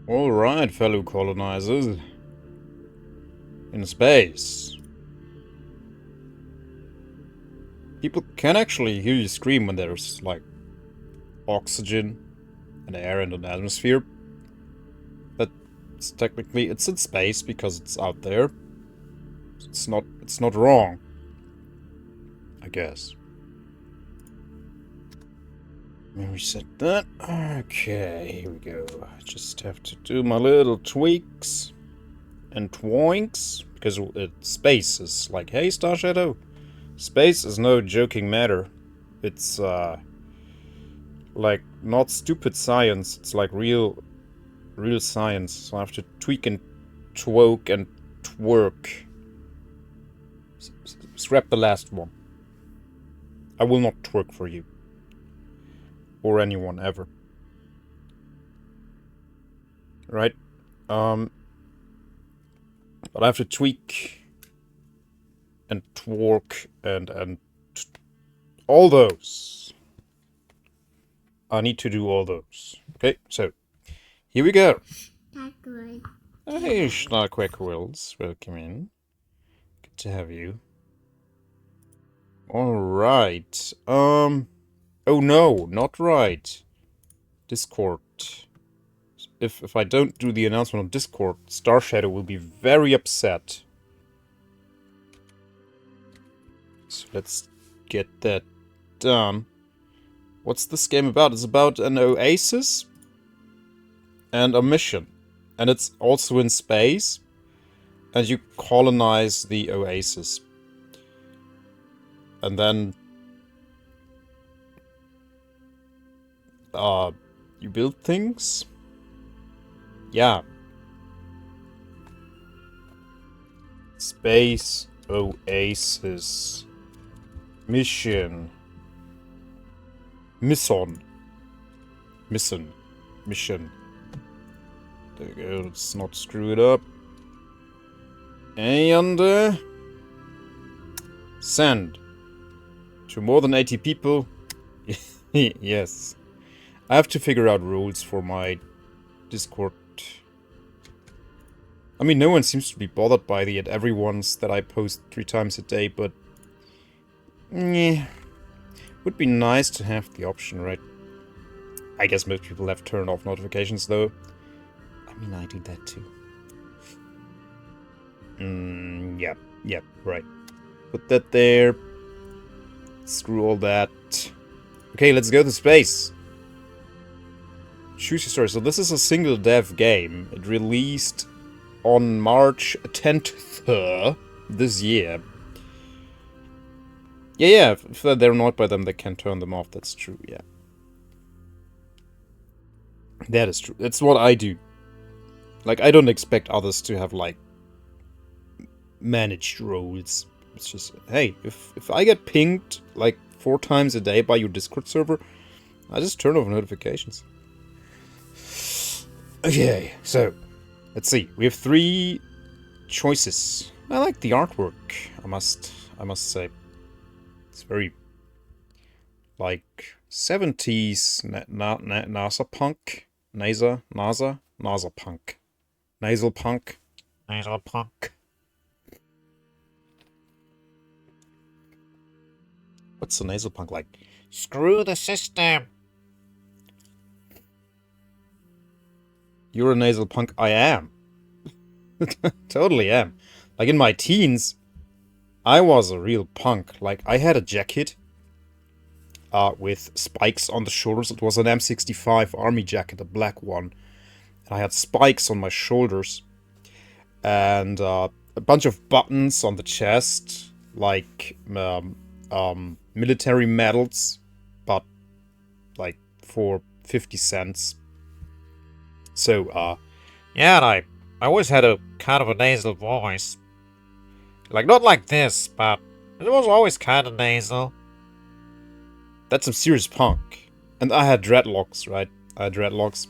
Alright, fellow colonizers. In space. People can actually hear you scream when there's, like, oxygen and air in the atmosphere. But technically it's in space because it's out there. It's not wrong. I guess. Let me reset that. Okay, here we go. I just have to do my little tweaks and twoinks, because space is like, hey, Star Shadow, space is no joking matter. It's like not stupid science. It's like real science. So I have to tweak and twoke and twerk. Scrap the last one. I will not twerk for you. Or anyone ever. Right? But I have to tweak and twerk and all those. I need to do all those. Okay, so here we go. Hey, Schnarquaquills, welcome in. Good to have you. Alright, oh no, not right. Discord. If I don't do the announcement on Discord, Star Shadow will be very upset. So let's get that done. What's this game about? It's about an oasis and a mission. And it's also in space. And you colonize the oasis. And then you build things? Yeah. Space Oasis Mission. Mission. There we go, let's not screw it up. And send to more than 80 people. Yes. I have to figure out rules for my Discord. I mean, no one seems to be bothered by the everyone's that I post 3 times a day, but would be nice to have the option, right? I guess most people have turned off notifications, though. I mean, I do that too. Yeah, right. Put that there. Screw all that. Okay, let's go to space. Choose your story. So this is a single dev game. It released on March 10th this year. Yeah, if they're annoyed by them, they can turn them off. That's true, yeah. That is true. That's what I do. Like, I don't expect others to have, like, managed roles. It's just, hey, if I get pinged, like, 4 times a day by your Discord server, I just turn off notifications. Okay, so, let's see. We have 3 choices. I like the artwork, I must say. It's very, like, 70s NASA punk. NASA punk. Nasal punk. Nasal punk. What's the nasal punk like? Screw the system! You're a nasal punk? I am. Totally am. Like, in my teens, I was a real punk. Like, I had a jacket with spikes on the shoulders. It was an M65 army jacket, a black one. And I had spikes on my shoulders. And a bunch of buttons on the chest. Like, military medals. But, like, for 50 cents. So, yeah, and I always had a kind of a nasal voice. Like, not like this, but it was always kind of nasal. That's some serious punk. And I had dreadlocks, right? I had dreadlocks.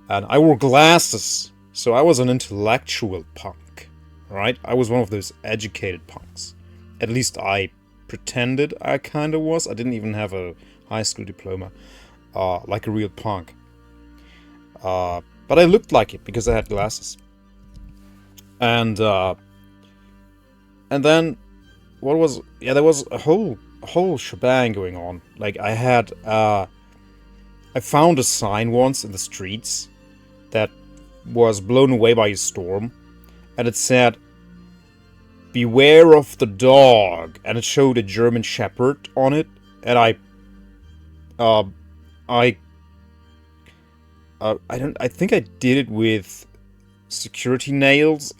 And I wore glasses, so I was an intellectual punk, right? I was one of those educated punks. At least I pretended I kind of was. I didn't even have a high school diploma, like a real punk. But I looked like it because I had glasses. And then what was... Yeah, there was a whole shebang going on. Like, I had... I found a sign once in the streets that was blown away by a storm. And it said, "Beware of the dog." And it showed a German Shepherd on it. And I think I did it with security nails.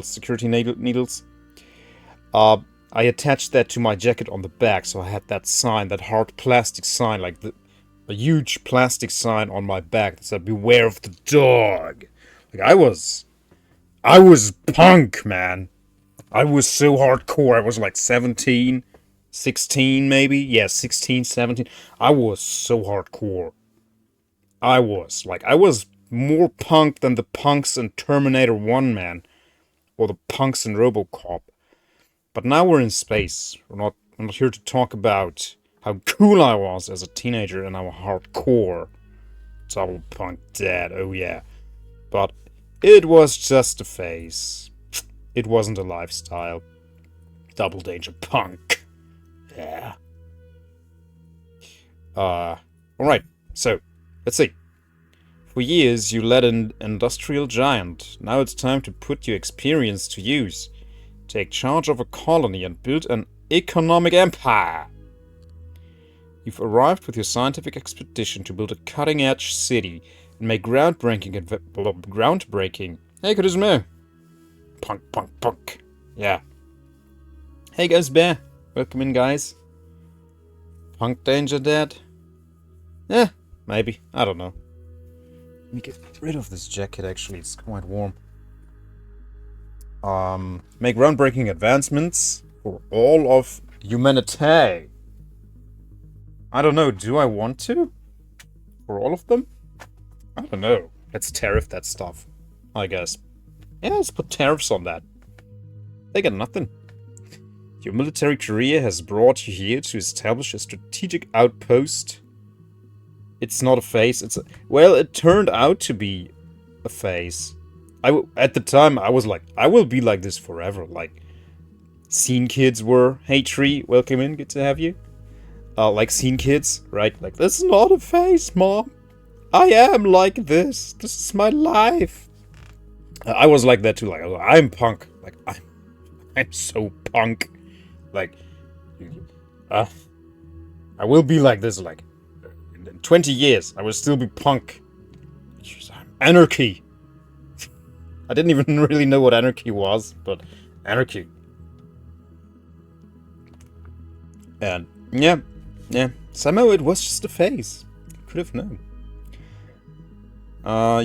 Security needles. I attached that to my jacket on the back, so I had that sign, that hard plastic sign, like a huge plastic sign on my back that said, "Beware of the dog." Like, I was punk, man. I was so hardcore. I was like 17, 16 maybe. Yeah, 16, 17. I was so hardcore. I was more punk than the punks in Terminator 1, man. Or the punks in RoboCop. But now we're in space. We're not here to talk about how cool I was as a teenager and how hardcore. Double punk dad, oh yeah. But it was just a phase. It wasn't a lifestyle. Double danger punk. Yeah. Alright, so, let's see. For years, you led an industrial giant. Now it's time to put your experience to use. Take charge of a colony and build an economic empire. You've arrived with your scientific expedition to build a cutting-edge city and make groundbreaking. Hey, good as me. Punk, punk, punk. Yeah. Hey, guys, bear. Welcome in, guys. Punk danger dead? Yeah, maybe. I don't know. Let me get rid of this jacket, actually. It's quite warm. Make groundbreaking advancements for all of humanity. I don't know, do I want to? For all of them? I don't know. Let's tariff that stuff, I guess. Yeah, let's put tariffs on that. They get nothing. Your military career has brought you here to establish a strategic outpost. It's not a phase, it's a... Well, it turned out to be a phase. At the time, I was like, I will be like this forever. Like, scene kids were. Hey, Tree, welcome in, good to have you. Like scene kids, right? Like, this is not a phase, Mom. I am like this. This is my life. I was like that too. Like, I'm punk. Like, I'm so punk. Like, I will be like this. Like, in 20 years, I will still be punk. Anarchy. I didn't even really know what anarchy was, but anarchy. And yeah. Somehow it was just a phase. Could have known.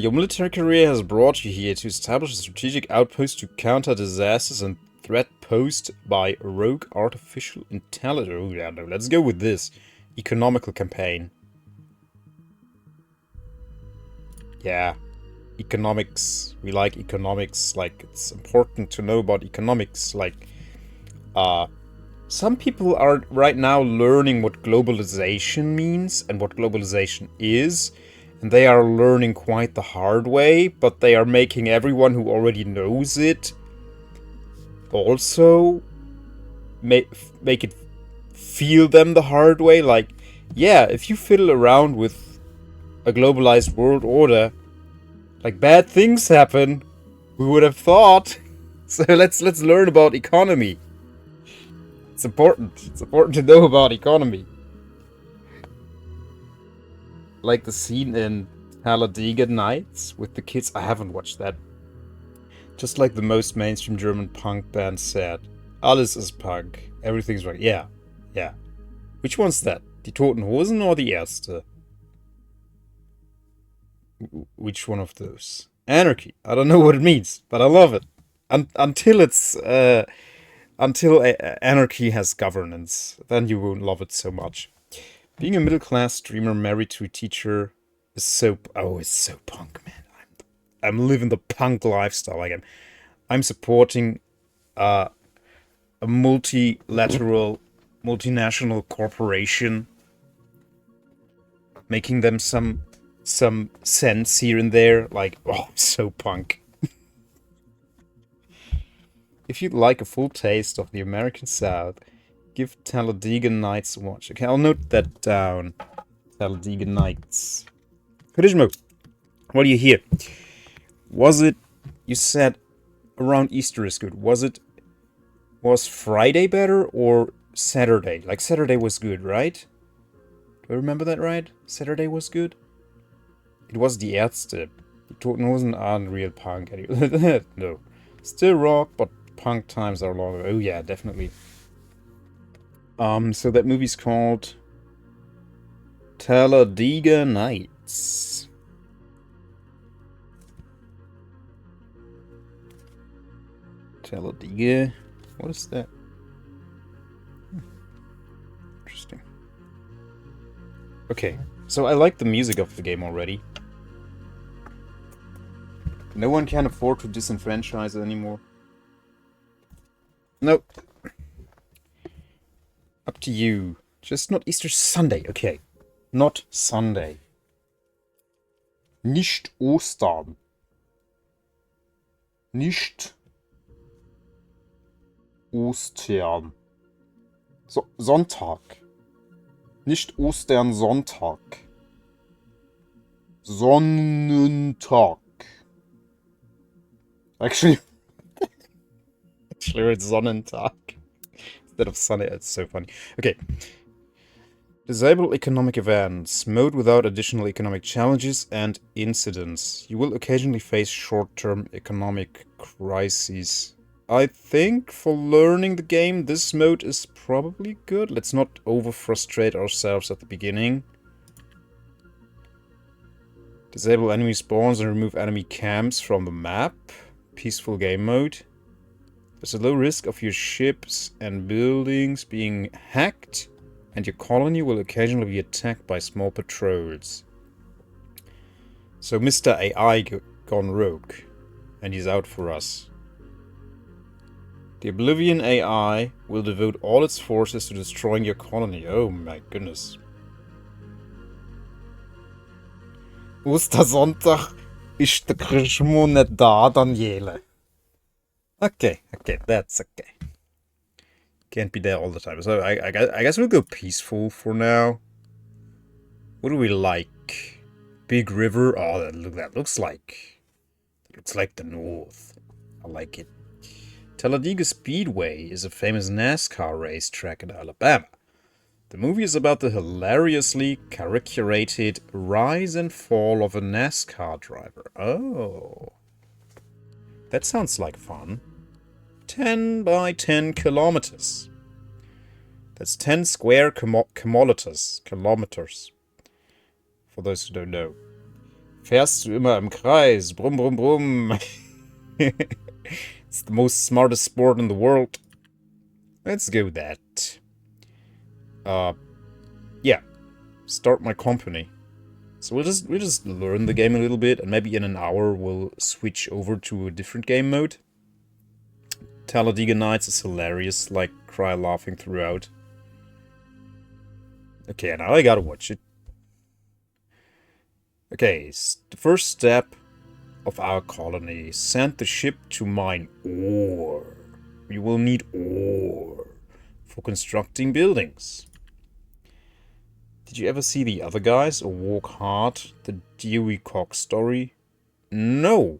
Your military career has brought you here to establish a strategic outpost to counter disasters and threat posed by rogue artificial intelligence. Oh yeah, no, let's go with this. Economical campaign. Yeah. Economics. We like economics. Like, it's important to know about economics. Like, some people are right now learning what globalization means and what globalization is. And they are learning quite the hard way, but they are making everyone who already knows it also make it feel them the hard way. Like, yeah, if you fiddle around with a globalized world order, like, bad things happen. We would have thought. So let's learn about economy. It's important. It's important to know about economy. Like the scene in Talladega Nights with the kids. I haven't watched that. Just like the most mainstream German punk band said. Alles ist punk. Everything's right. Yeah. Yeah. Which one's that? Die Toten Hosen or the Erste? Which one of those? Anarchy. I don't know what it means, but I love it. Until anarchy has governance, then you won't love it so much. Being a middle-class streamer married to a teacher is so... Oh, it's so punk, man. I'm living the punk lifestyle. Like, I'm supporting a multilateral, multinational corporation, making them some some sense here and there. Like, oh, so punk. If you'd like a full taste of the American South, give Talladega Nights a watch. Okay, I'll note that down. Talladega Nights. Kadishmo, what do you hear? Was it... You said around Easter is good. Was Friday better or Saturday? Like, Saturday was good, right? Do I remember that right? Saturday was good? It was Die Ärzte. It wasn't unreal punk. No. Still rock, but punk times are longer. Oh yeah, definitely. So that movie's called Talladega Nights. Talladega. What is that? Interesting. Okay, so I like the music of the game already. No one can afford to disenfranchise it anymore. Nope. Up to you. Just not Easter Sunday. Okay. Not Sunday. Nicht Ostern. Nicht Ostern. Sonntag. Nicht Ostern, Sonntag. Sonnentag. Actually, it's Sonnentag. Instead of Sunday, it's so funny. Okay. Disable economic events. Mode without additional economic challenges and incidents. You will occasionally face short-term economic crises. I think for learning the game, this mode is probably good. Let's not over-frustrate ourselves at the beginning. Disable enemy spawns and remove enemy camps from the map. Peaceful game mode. There's a low risk of your ships and buildings being hacked, and your colony will occasionally be attacked by small patrols. So Mr. AI gone rogue, and he's out for us. The Oblivion AI will devote all its forces to destroying your colony. Oh my goodness. Ostersonntag ist der Christmo nicht da, Daniele. Okay, that's okay. Can't be there all the time. So I guess we'll go peaceful for now. What do we like? Big river. Oh, that looks like the north. I like it. Talladega Speedway is a famous NASCAR racetrack in Alabama. The movie is about the hilariously caricatured rise and fall of a NASCAR driver. Oh. That sounds like fun. 10 by 10 kilometers. That's 10 square kilometers. For those who don't know. Fährst du immer im Kreis. Brumm, brumm, brumm. It's the most smartest sport in the world. Let's go with that. Yeah. Start my company. So we'll just learn the game a little bit, and maybe in an hour we'll switch over to a different game mode. Talladega Nights is hilarious, like cry laughing throughout. Okay, now I gotta watch it. Okay, the first step of our colony. Send the ship to mine ore. We will need ore for constructing buildings. Did you ever see The Other Guys or Walk Hard, the Dewey Cox story? No.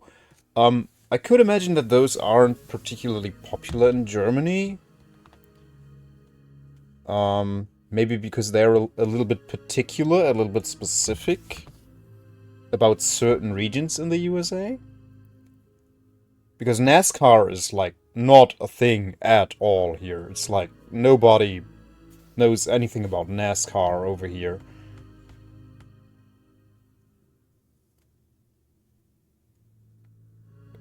I could imagine that those aren't particularly popular in Germany. Maybe because they're a little bit particular, a little bit specific about certain regions in the USA. Because NASCAR is like not a thing at all here. It's like nobody knows anything about NASCAR over here.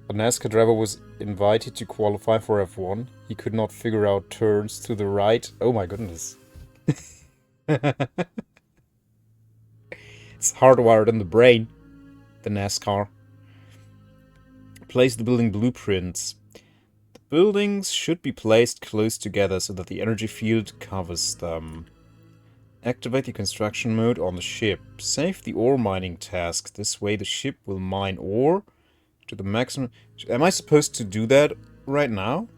A NASCAR driver was invited to qualify for F1. He could not figure out turns to the right. Oh my goodness. It's hardwired in the brain, the NASCAR. Place the building blueprints. The buildings should be placed close together so that the energy field covers them. Activate the construction mode on the ship. Save the ore mining task. This way the ship will mine ore to the maximum. Am I supposed to do that right now?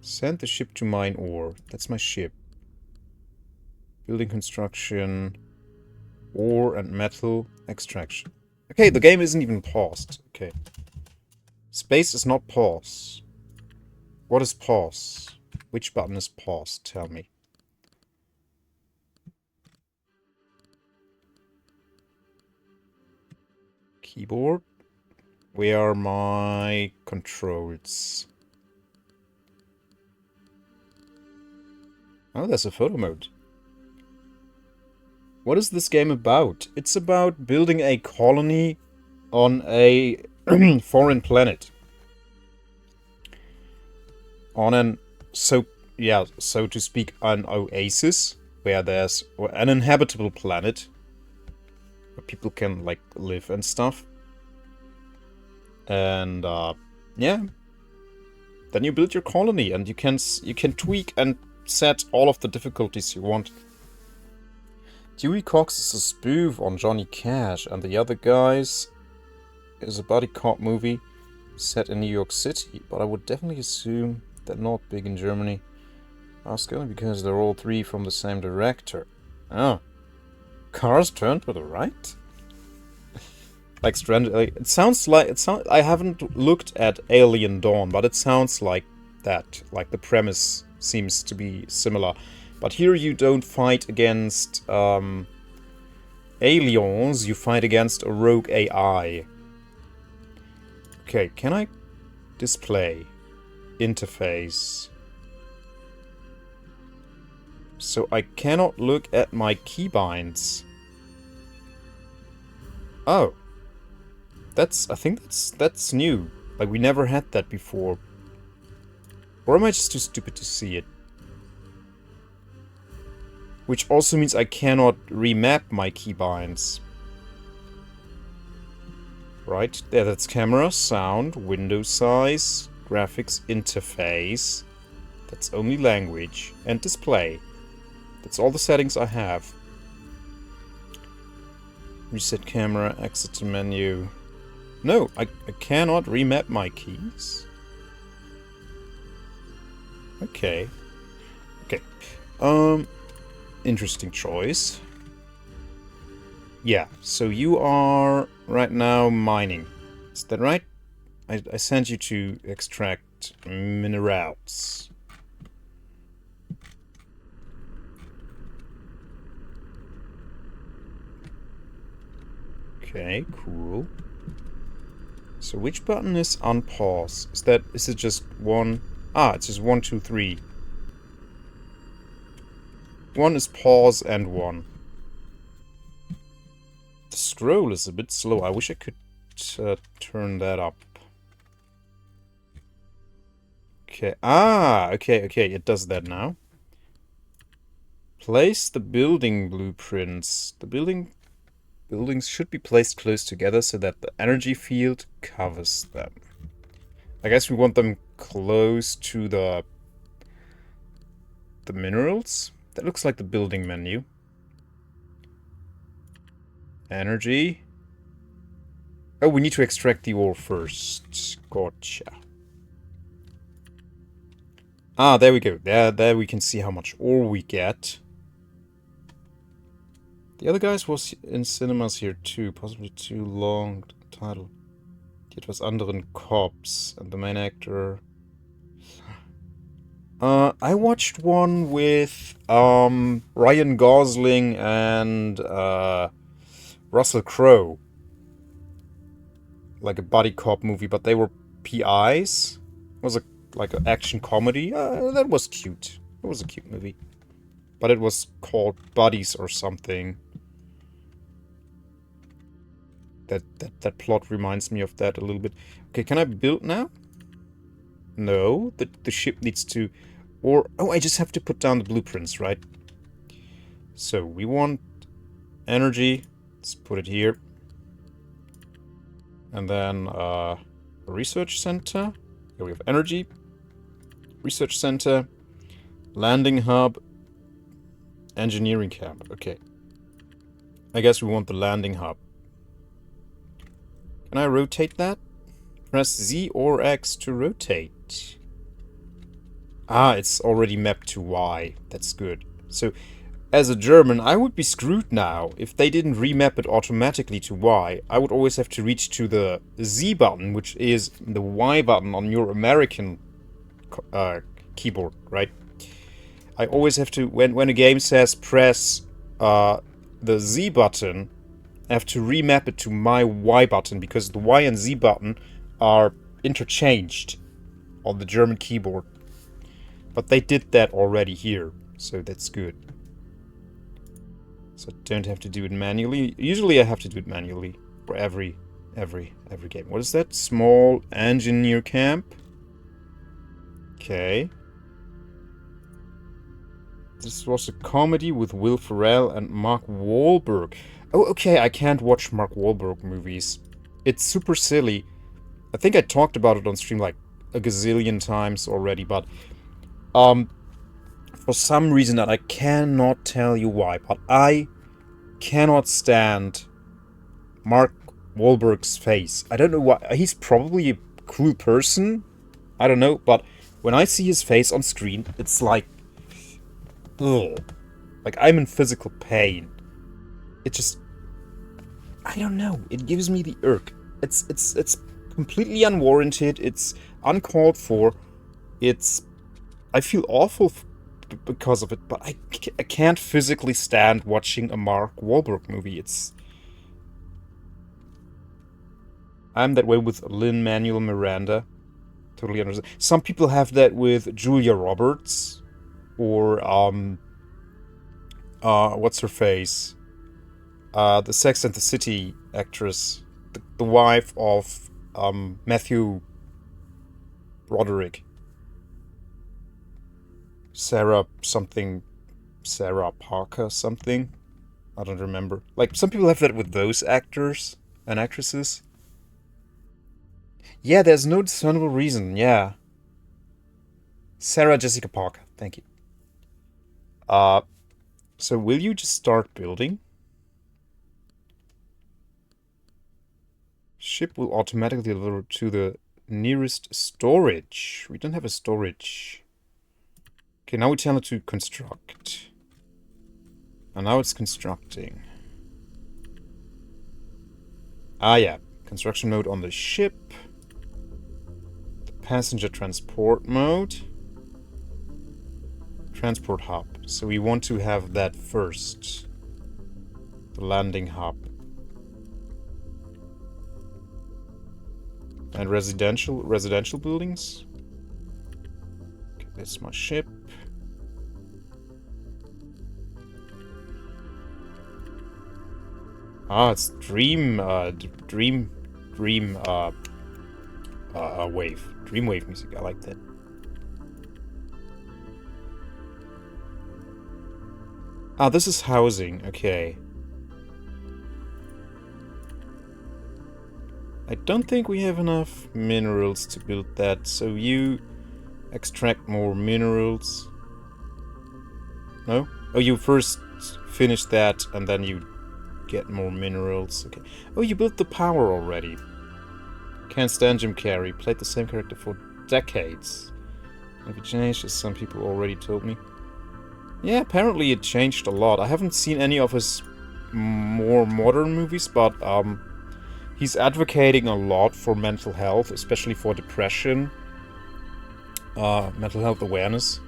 Send the ship to mine ore. That's my ship. Building construction. Ore and metal extraction. Okay, the game isn't even paused. Okay. Space is not pause. What is pause? Which button is pause? Tell me. Keyboard. Where are my controls? Oh, there's a photo mode. What is this game about? It's about building a colony on a foreign planet. On an, so to speak, an oasis, where there's an inhabitable planet where people can, like, live and stuff. And, yeah. Then you build your colony, and you can tweak and set all of the difficulties you want. Dewey Cox is a spoof on Johnny Cash, and the other guys is a buddy cop movie set in New York City, but I would definitely assume they're not big in Germany. Ask only because they're all three from the same director. Oh. Cars turn to the right? Like it sounds like I haven't looked at Alien Dawn, but it sounds like that. Like the premise seems to be similar. But here you don't fight against aliens, you fight against a rogue AI. Okay, can I display interface? So I cannot look at my keybinds. Oh. I think that's new. Like, we never had that before. Or am I just too stupid to see it? Which also means I cannot remap my keybinds. Right, there, that's camera, sound, window size, graphics, interface. That's only language, and display. That's all the settings I have. Reset camera, exit to menu. No, I cannot remap my keys. Okay. Okay. Interesting choice. Yeah, so you are right now mining. Is that right? I sent you to extract minerals. Okay, cool. So which button is unpause? Is it just one? Ah, it's just 1, 2, 3. One is pause and one. The scroll is a bit slow. I wish I could turn that up. Okay. Ah, okay. It does that now. Place the building blueprints. The buildings should be placed close together so that the energy field covers them. I guess we want them close to the minerals. That looks like the building menu. Energy. Oh, we need to extract the ore first. Gotcha. Ah, there we go. There we can see how much ore we get. The other guys was in cinemas here too. Possibly too long title. It was anderen Cops and the main actor. I watched one with Ryan Gosling and Russell Crowe. Like a buddy cop movie, but they were PIs. It was like an action comedy. That was cute. It was a cute movie. But it was called Buddies or something. That plot reminds me of that a little bit. Okay, can I build now? No, the ship needs to... Or... Oh, I just have to put down the blueprints, right? So, we want energy. Let's put it here. And then, a research center. Here we have energy. Research center. Landing hub. Engineering camp. Okay. I guess we want the landing hub. Can I rotate that? Press Z or X to rotate. Ah, it's already mapped to Y. That's good. So, as a German, I would be screwed now. If they didn't remap it automatically to Y, I would always have to reach to the Z button, which is the Y button on your American keyboard, right? I always have to, when a game says press the Z button, I have to remap it to my Y button, because the Y and Z button are interchanged on the German keyboard. But they did that already here, so that's good. So I don't have to do it manually. Usually I have to do it manually for every game. What is that? Small engineer camp. Okay. This was a comedy with Will Ferrell and Mark Wahlberg. Oh, okay, I can't watch Mark Wahlberg movies. It's super silly. I think I talked about it on stream like a gazillion times already, but for some reason that I cannot tell you why, but I cannot stand Mark Wahlberg's face. I don't know why. He's probably a cool person. I don't know, but when I see his face on screen, it's like, ugh. Like I'm in physical pain. It just, I don't know. It gives me the irk. It's completely unwarranted. It's uncalled for. I feel awful because of it, but I can't physically stand watching a Mark Wahlberg movie. I'm that way with Lin-Manuel Miranda. Totally understand. Some people have that with Julia Roberts, or what's her face? The Sex and the City actress, the wife of Matthew Broderick. Sarah Parker something. I don't remember. Like, some people have that with those actors and actresses. Yeah, there's no discernible reason, yeah. Sarah Jessica Parker, thank you. So will you just start building? Ship will automatically deliver to the nearest storage. We don't have a storage. Okay, now we tell it to construct. And now it's constructing. Ah, yeah. Construction mode on the ship. The passenger transport mode. Transport hub. So we want to have that first. The landing hub. And residential buildings. Okay, that's my ship. Ah, it's Dream wave music. I like that. Ah, this is housing. Okay. I don't think we have enough minerals to build that, so you extract more minerals. No? Oh, you first finish that and then you get more minerals. Okay. Oh, you built the power already. Can't stand Jim Carrey. Played the same character for decades. Have it changed, as some people already told me? Yeah, apparently it changed a lot. I haven't seen any of his more modern movies, but he's advocating a lot for mental health, especially for depression. Mental health awareness.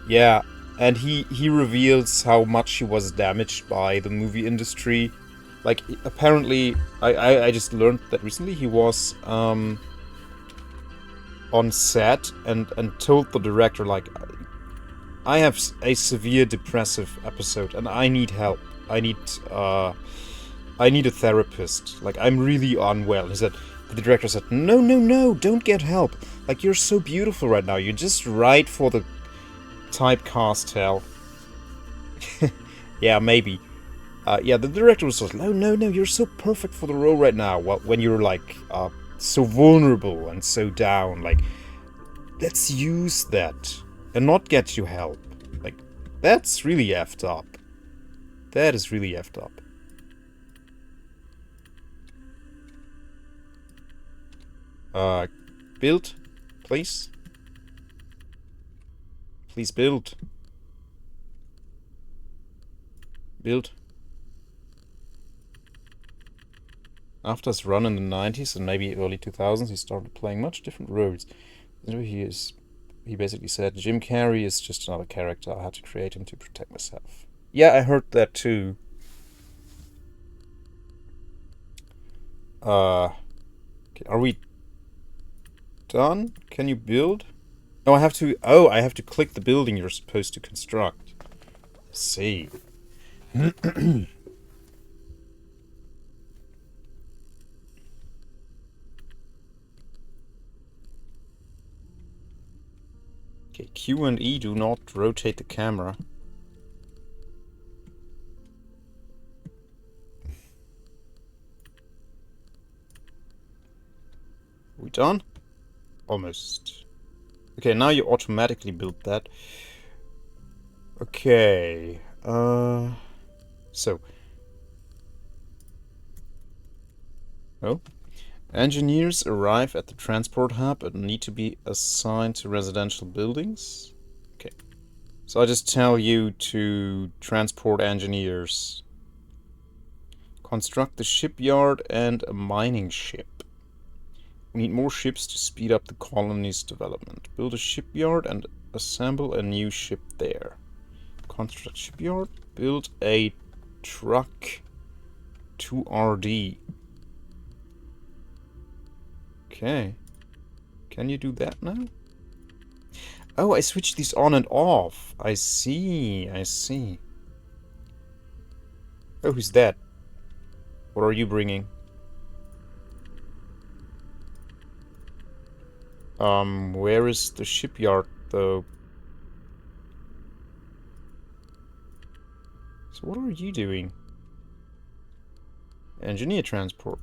Yeah. And he reveals how much he was damaged by the movie industry. Like, apparently, I just learned that recently he was on set and told the director, like, I have a severe depressive episode and I need help. I need a therapist. Like, I'm really unwell. He said, the director said, no, don't get help. Like, you're so beautiful right now. You're just right for the typecast hell. Yeah, maybe. Yeah, the director was like, no, you're so perfect for the role right now. Well, when you're like so vulnerable and so down, like, let's use that. and not get you help. Like, that's really effed up. That is really effed up. Build, please. Please build. Build. After his run in the 90s and maybe early 2000s, he started playing much different roles. He basically said, Jim Carrey is just another character. I had to create him to protect myself. Yeah, I heard that too. Okay, are we done? Can you build? Oh, I have to click the building you're supposed to construct. Let's see. Okay, Q and E do not rotate the camera. Are we done? Almost. Okay, now you automatically build that. Okay. So. Oh. Engineers arrive at the transport hub and need to be assigned to residential buildings. Okay. So I just tell you to transport engineers. Construct the shipyard and a mining ship. We need more ships to speed up the colony's development. Build a shipyard and assemble a new ship there. Construct shipyard. Build a truck 2RD. Okay. Can you do that now? Oh, I switched these on and off. I see. Oh, who's that? What are you bringing? Where is the shipyard, though? So what are you doing? Engineer transport.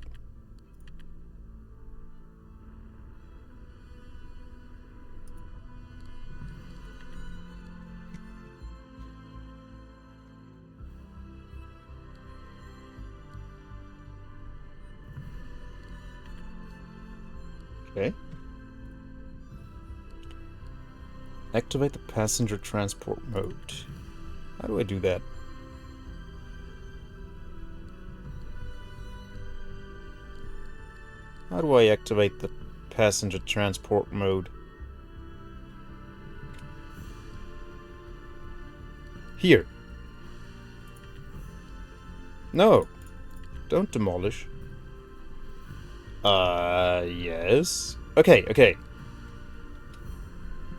Okay. Activate the passenger transport mode. How do I do that? How do I activate the passenger transport mode? Here. No. Don't demolish. Yes. Okay.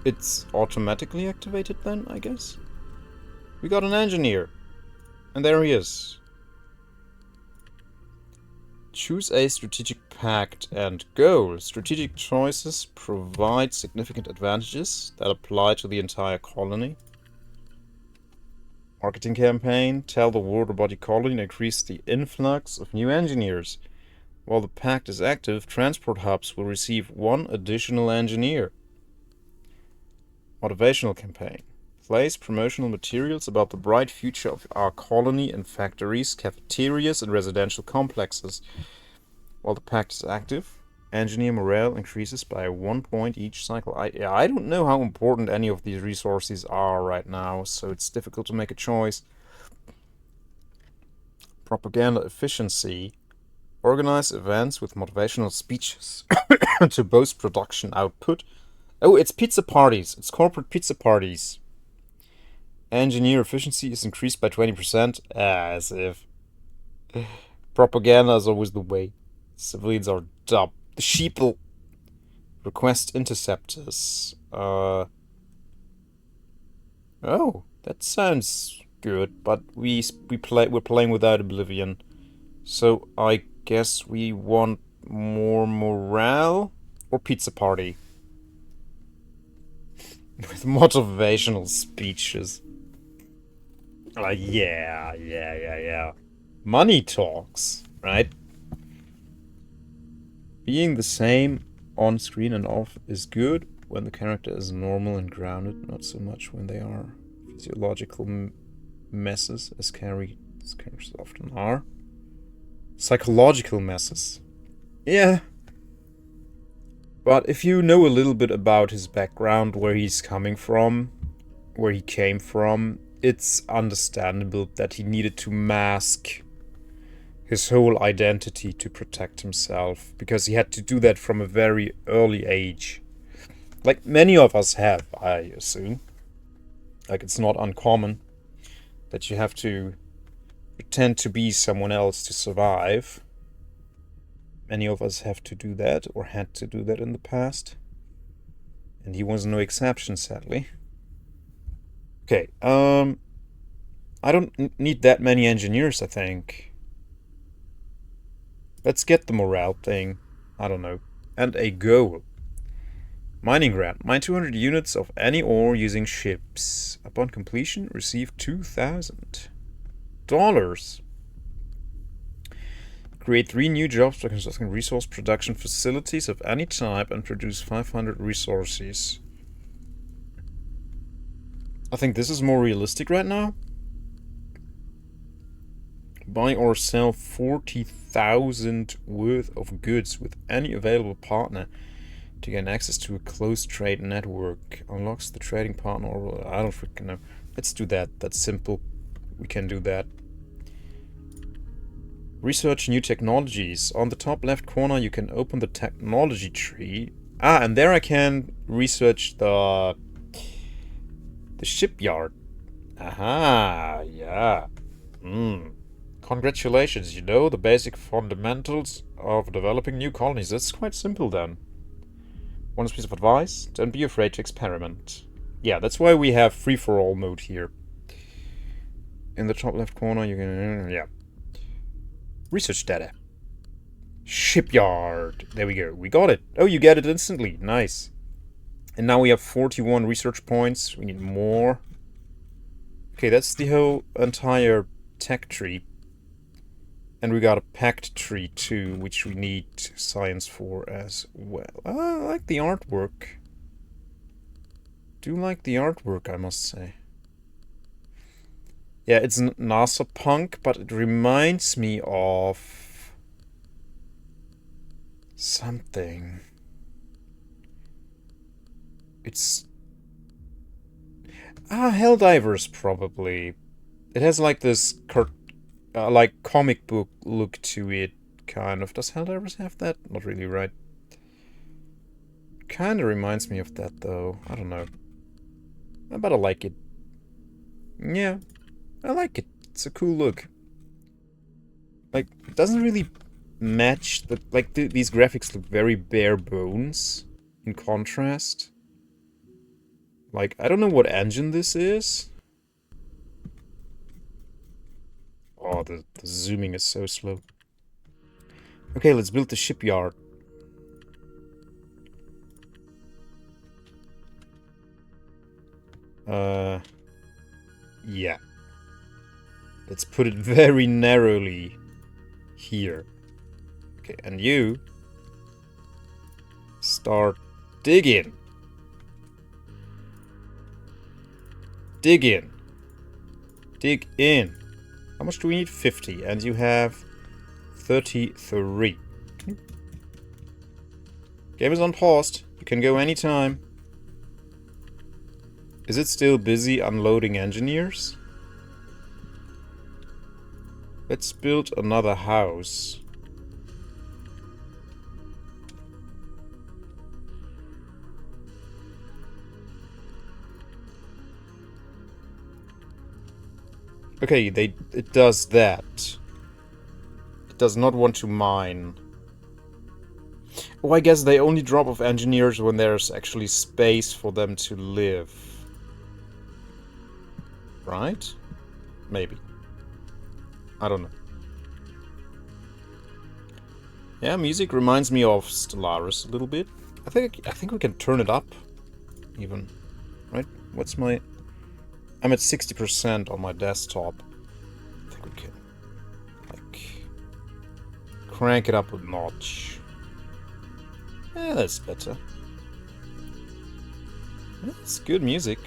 It's automatically activated then, I guess? We got an engineer. And there he is. Choose a strategic pact and goal. Strategic choices provide significant advantages that apply to the entire colony. Marketing campaign. Tell the world about your colony and increase the influx of new engineers. While the pact is active, transport hubs will receive one additional engineer. Motivational campaign. Place promotional materials about the bright future of our colony in factories, cafeterias, and residential complexes. While the pact is active, engineer morale increases by 1 point each cycle. I don't know how important any of these resources are right now, so it's difficult to make a choice. Propaganda efficiency. Organize events with motivational speeches to boost production output. Oh, it's pizza parties. It's corporate pizza parties. Engineer efficiency is increased by 20%. As if. Propaganda is always the way. Civilians are dumb. The sheeple. Request interceptors. Oh, that sounds good, but we're playing without Oblivion. So I guess we want more morale or pizza party. With motivational speeches. Yeah. Money talks, right? Being the same on screen and off is good. when the character is normal and grounded, not so much when they are physiological messes, as characters often are. Psychological messes. Yeah. But if you know a little bit about his background, where he's coming from, where he came from, it's understandable that he needed to mask his whole identity to protect himself, because he had to do that from a very early age. Like many of us have, I assume. Like, it's not uncommon that you have to pretend to be someone else to survive. Many of us have to do that, or had to do that in the past. And he was no exception, sadly. Okay, I don't need that many engineers, I think. Let's get the morale thing. I don't know. And a goal. Mining grant. Mine 200 units of any ore using ships. Upon completion, receive $2,000. Create 3 new jobs by constructing resource production facilities of any type and produce 500 resources. I think this is more realistic right now. Buy or sell 40,000 worth of goods with any available partner to gain access to a closed trade network. Unlocks the trading partner, or I don't freaking know. Let's do that. That's simple. We can do that. Research new technologies. On the top left corner, you can open the technology tree. Ah, and there I can research the shipyard. Aha, yeah. Congratulations, you know the basic fundamentals of developing new colonies. That's quite simple then. One piece of advice, don't be afraid to experiment. Yeah, that's why we have free-for-all mode here. In the top left corner, you can... yeah. Research data. Shipyard. There we go. We got it. Oh, you get it instantly. Nice. And now we have 41 research points. We need more. Okay, that's the whole entire tech tree. And we got a pact tree too, which we need science for as well. I like the artwork. Do like the artwork, I must say. Yeah, it's NASA punk, but it reminds me of something. It's Helldivers probably. It has like this like comic book look to it, kind of. Does Helldivers have that? Not really, right? Kind of reminds me of that, though. I don't know. But I like it. Yeah, I like it. It's a cool look. Like, it doesn't really match the... like, these graphics look very bare bones in contrast. Like, I don't know what engine this is. Oh, the zooming is so slow. Okay, let's build the shipyard. Yeah. Let's put it very narrowly here. Okay, and you start digging. Dig in. Dig in. How much do we need? 50. And you have 33. Game is unpaused. You can go anytime. Is it still busy unloading engineers? Let's build another house. Okay, it does that. It does not want to mine. Oh, I guess they only drop off engineers when there's actually space for them to live. Right? Maybe. I don't know. Yeah, music reminds me of Stellaris a little bit. I think we can turn it up, even. Right? What's my... I'm at 60% on my desktop. I think we can, like, crank it up a notch. Yeah, that's better. It's good music.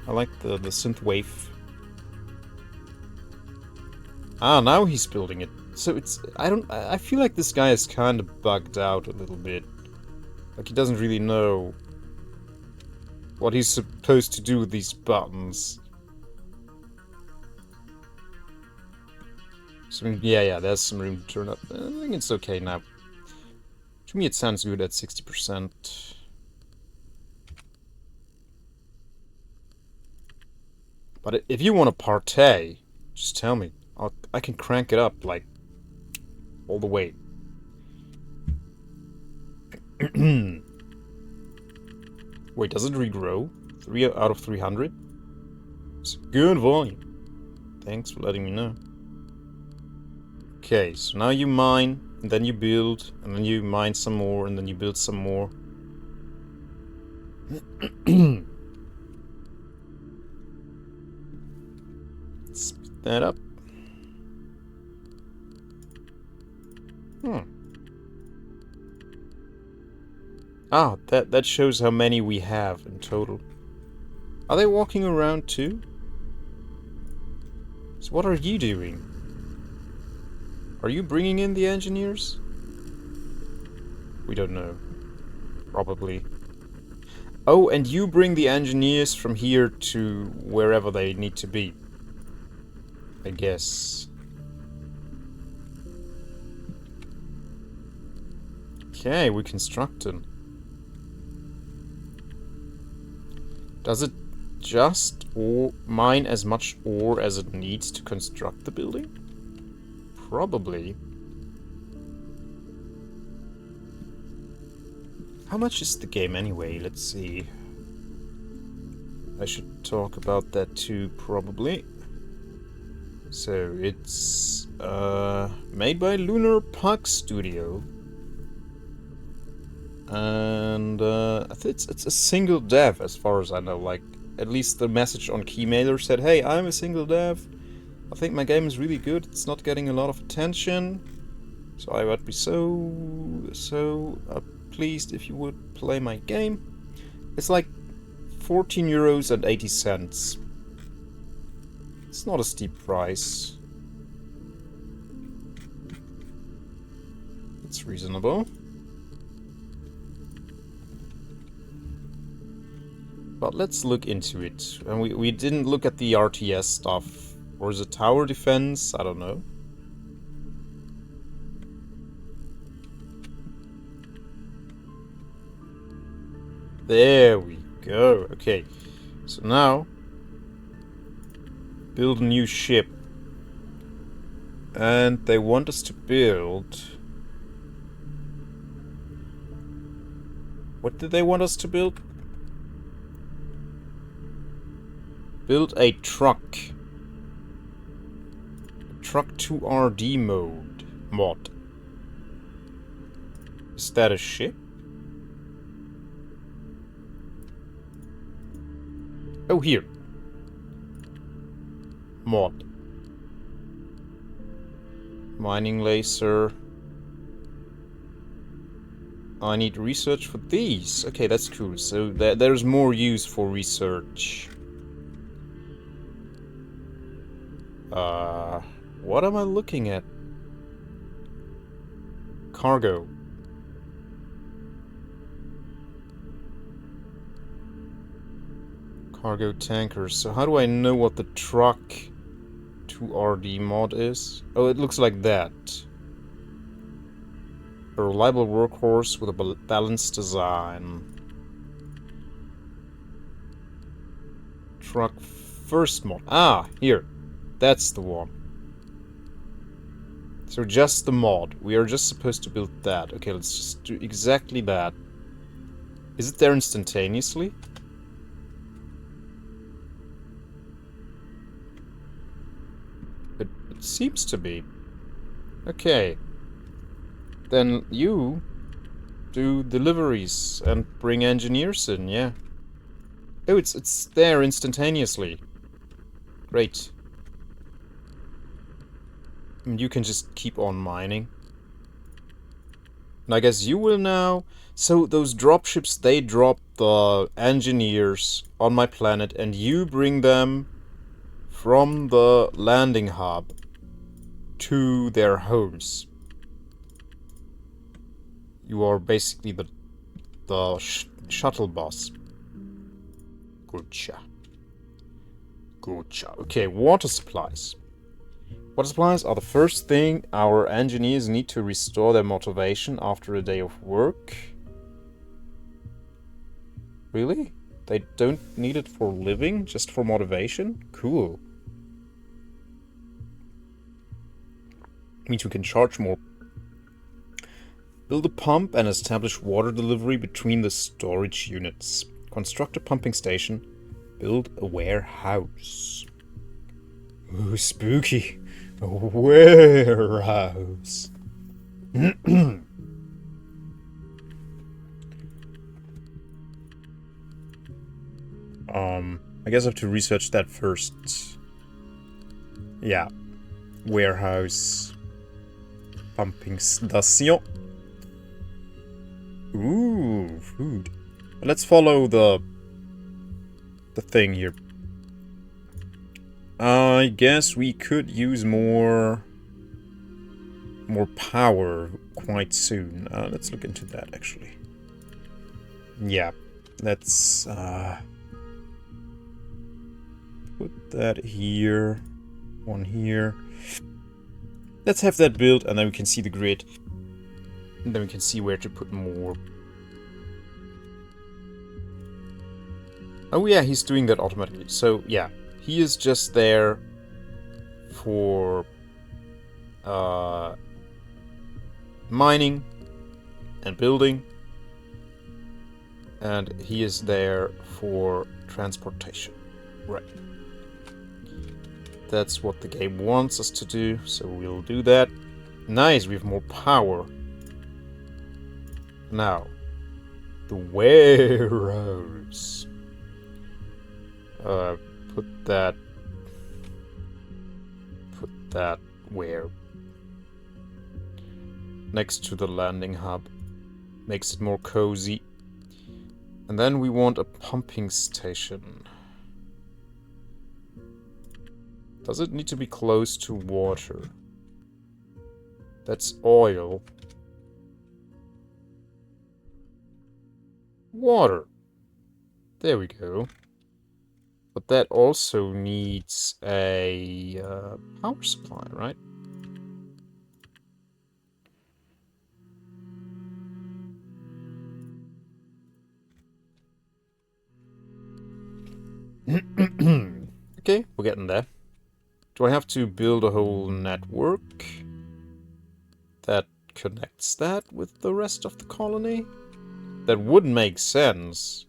I like the synth wave. Ah, now he's building it. So it's... I feel like this guy is kind of bugged out a little bit. Like he doesn't really know what he's supposed to do with these buttons. So, yeah, there's some room to turn up. I think it's okay now. To me, it sounds good at 60%. But if you want to partay, just tell me. I can crank it up, like, all the way. Wait, does it regrow? 3 out of 300? It's a good volume. Thanks for letting me know. Okay, so now you mine, and then you build, and then you mine some more, and then you build some more. Speed that up. Ah, that shows how many we have in total. Are they walking around too? So what are you doing? Are you bringing in the engineers? We don't know. Probably. Oh, and you bring the engineers from here to wherever they need to be. I guess. Okay, we constructed. Does it just mine as much ore as it needs to construct the building? Probably. How much is the game anyway? Let's see. I should talk about that too, probably. So, it's made by Lunar Park Studio. And it's a single dev as far as I know. Like, at least the message on Keymailer said, hey, I'm a single dev. I think my game is really good. It's not getting a lot of attention. So I would be so pleased if you would play my game. It's like 14 euros and 80 cents. It's not a steep price. It's reasonable. But let's look into it. And we didn't look at the RTS stuff. Or is it tower defense? I don't know. There we go. Okay. So now, build a new ship. And they want us to build... What did they want us to build? Build a truck. Truck 2RD mod. Is that a ship? Oh, here. Mod. Mining laser. I need research for these. Okay, that's cool. So there's more use for research. What am I looking at? Cargo. Cargo tankers. So how do I know what the truck 2RD mod is? Oh, it looks like that. A reliable workhorse with a balanced design. Truck first mod. Ah, here. That's the one. So just the mod. We are just supposed to build that. Okay, let's just do exactly that. Is it there instantaneously? It seems to be. Okay. Then you do deliveries and bring engineers in, yeah. Oh, it's there instantaneously. Great. And you can just keep on mining. And I guess you will now... So those dropships, they drop the engineers on my planet and you bring them from the landing hub to their homes. You are basically the shuttle boss. Gotcha. Gotcha. Okay, water supplies. Water supplies are the first thing our engineers need to restore their motivation after a day of work. Really? They don't need it for living, just for motivation? Cool. Means we can charge more. Build a pump and establish water delivery between the storage units. Construct a pumping station. Build a warehouse. Ooh, spooky. A warehouse. I guess I have to research that first. Yeah. Warehouse. Pumping station. Ooh, food. Let's follow the thing here. I guess we could use more power quite soon. Let's look into that, actually. Yeah, let's put that here, one here. Let's have that built, and then we can see the grid. And then we can see where to put more. Oh yeah, he's doing that automatically. So yeah, he is just there for mining and building. And he is there for transportation. Right. That's what the game wants us to do, so we'll do that. Nice, we have more power. Now, the warehouse. Put that where? Next to the landing hub. Makes it more cozy. And then we want a pumping station. Does it need to be close to water? That's oil. Water. There we go. But that also needs a power supply, right? Okay, we're getting there. Do I have to build a whole network that connects that with the rest of the colony? That would make sense.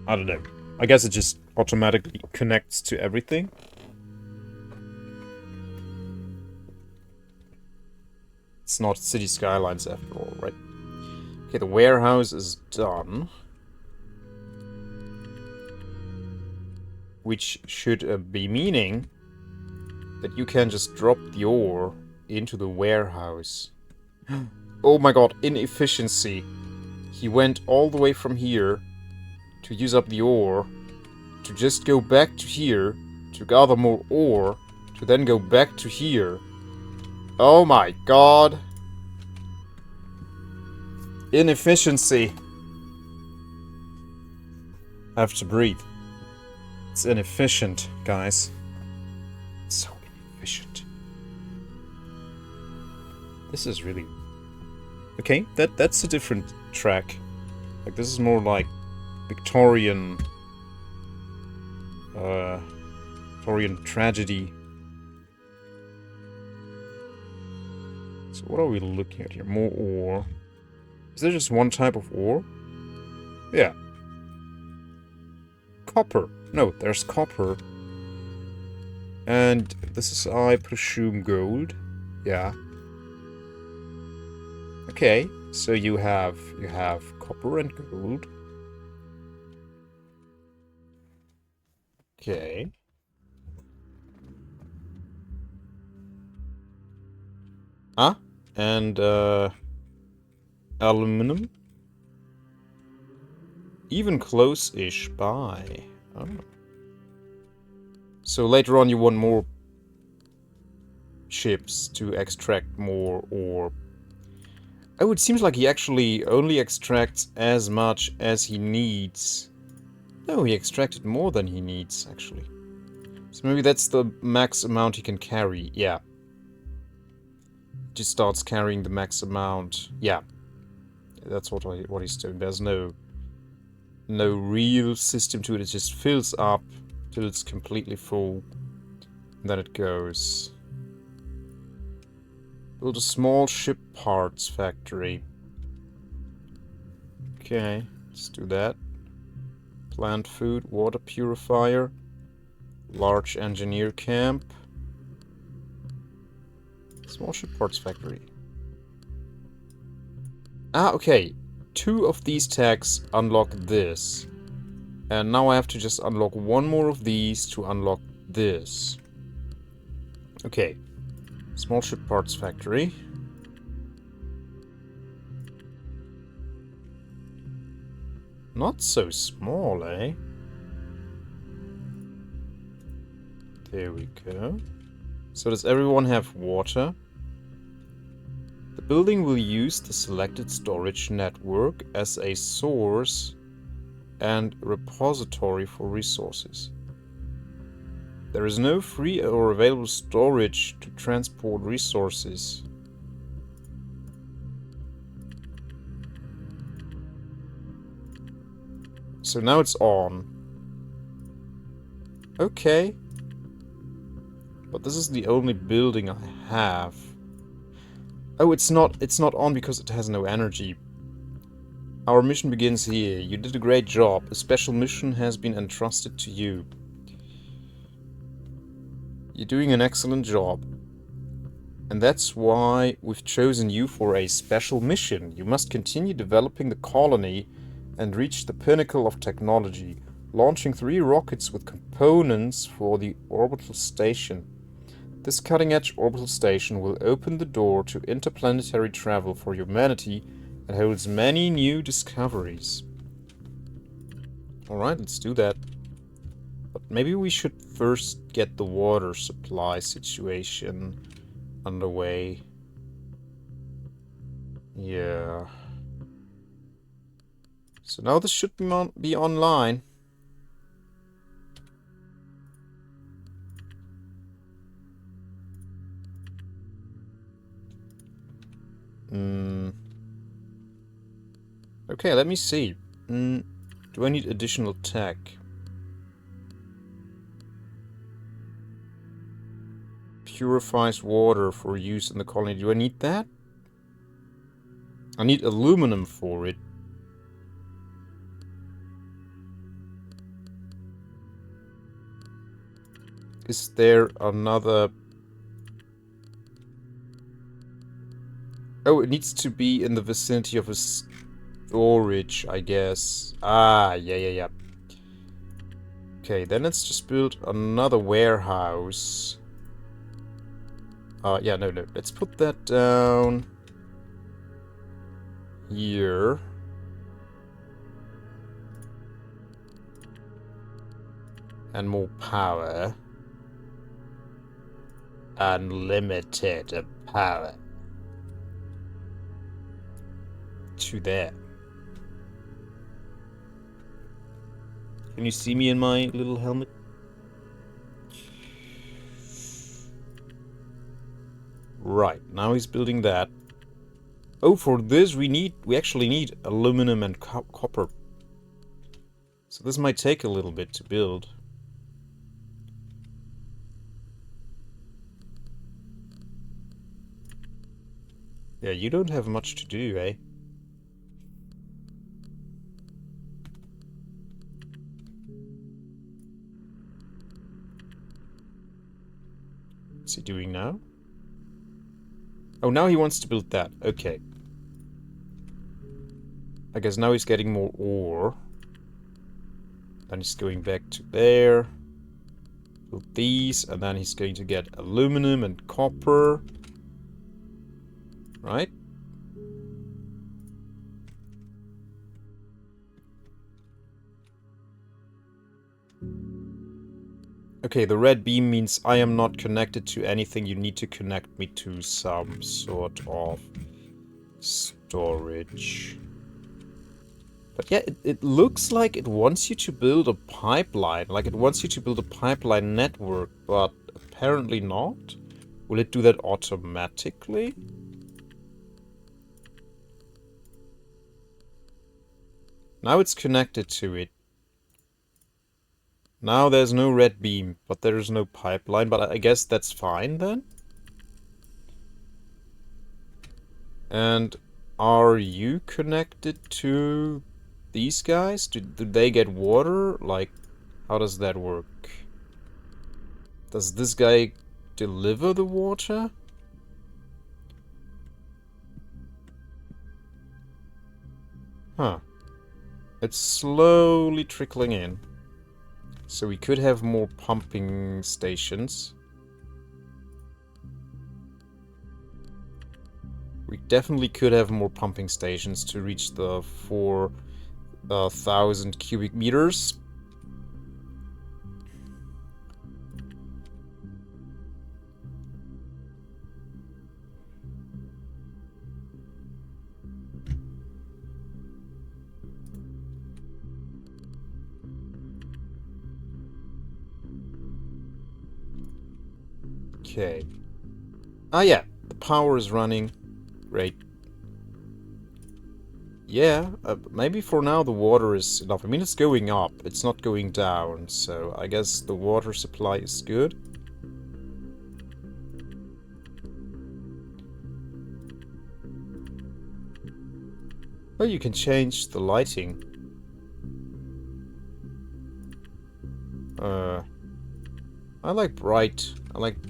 I don't know. I guess it just automatically connects to everything. It's not City Skylines after all, right? Okay, the warehouse is done. Which should be meaning that you can just drop the ore into the warehouse. Oh my god, inefficiency. He went all the way from here to use up the ore, to just go back to here, to gather more ore, to then go back to here. Oh my god. Inefficiency. I have to breathe. It's inefficient, guys. It's so inefficient. This is really... Okay, that's a different track. Like, this is more like Victorian... Victorian tragedy. So what are we looking at here? More ore. Is there just one type of ore? Yeah. Copper. No, there's copper. And this is, I presume, gold. Yeah. Okay, so you have copper and gold. Okay. Ah, and aluminum. Even close-ish by. Oh. So later on you want more chips to extract more ore. Oh, it seems like he actually only extracts as much as he needs. No, he extracted more than he needs, actually. So maybe that's the max amount he can carry. Yeah. Just starts carrying the max amount. Yeah. That's what he's doing. There's no real system to it. It just fills up till it's completely full. And then it goes. Build a small ship parts factory. Okay, let's do that. Plant food, water purifier, large engineer camp, small ship parts factory. Ah, okay. 2 of these tags unlock this. And now I have to just unlock 1 more of these to unlock this. Okay. Small ship parts factory. Not so small, eh? There we go. So does everyone have water? The building will use the selected storage network as a source and repository for resources. There is no free or available storage to transport resources. So now it's on. Okay. But this is the only building I have. Oh, it's not on because it has no energy. Our mission begins here. You did a great job. A special mission has been entrusted to you. You're doing an excellent job. And that's why we've chosen you for a special mission. You must continue developing the colony and reach the pinnacle of technology, launching 3 rockets with components for the orbital station. This cutting-edge orbital station will open the door to interplanetary travel for humanity and holds many new discoveries. Alright, let's do that. But maybe we should first get the water supply situation underway. Yeah. So now this should be online. Okay, let me see. Do I need additional tech? Purifies water for use in the colony. Do I need that? I need aluminum for it. Is there another... Oh, it needs to be in the vicinity of a storage, I guess. Ah, yeah. Okay, then let's just build another warehouse. Yeah, no. Let's put that down here. And more power. Unlimited power. To there. Can you see me in my little helmet? Right, now he's building that. Oh, for this we actually need aluminum and copper. So this might take a little bit to build. Yeah, you don't have much to do, eh? What's he doing now? Oh, now he wants to build that. Okay. I guess now he's getting more ore. Then he's going back to there. Build these, and then he's going to get aluminum and copper. Right? Okay, the red beam means I am not connected to anything. You need to connect me to some sort of storage. But yeah, it looks like it wants you to build a pipeline. Like it wants you to build a pipeline network, but apparently not. Will it do that automatically? Now it's connected to it. Now there's no red beam, but there is no pipeline, but I guess that's fine then. And are you connected to these guys? Do they get water? Like, how does that work? Does this guy deliver the water? Huh. It's slowly trickling in. So we could have more pumping stations. We definitely could have more pumping stations to reach the 4,000 cubic meters. Okay. Ah, yeah. The power is running. Great. Yeah, maybe for now the water is enough. I mean, it's going up. It's not going down. So I guess the water supply is good. Oh, you can change the lighting. I like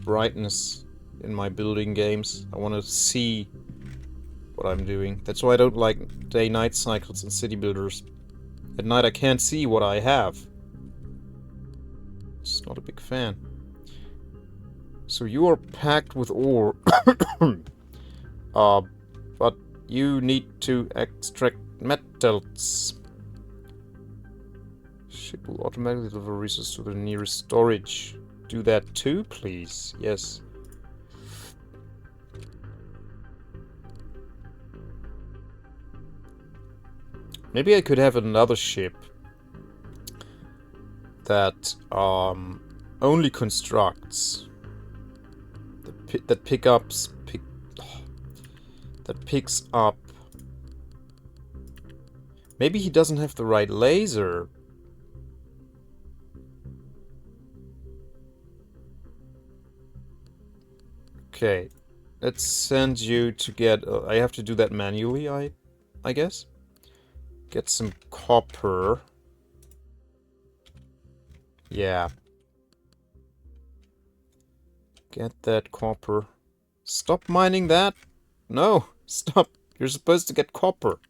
brightness in my building games. I want to see what I'm doing. That's why I don't like day-night cycles in city builders. At night I can't see what I have. Just not a big fan. So you are packed with ore. But you need to extract metals. Ship will automatically deliver resources to the nearest storage. Do that too, please. Yes. Maybe I could have another ship that only constructs that picks up. Maybe he doesn't have the right laser. Okay, let's send you to get. I have to do that manually. I guess. Get some copper. Yeah. Get that copper. Stop mining that. No, stop. You're supposed to get copper.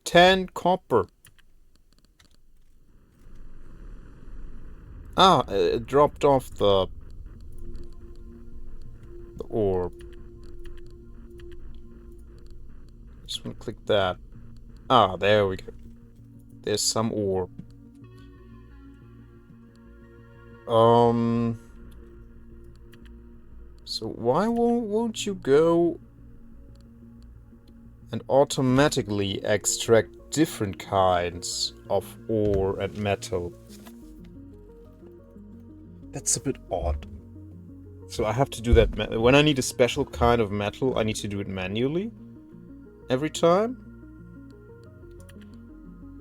10 copper. Ah, it dropped off the orb. Just want to click that. Ah, there we go. There's some ore. So why won't you go and automatically extract different kinds of ore and metal? That's a bit odd. So I have to do that when I need a special kind of metal, I need to do it manually every time?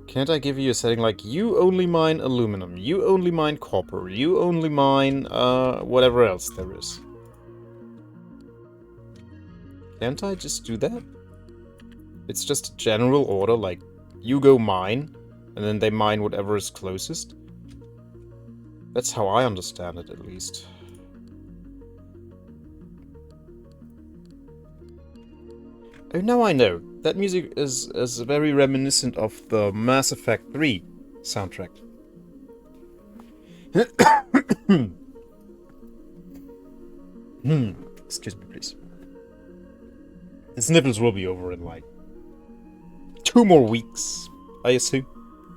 Can't I give you a setting like, you only mine aluminum, you only mine copper, you only mine whatever else there is? Can't I just do that? It's just a general order, like, you go mine, and then they mine whatever is closest. That's how I understand it, at least. Oh, now I know. That music is very reminiscent of the Mass Effect 3 soundtrack. Excuse me, please. The sniffles will be over in like 2 more weeks, I assume.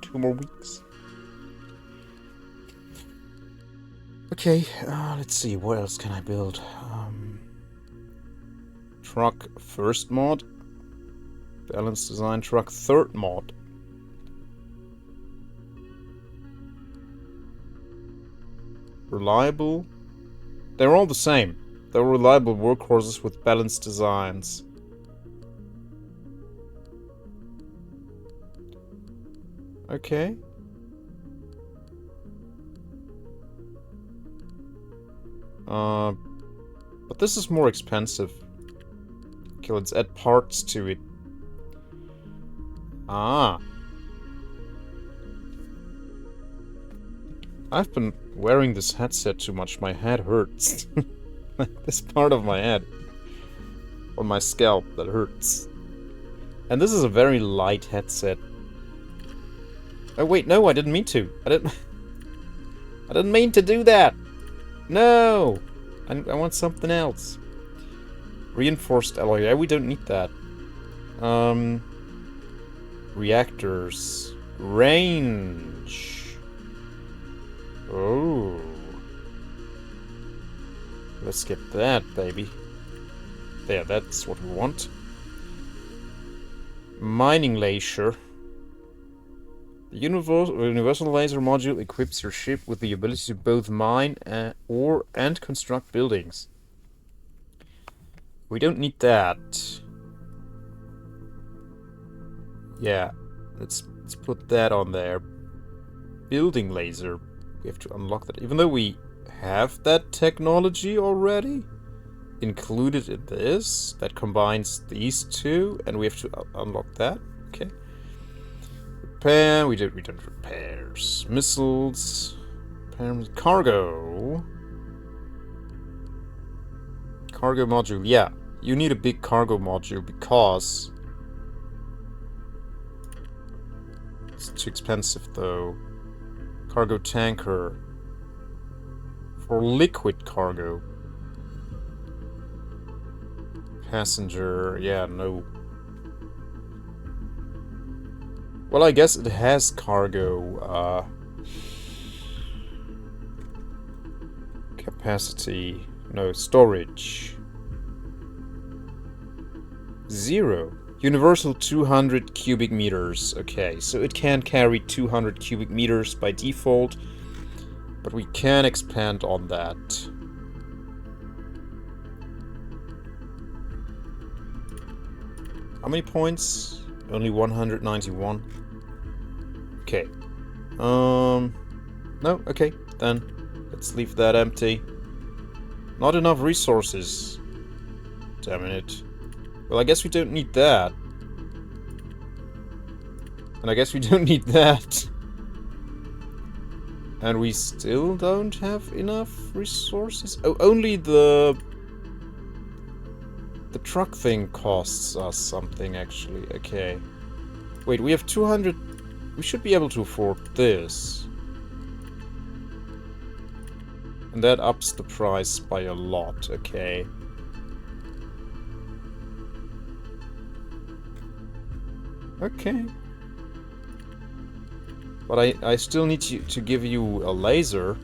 2 more weeks. Okay, let's see, what else can I build? Truck first mod. Balanced design truck third mod. Reliable. They're all the same. They're reliable workhorses with balanced designs. Okay. But this is more expensive. Okay, let's add parts to it. Ah. I've been wearing this headset too much. My head hurts. This part of my head. On my scalp that hurts. And this is a very light headset. Oh wait, no, I didn't mean to. I didn't mean to do that. No! I want something else. Reinforced alloy. Yeah, we don't need that. Reactors. Range. Oh. Let's get that, baby. There, that's what we want. Mining laser. The universal laser module equips your ship with the ability to both mine and construct buildings. We don't need that. Yeah, let's put that on there. Building laser. We have to unlock that. Even though we have that technology already included in this, that combines these two, and we have to unlock that. Okay. Repair. We don't repairs. Missiles. Cargo. Cargo module. Yeah, you need a big cargo module because it's too expensive though. Cargo tanker. For liquid cargo. Passenger. Yeah, no. Well, I guess it has cargo capacity. No, storage. 0. Universal 200 cubic meters. Okay, so it can carry 200 cubic meters by default, but we can expand on that. How many points? Only 191. Okay. No, okay, then let's leave that empty. Not enough resources. Damn it. Well, I guess we don't need that. And I guess we don't need that. And we still don't have enough resources. Oh, only the truck thing costs us something, actually. Okay. Wait, we have 200... We should be able to afford this. And that ups the price by a lot, okay. Okay. But I still need to give you a laser.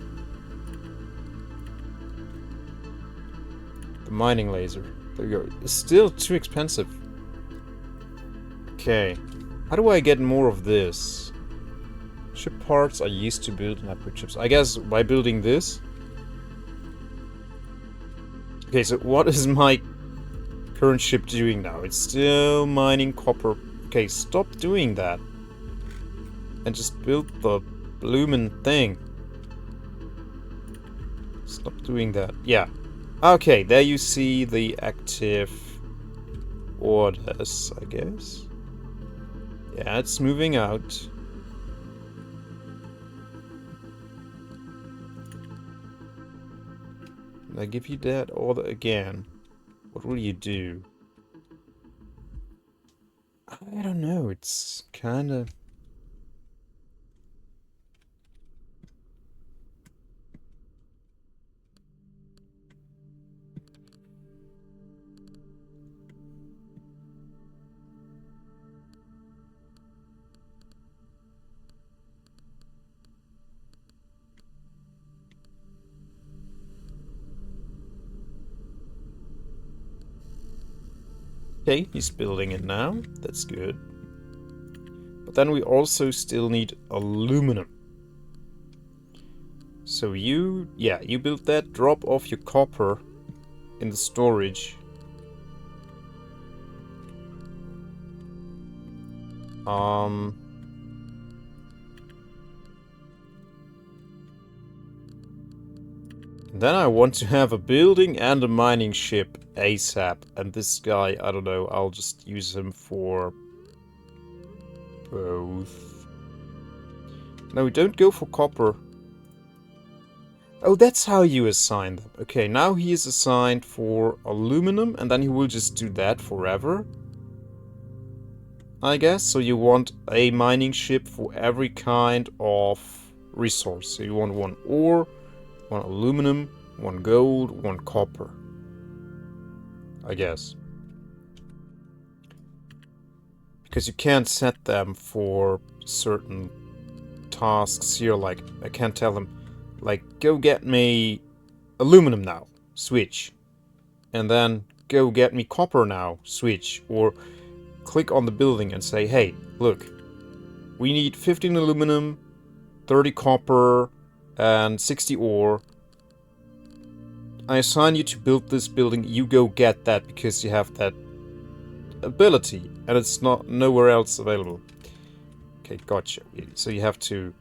The mining laser. There you go. It's still too expensive. Okay. How do I get more of this? Ship parts I used to build and upgrade ships. I guess by building this. Okay, so what is my current ship doing now? It's still mining copper. Okay, stop doing that. And just build the bloomin' thing. Stop doing that. Yeah. Okay, there you see the active orders, I guess. Yeah, it's moving out. And I give you that order again. What will you do? I don't know, it's kinda... Okay, he's building it now. That's good. But then we also still need aluminum. So you build that. Drop off your copper in the storage. Then I want to have a building and a mining ship ASAP. And this guy, I don't know, I'll just use him for both. No, don't go for copper. Oh, that's how you assign them. Okay, now he is assigned for aluminum, and then he will just do that forever, I guess. So you want a mining ship for every kind of resource. So you want one ore, one aluminum, one gold, one copper, I guess. Because you can't set them for certain tasks here, like, I can't tell them, like, go get me aluminum now, switch. And then, go get me copper now, switch. Or click on the building and say, hey, look, we need 15 aluminum, 30 copper, and 60 ore. I assign you to build this building, you go get that because you have that ability, and it's not nowhere else available. Okay, gotcha. So you have to...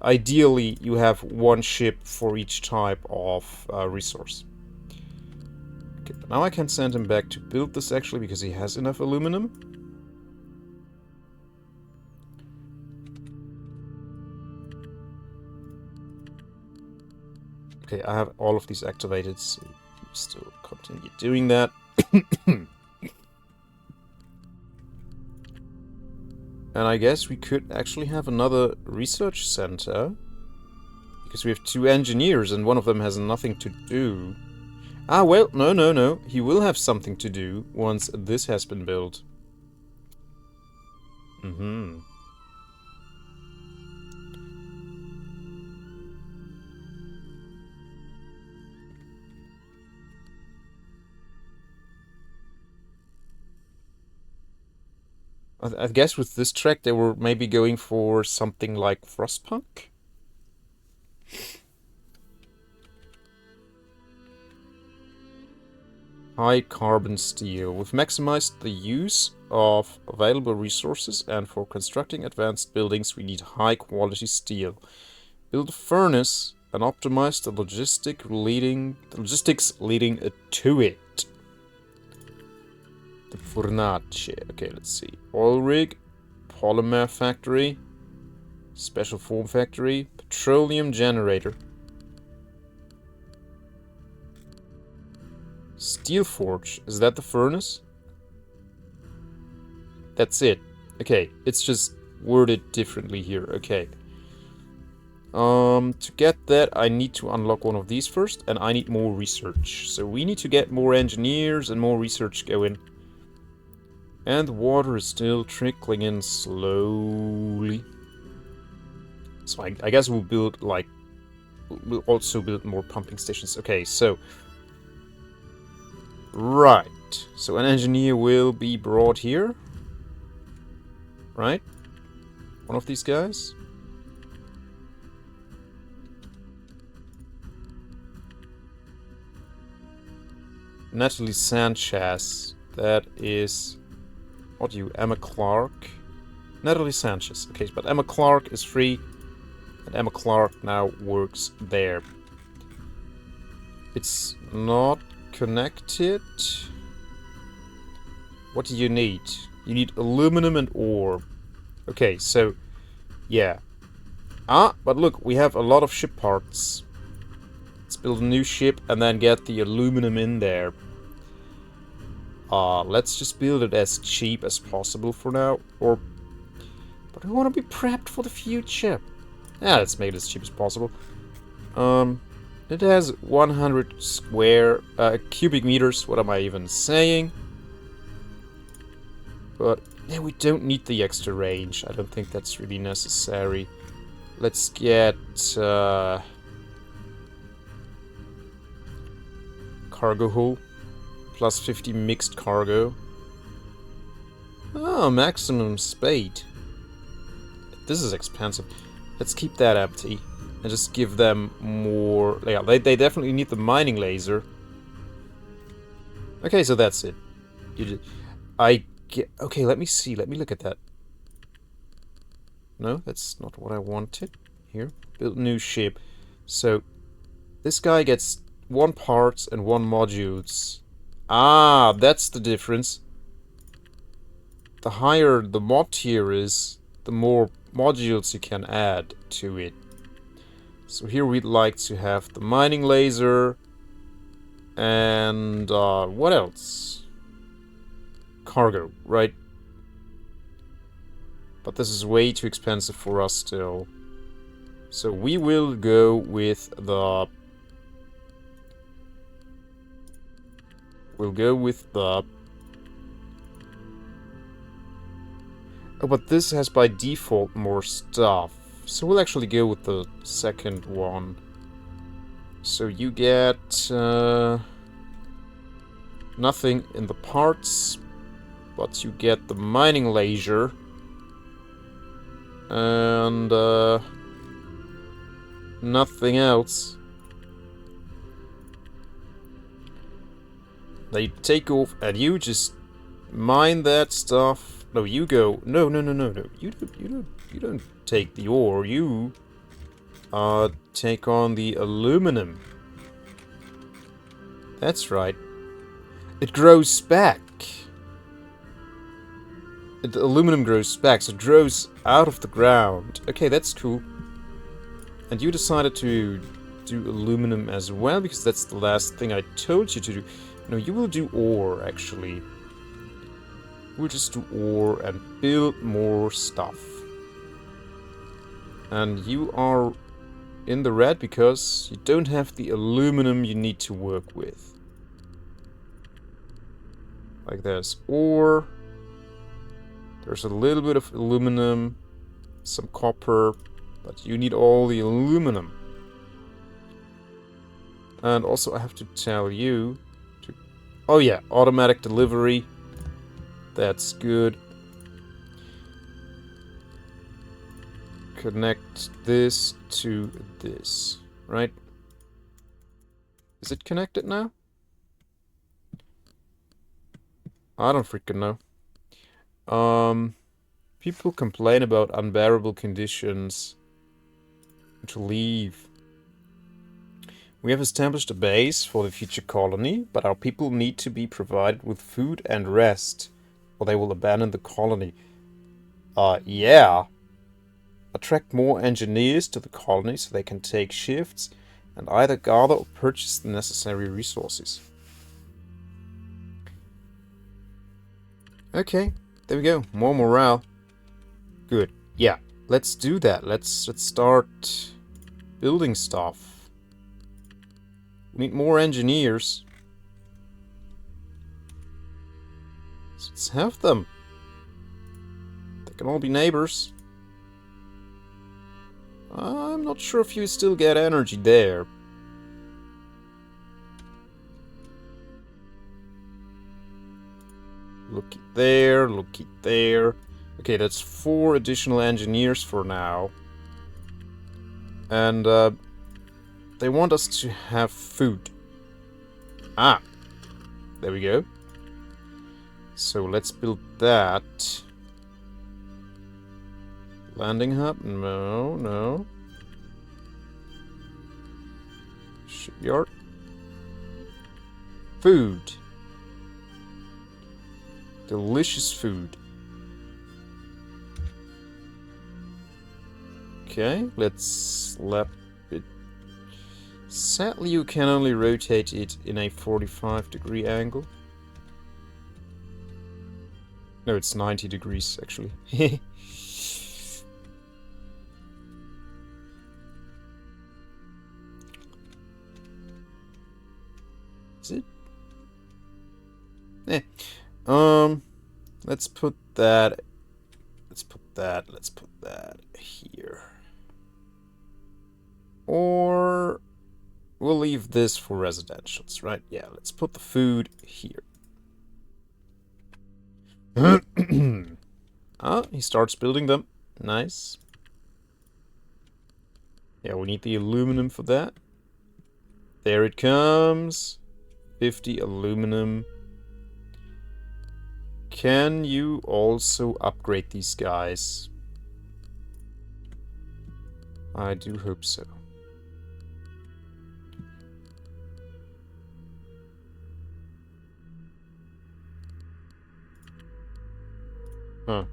Ideally, you have one ship for each type of resource. Okay, but now I can send him back to build this actually, because he has enough aluminum. Okay, I have all of these activated, so still continue doing that. And I guess we could actually have another research center. Because we have 2 engineers and one of them has nothing to do. Ah, well, no. He will have something to do once this has been built. I guess with this track they were maybe going for something like Frostpunk? High carbon steel. We've maximized the use of available resources, and for constructing advanced buildings we need high quality steel. Build a furnace and optimize the logistics leading to it. The Fornace. Okay, let's see. Oil rig, polymer factory, special form factory, petroleum generator, steel forge. Is that the furnace? That's it. Okay, it's just worded differently here. Okay. To get that, I need to unlock one of these first, and I need more research. So we need to get more engineers and more research going. And the water is still trickling in slowly. So I guess we'll build, like... We'll also build more pumping stations. Okay, so... Right. So an engineer will be brought here. Right? One of these guys. Natalie Sanchez. That is... What are you? Emma Clark? Natalie Sanchez. Okay, but Emma Clark is free. And Emma Clark now works there. It's not connected. What do you need? You need aluminum and ore. Okay, so... Yeah. Ah, but look, we have a lot of ship parts. Let's build a new ship and then get the aluminum in there. Let's just build it as cheap as possible for now. But we want to be prepped for the future. Yeah, let's make it as cheap as possible. It has 100 square cubic meters. What am I even saying? But yeah, we don't need the extra range. I don't think that's really necessary. Let's get cargo hull. Plus 50 mixed cargo. Oh, maximum spade. This is expensive. Let's keep that empty. And just give them more... Yeah, they definitely need the mining laser. Okay, so that's it. I get... Okay, let me see. Let me look at that. No, that's not what I wanted. Here. Build new ship. So, this guy gets 1 parts and 1 modules. Ah, that's the difference. The higher the mod tier is, the more modules you can add to it. So here we'd like to have the mining laser and what else? Cargo, right? But this is way too expensive for us still. So we will go with the... Oh, but this has by default more stuff. So we'll actually go with the second one. So you get nothing in the parts, but you get the mining laser. And nothing else. They take off and you just mine that stuff. No, you go. No. You don't take the ore. You take on the aluminum. That's right. It grows back. The aluminum grows back, so it grows out of the ground. Okay, that's cool. And you decided to do aluminum as well, because that's the last thing I told you to do. No, you will do ore, actually. We'll just do ore and build more stuff. And you are in the red because you don't have the aluminum you need to work with. Like there's ore. There's a little bit of aluminum, some copper, but you need all the aluminum. And also I have to tell you to... Oh yeah, automatic delivery. That's good. Connect this to this, right? Is it connected now? I don't freaking know. People complain about unbearable conditions. To leave. We have established a base for the future colony, but our people need to be provided with food and rest, or they will abandon the colony. Yeah. Attract more engineers to the colony so they can take shifts and either gather or purchase the necessary resources. Okay, there we go. More morale. Good. Yeah, let's do that. Let's start building stuff. We need more engineers. So let's have them. They can all be neighbors. I'm not sure if you still get energy there. Looky there, looky there. Okay, that's 4 additional engineers for now. And they want us to have food. Ah, there we go. So let's build that. Landing hub? No. Shipyard. Food. Delicious food. Okay, let's slap it. Sadly, you can only rotate it in a 45-degree angle. No, it's 90 degrees, actually. Is it? Eh. Let's put that here. Or we'll leave this for residentials, right? Yeah, let's put the food here. Ah, he starts building them. Nice. Yeah, we need the aluminum for that. There it comes. 50 aluminum. Can you also upgrade these guys? I do hope so. Huh.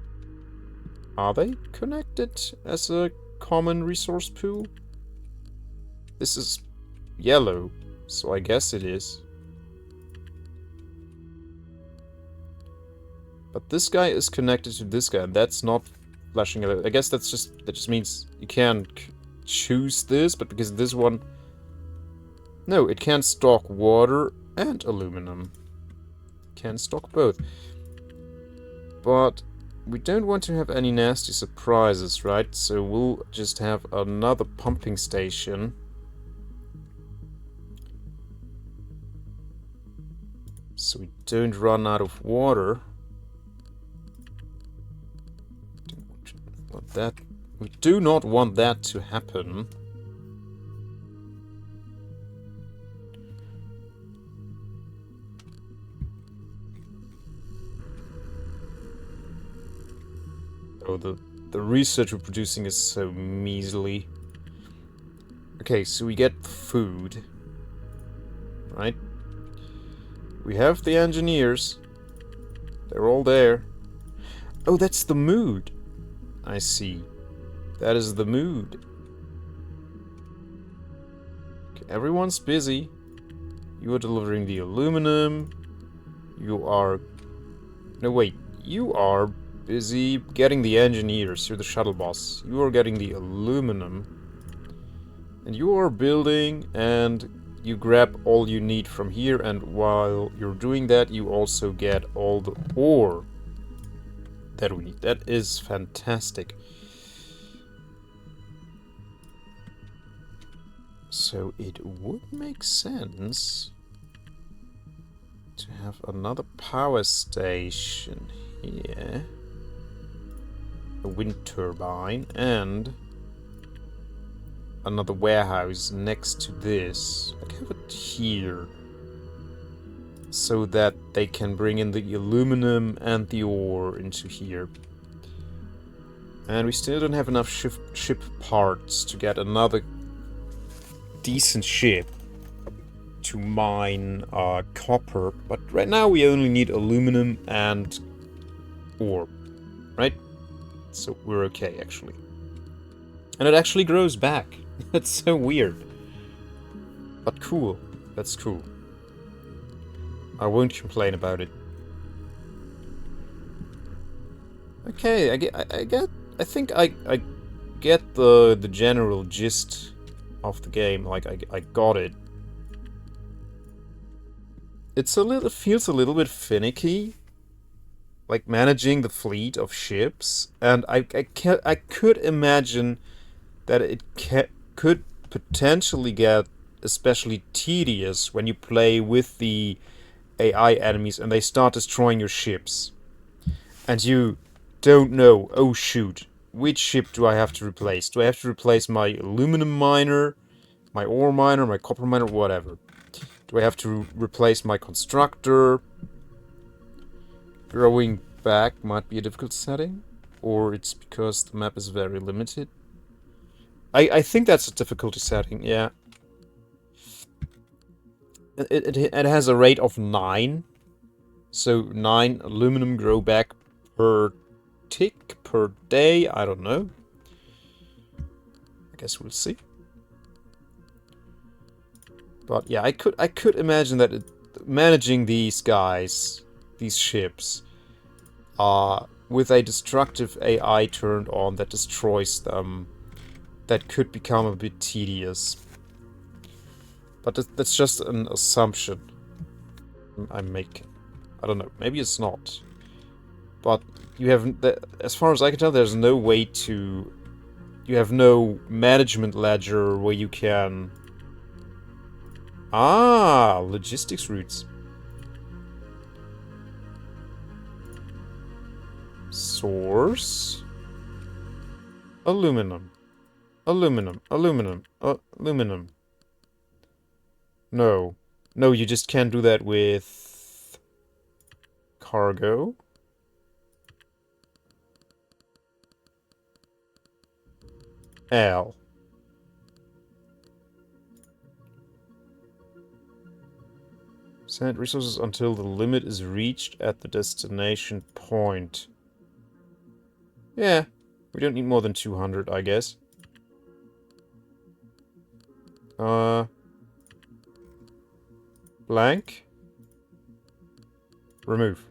Are they connected as a common resource pool? This is yellow, so I guess it is. But this guy is connected to this guy, and that's not flashing yellow. I guess that just means you can't choose this, but because this one... No, it can stock water and aluminum. Can stock both. But we don't want to have any nasty surprises, right? So we'll just have another pumping station. So we don't run out of water. That we do not want that to happen. Oh, the research we're producing is so measly. Okay, so we get food, right? We have the engineers. They're all there. Oh, that's the mood. I see. That is the mood. Okay, everyone's busy. You are delivering the aluminum. You are... No, wait. You are busy getting the engineers. You're the shuttle boss. You are getting the aluminum. And you are building, and you grab all you need from here, and while you're doing that, you also get all the ore that we need. That is fantastic. So it would make sense to have another power station here, a wind turbine, and another warehouse next to this. Like have it here, so that they can bring in the aluminum and the ore into here. And we still don't have enough ship parts to get another decent ship to mine copper, but right now we only need aluminum and ore, right? So we're okay, actually. And it actually grows back. That's so weird. But cool. That's cool. I won't complain about it. Okay, I think I get the general gist of the game. Like I got it. It feels a little bit finicky, like managing the fleet of ships, and I could imagine that it could potentially get especially tedious when you play with the AI enemies and they start destroying your ships. And you don't know, oh shoot, which ship do I have to replace? Do I have to replace my aluminum miner, my ore miner, my copper miner, whatever? Do I have to replace my constructor? Growing back might be a difficult setting, or it's because the map is very limited. I think that's a difficulty setting, yeah. It has a rate of 9. So 9 aluminum grow back per tick, per day, I don't know. I guess we'll see. But yeah, I could imagine that managing these guys, these ships, with a destructive AI turned on that destroys them, that could become a bit tedious. But that's just an assumption I'm making. I don't know, maybe it's not. But you have, as far as I can tell, there's no way to... You have no management ledger where you can... Ah, logistics routes. Source. Aluminum. Aluminum. Aluminum. Aluminum. No. No, you just can't do that with... cargo. L. Send resources until the limit is reached at the destination point. Yeah, we don't need more than 200, I guess. Blank. Remove.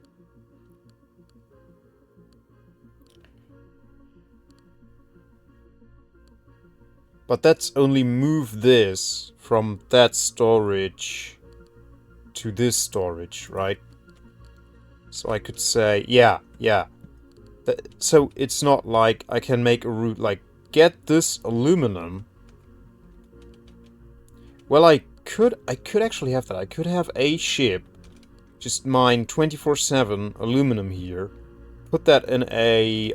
But that's only move this from that storage to this storage, right? So I could say, yeah. So it's not like I can make a route like, get this aluminum. Well, I could actually have that. I could have a ship just mine 24/7 aluminum here, put that in a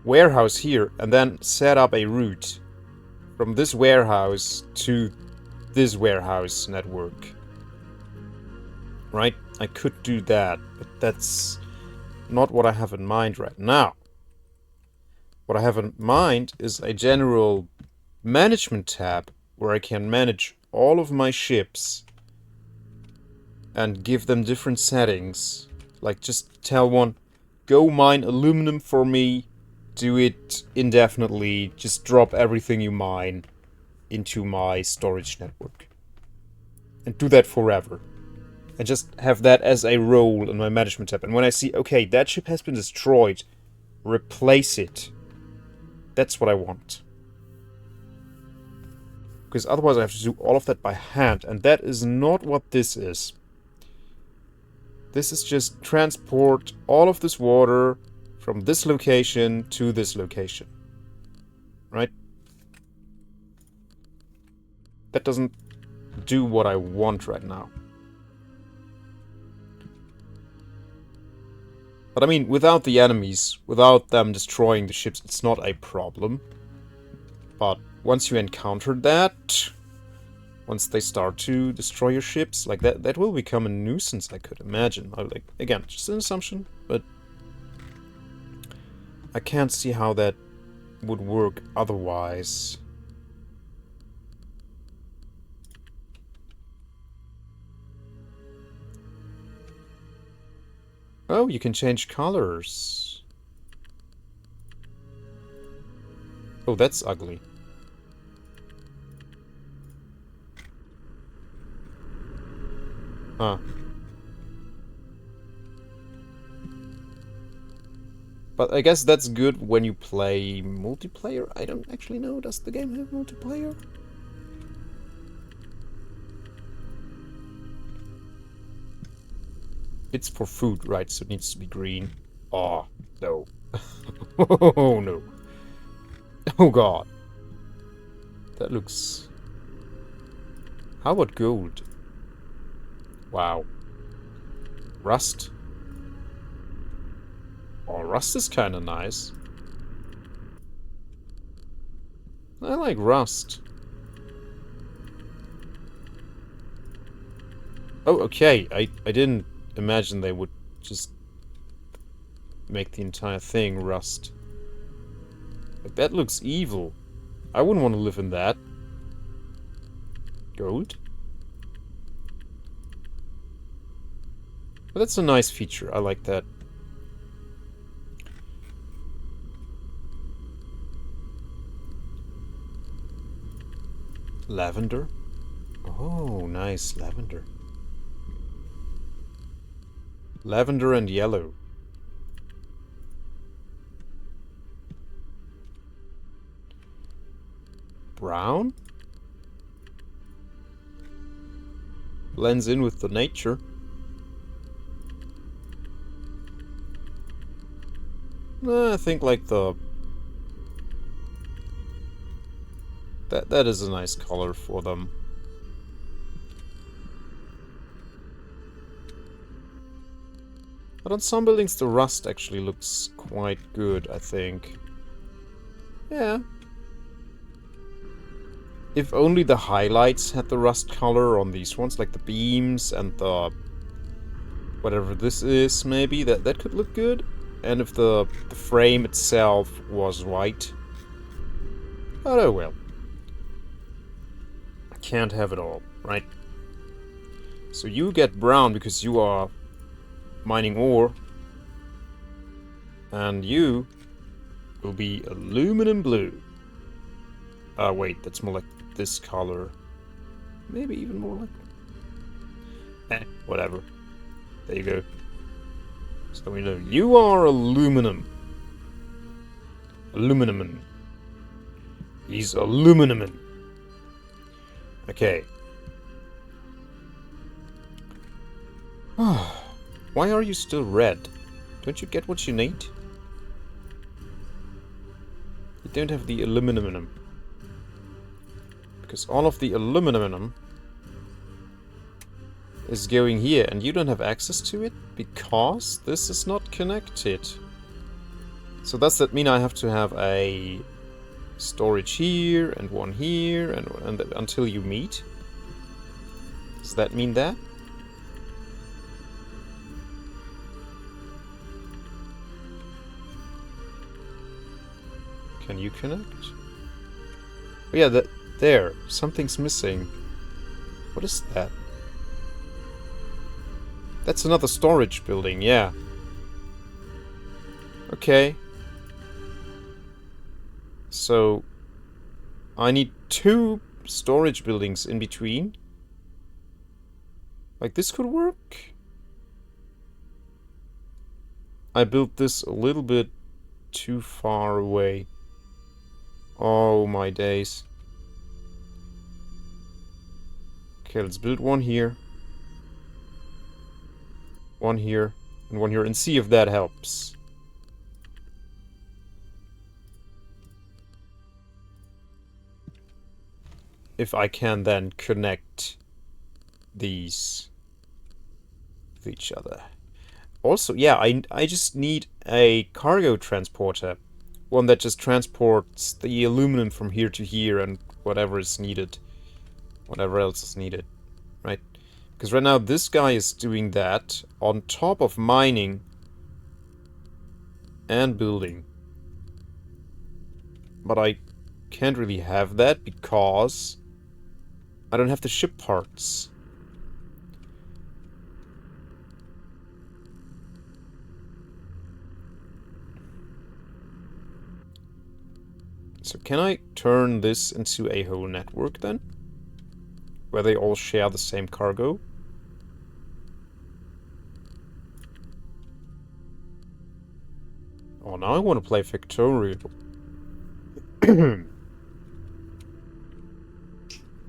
warehouse here, and then set up a route from this warehouse to this warehouse network. Right? I could do that, but that's not what I have in mind right now. What I have in mind is a general management tab where I can manage all of my ships and give them different settings. Like, just tell one, go mine aluminum for me, do it indefinitely, just drop everything you mine into my storage network. And do that forever. And just have that as a role in my management tab. And when I see, okay, that ship has been destroyed, replace it. That's what I want. Because otherwise I have to do all of that by hand. And that is not what this is. This is just transport all of this water from this location to this location. Right? That doesn't do what I want right now. But I mean, without the enemies, without them destroying the ships, it's not a problem. But once you encounter that, once they start to destroy your ships, like that will become a nuisance, I could imagine. Like, again, just an assumption, but I can't see how that would work otherwise. Oh, you can change colors. Oh, that's ugly. Huh. But I guess that's good when you play multiplayer. I don't actually know. Does the game have multiplayer? It's for food, right? So it needs to be green. Oh, no. Oh, no. Oh, God. That looks... How about gold? Wow. Rust. Oh, rust is kind of nice. I like rust. Oh, okay. I didn't imagine they would just make the entire thing rust. Like, that looks evil. I wouldn't want to live in that. Gold? But that's a nice feature. I like that. Lavender? Oh, nice. Lavender. Lavender and yellow. Brown? Blends in with the nature. I think like the... That is a nice color for them. But on some buildings the rust actually looks quite good, I think. Yeah. If only the highlights had the rust color on these ones, like the beams and the... whatever this is, maybe, that could look good. And if the frame itself was white. But oh well. Can't have it all, right? So you get brown because you are mining ore. And you will be aluminum blue. Wait, that's more like this color. Maybe even more like... whatever. There you go. So we know you are aluminum. Aluminum. He's aluminum. Okay. Why are you still red? Don't you get what you need? You don't have the aluminum. Because all of the aluminum is going here, and you don't have access to it because this is not connected. So does that mean I have to have a storage here and one here and until you meet? Does that mean that? Can you connect? Oh yeah, there. Something's missing. What is that? That's another storage building, yeah. Okay. So, I need 2 storage buildings in between. Like, this could work. I built this a little bit too far away. Oh my days. Okay, let's build one here. One here, and one here, and see if that helps. If I can then connect these with each other. Also, yeah, I just need a cargo transporter. One that just transports the aluminum from here to here and whatever is needed. Whatever else is needed, right? Because right now this guy is doing that on top of mining and building. But I can't really have that because I don't have the ship parts. So can I turn this into a whole network then? Where they all share the same cargo? Oh, now I want to play Factorial.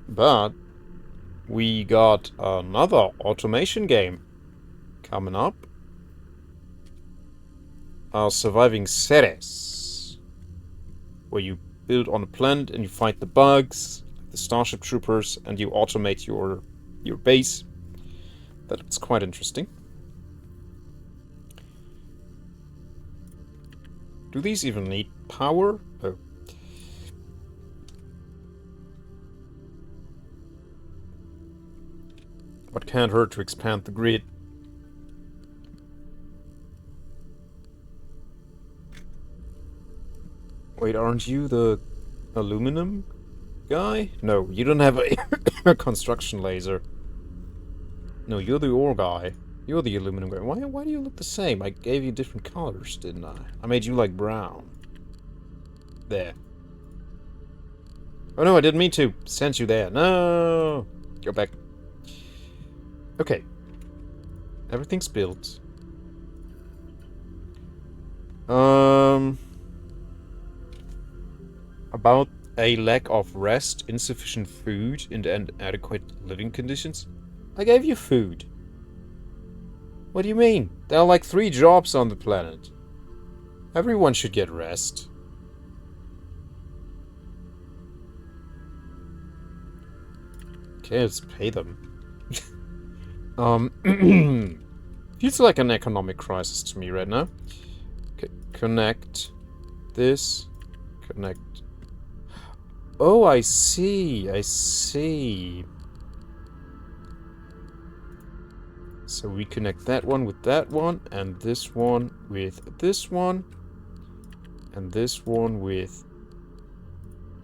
But we got another automation game coming up. Surviving Ceres, where you build on a planet and you fight the bugs, the Starship Troopers, and you automate your base. That's quite interesting. Do these even need power? Oh. But can't hurt to expand the grid. Wait, aren't you the aluminum guy? No, you don't have a construction laser. No, you're the ore guy. You're the aluminum guy. Why do you look the same? I gave you different colors, didn't I? I made you like brown. There. Oh no, I didn't mean to send you there. No! Go back. Okay. Everything's built. About a lack of rest, insufficient food, and inadequate living conditions. I gave you food. What do you mean? There are like 3 jobs on the planet. Everyone should get rest. Okay, let's pay them. Feels like an economic crisis to me right now. Okay, connect this. Connect. Oh, I see. I see. So we connect that one with that one, and this one with this one, and this one with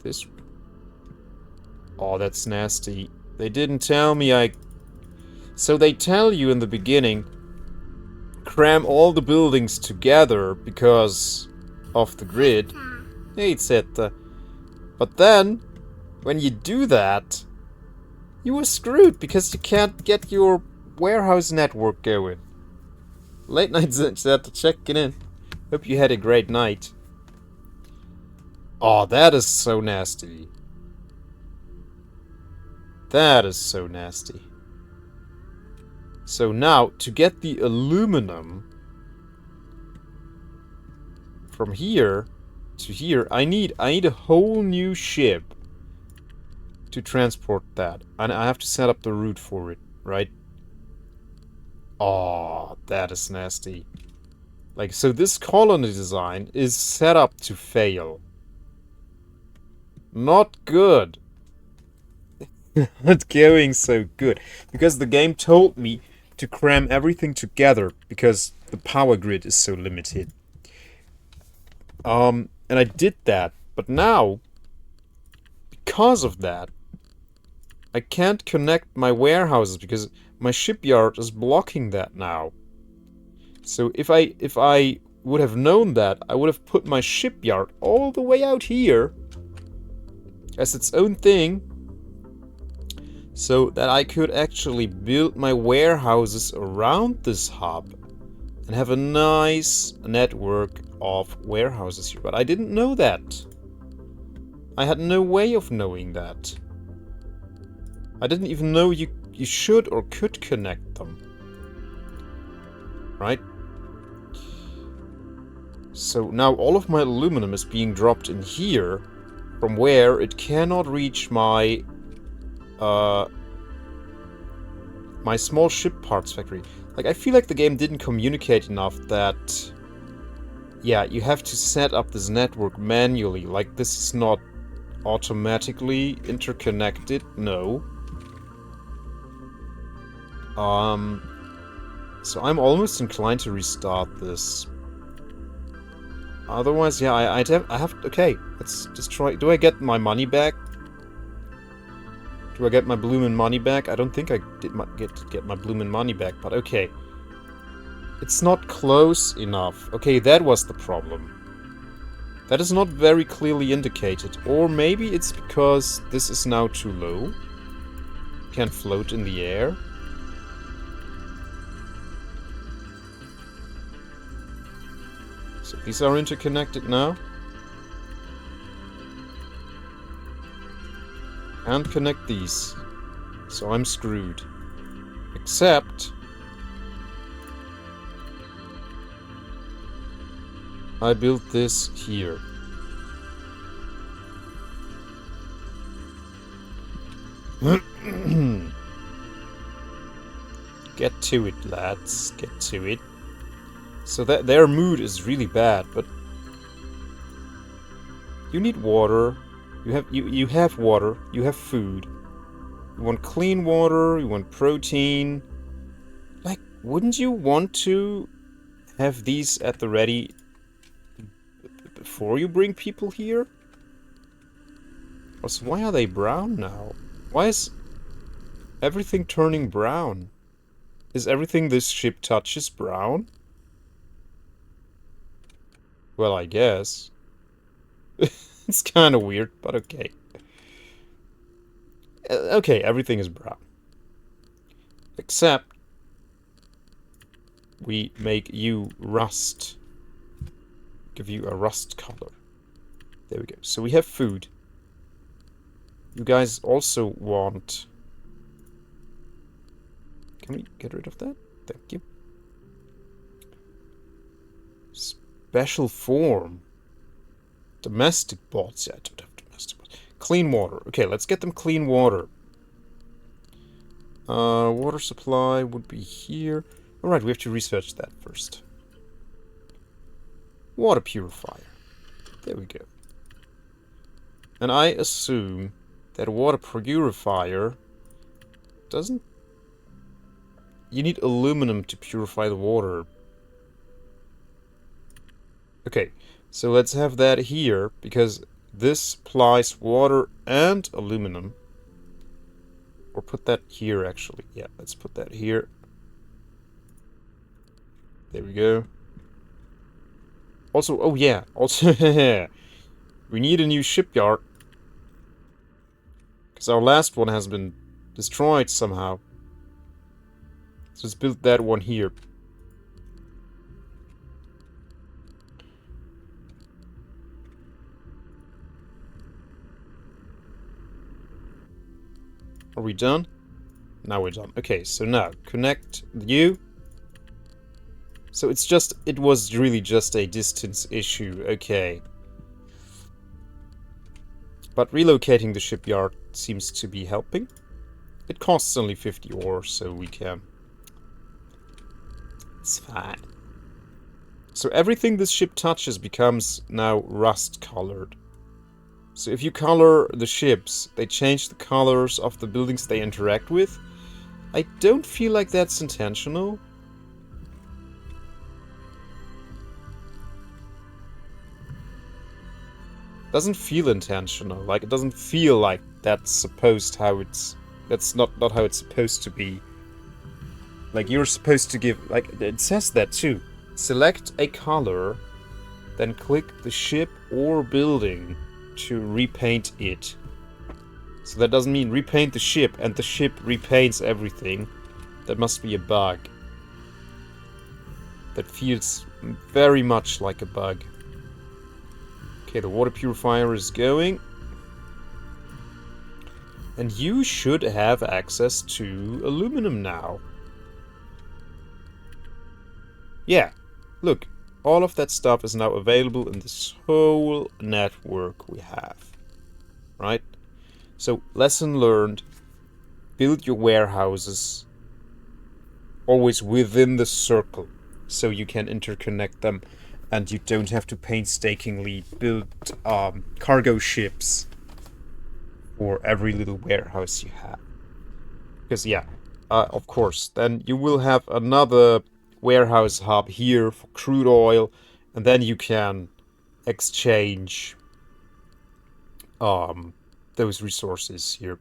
this. Oh, that's nasty. They didn't tell me So they tell you in the beginning, cram all the buildings together because of the grid. Hey, etc. But then, when you do that, you are screwed because you can't get your warehouse network going. Late night Zeta checking in. Hope you had a great night. Oh, that is so nasty. That is so nasty. So now, to get the aluminum from here to here, I need a whole new ship to transport that. And I have to set up the route for it, right? Oh, that is nasty. Like, so this colony design is set up to fail. Not good. Not going so good. Because the game told me to cram everything together because the power grid is so limited. And I did that. But now, because of that, I can't connect my warehouses because my shipyard is blocking that now. So if I would have known that, I would have put my shipyard all the way out here as its own thing, so that I could actually build my warehouses around this hub and have a nice network of warehouses here. But I didn't know that. I had no way of knowing that. I didn't even know you should or could connect them. Right? So now all of my aluminum is being dropped in here, from where it cannot reach my my small ship parts factory. Like, I feel like the game didn't communicate enough that, yeah, you have to set up this network manually. Like, this is not automatically interconnected. No. So I'm almost inclined to restart this. Otherwise, yeah, I have... Okay, let's just try... Do I get my money back? Do I get my bloomin' money back? I don't think I did get my bloomin' money back, but okay. It's not close enough. Okay, that was the problem. That is not very clearly indicated. Or maybe it's because this is now too low. Can't float in the air. So these are interconnected now. And connect these. So I'm screwed. Except I built this here. Get to it, lads. Get to it. So that their mood is really bad, but you need water. You have water. You have food. You want clean water. You want protein. Like, wouldn't you want to have these at the ready before you bring people here? Also, why are they brown now? Why is everything turning brown? Is everything this ship touches brown? Well, I guess. It's kind of weird, but okay. Okay, everything is brown. Except we make you rust. Give you a rust color. There we go. So we have food. You guys also want... Can we get rid of that? Thank you. Special form. Domestic bots. Yeah, I don't have domestic bots. Clean water. Okay, let's get them clean water. Water supply would be here. Alright, we have to research that first. Water purifier. There we go. And I assume that a water purifier doesn't... You need aluminum to purify the water. Okay, so let's have that here, because this supplies water and aluminum. Or put that here, actually. Yeah, let's put that here. There we go. Also, oh yeah, also, we need a new shipyard. Because our last one has been destroyed somehow. So let's build that one here. Are we done? Now we're done. Okay, so now, connect you. So it's just, it was really just a distance issue, okay. But relocating the shipyard seems to be helping. It costs only 50 ore, so we can... It's fine. So everything this ship touches becomes now rust-colored. So if you color the ships, they change the colors of the buildings they interact with. I don't feel like that's intentional. Doesn't feel intentional. Like, it doesn't feel like that's supposed how it's... That's not how it's supposed to be. Like, you're supposed to give... Like, it says that too. Select a color, then click the ship or building to repaint it. So that doesn't mean repaint the ship and the ship repaints everything. That must be a bug. That feels very much like a bug. Okay, the water purifier is going. And you should have access to aluminum now. Yeah, look, all of that stuff is now available in this whole network we have. Right? So, lesson learned, build your warehouses always within the circle, so you can interconnect them, and you don't have to painstakingly build cargo ships for every little warehouse you have. Because, yeah, of course, then you will have another warehouse hub here for crude oil, and then you can exchange those resources here.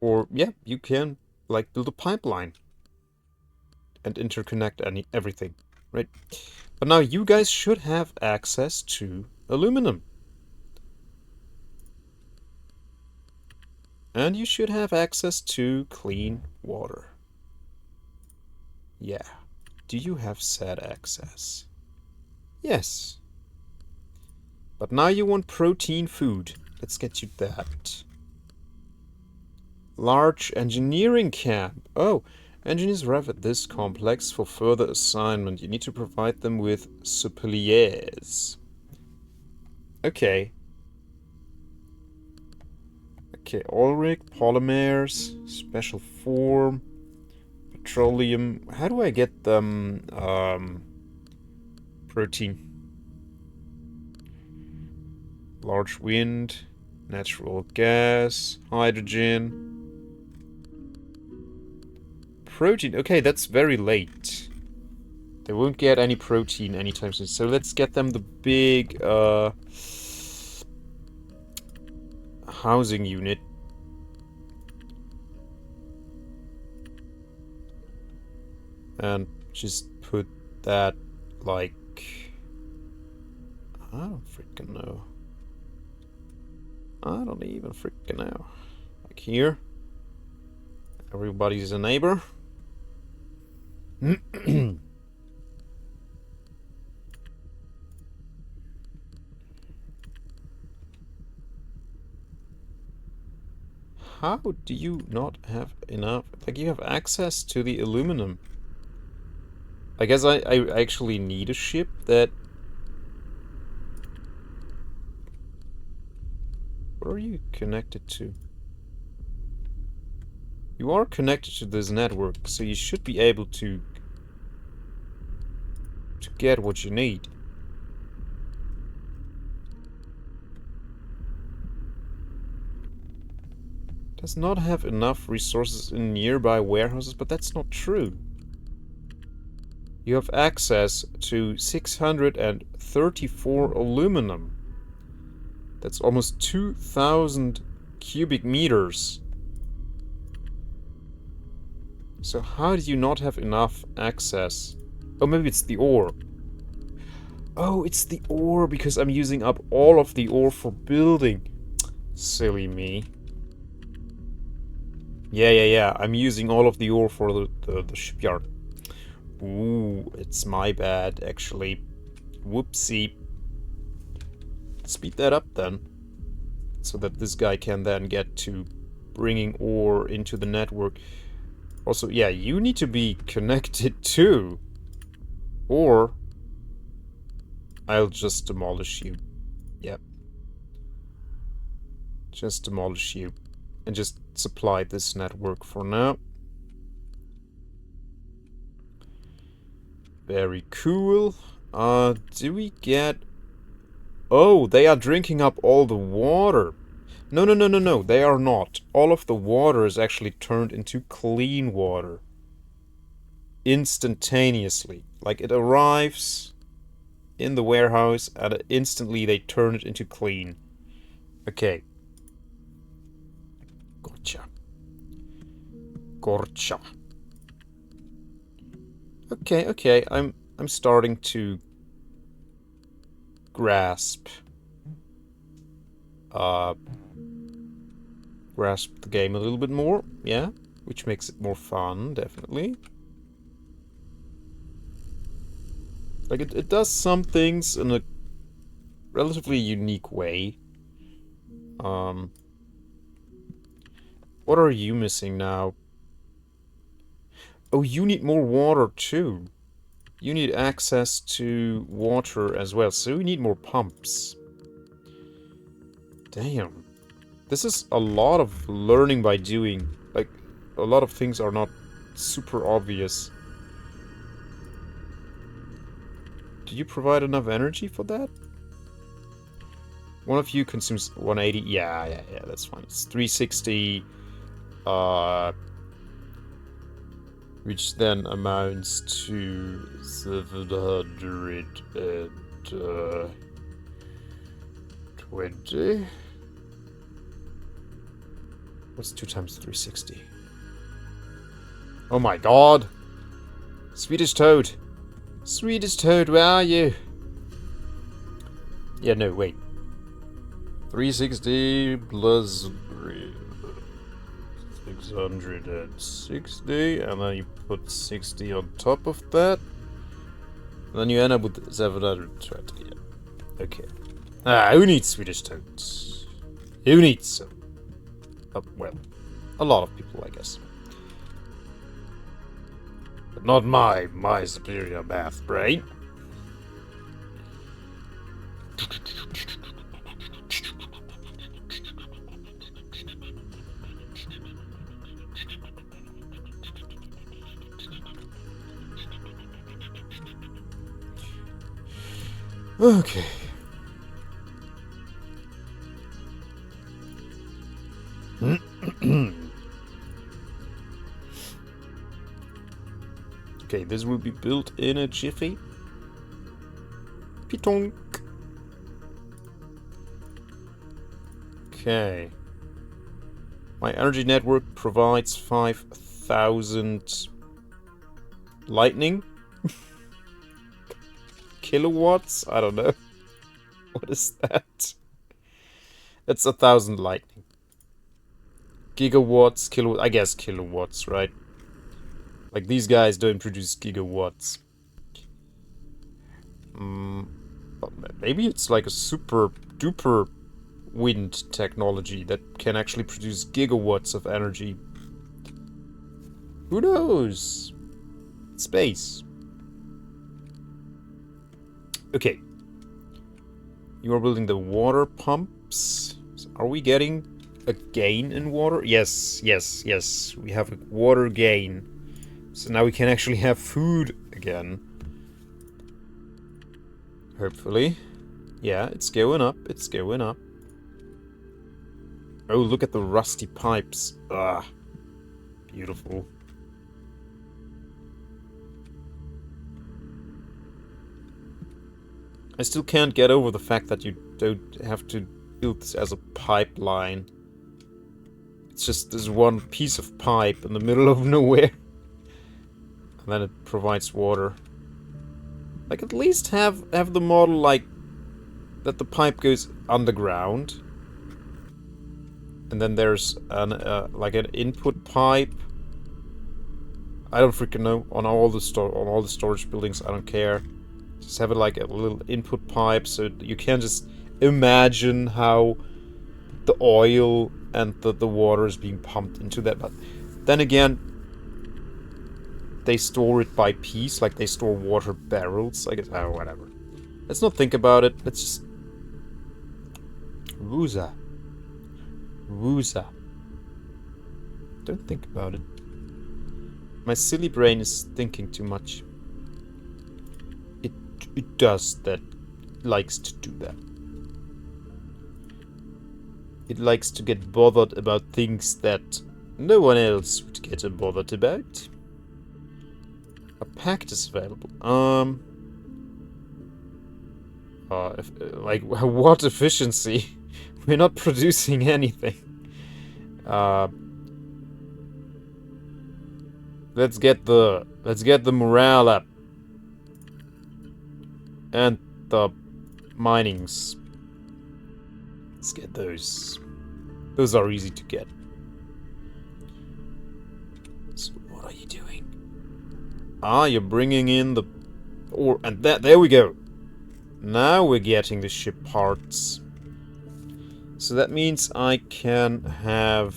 Or, yeah, you can, like, build a pipeline and interconnect everything, right? But now you guys should have access to aluminum. And you should have access to clean water. Yeah. Do you have said access? Yes. But now you want protein food. Let's get you that. Large engineering camp. Oh, engineers arrive at this complex for further assignment. You need to provide them with suppliers. Okay. Okay, Ulrich, polymers, special form, petroleum. How do I get them? Protein. Large wind, natural gas, hydrogen. Protein. Okay, that's very late. They won't get any protein anytime soon. So let's get them the big housing unit. And just put that like... I don't freaking know. I don't even freaking know. Like here. Everybody's a neighbor. How do you not have enough? Like, you have access to the aluminum. I guess I actually need a ship that... What are you connected to? You are connected to this network, so you should be able to get what you need. Does not have enough resources in nearby warehouses, but that's not true. You have access to 634 aluminum. That's almost 2,000 cubic meters. So how do you not have enough access? Oh, maybe it's the ore. Oh, it's the ore because I'm using up all of the ore for building. Silly me. Yeah. I'm using all of the ore for the shipyard. Ooh, it's my bad, actually. Whoopsie. Speed that up then. So that this guy can then get to bringing ore into the network. Also, yeah, you need to be connected too. Or I'll just demolish you. Yep. Just demolish you. And just supply this network for now. Very cool. Do we get... Oh, they are drinking up all the water. No, they are not. All of the water is actually turned into clean water. Instantaneously. Like, it arrives in the warehouse, and instantly they turn it into clean. Okay. Gotcha. Okay. I'm starting to grasp the game a little bit more, yeah, which makes it more fun, definitely. Like, it does some things in a relatively unique way. What are you missing now? Oh, you need more water too. You need access to water as well, so you need more pumps. Damn. This is a lot of learning by doing. Like, a lot of things are not super obvious. Do you provide enough energy for that? One of you consumes 180. Yeah, that's fine. It's 360. Which then amounts to 720. What's 2 times 360? Oh my god! Swedish Toad! Swedish Toad, where are you? Yeah, no, wait. 360 plus 660, and then you put 60 on top of that. And then you end up with 720. Yeah. Okay. Who needs Swedish Toads? Who needs them? Well, a lot of people, I guess. But not my superior math brain. Okay. Okay, this will be built in a jiffy. Pitonk. Okay. My energy network provides 5,000 lightning. Kilowatts? I don't know. What is that? It's 1,000 lightning. Gigawatts, kilowatts. I guess kilowatts, right? Like, these guys don't produce gigawatts. But maybe it's like a super duper wind technology that can actually produce gigawatts of energy. Who knows? Space. Okay. You are building the water pumps. So are we getting a gain in water? Yes, yes, yes. We have a water gain. So now we can actually have food again. Hopefully. Yeah, it's going up. It's going up. Oh, look at the rusty pipes. Ah, beautiful. I still can't get over the fact that you don't have to build this as a pipeline. It's just this one piece of pipe in the middle of nowhere. And then it provides water. Like, at least have the model, like, that the pipe goes underground. And then there's an, like an input pipe. I don't freaking know. On all the storage buildings, I don't care. Just have it like a little input pipe, so you can just imagine how the oil and the water is being pumped into that. But then again, they store it by piece, like they store water barrels. I guess, oh, whatever. Let's not think about it. Let's just... Wooza. Wooza. Don't think about it. My silly brain is thinking too much. It does that. Likes to do that. It likes to get bothered about things that no one else would get bothered about. A pact is available. Like, what efficiency? We're not producing anything. Let's get the morale up. And the minings. Let's get those. Those are easy to get. So what are you doing? Ah, you're bringing in the ore, and there we go. Now we're getting the ship parts. So that means I can have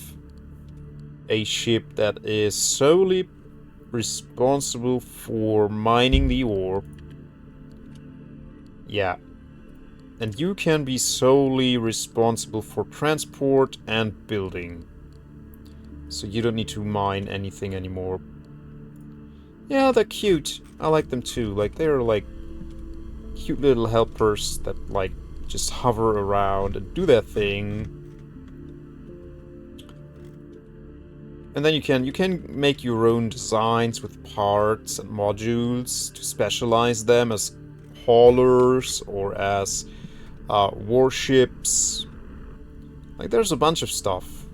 a ship that is solely responsible for mining the ore. Yeah. And you can be solely responsible for transport and building. So you don't need to mine anything anymore. Yeah, they're cute. I like them too. Like, they're like cute little helpers that like just hover around and do their thing. And then you can make your own designs with parts and modules to specialize them as haulers or as warships. Like, there's a bunch of stuff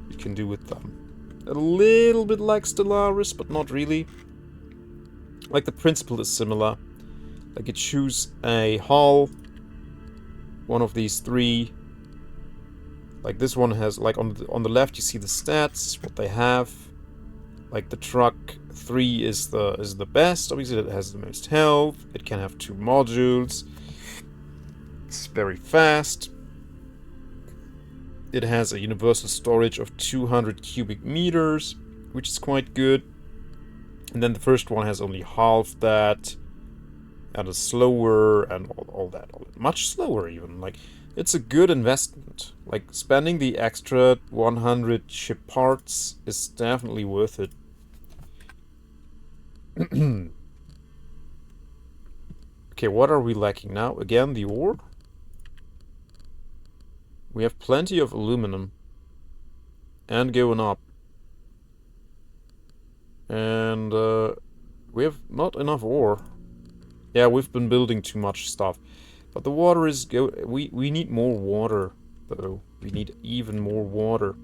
you can do with them. A little bit like Stellaris, but not really. Like, the principle is similar. Like, you choose a hull, one of these three. Like, this one has, like, on the left you see the stats, what they have. Like, the truck 3 is the best. Obviously, it has the most health. It can have 2 modules. It's very fast. It has a universal storage of 200 cubic meters, which is quite good. And then the first one has only half that, and is slower, and all that. Much slower, even. Like, it's a good investment. Like, spending the extra 100 ship parts is definitely worth it. Okay, what are we lacking now? Again, the ore? We have plenty of aluminum. And going up. And we have not enough ore. Yeah, we've been building too much stuff. But the water is we need more water, though. We need even more water.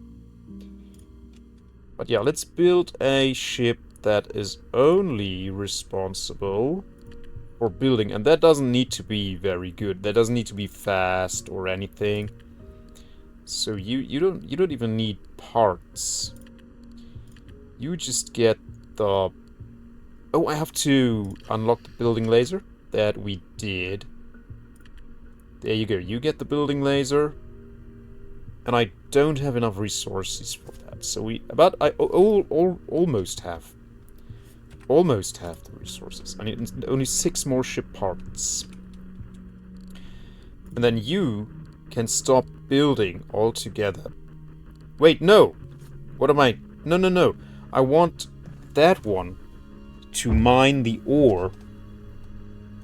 But yeah, let's build a ship that is only responsible for building. And that doesn't need to be very good. That doesn't need to be fast or anything. So you don't even need parts. You just get the... Oh, I have to unlock the building laser. That we did. There you go. You get the building laser. And I don't have enough resources for that. So I almost have. Almost have the resources. I need only 6 more ship parts. And then you can stop building altogether. Wait, no! What am I... No, no, no. I want that one to mine the ore.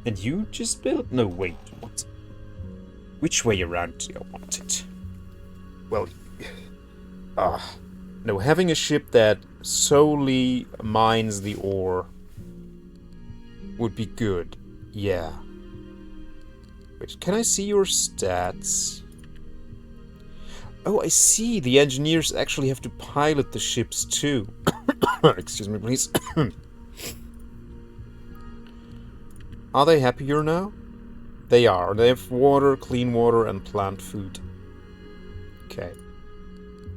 And you just build... No, wait, what? Which way around do I want it? Well... no, having a ship that solely mines the ore would be good. Yeah. Wait, can I see your stats? Oh, I see. The engineers actually have to pilot the ships too. Excuse me, please. Are they happier now? They are. They have water, clean water, and plant food. Okay.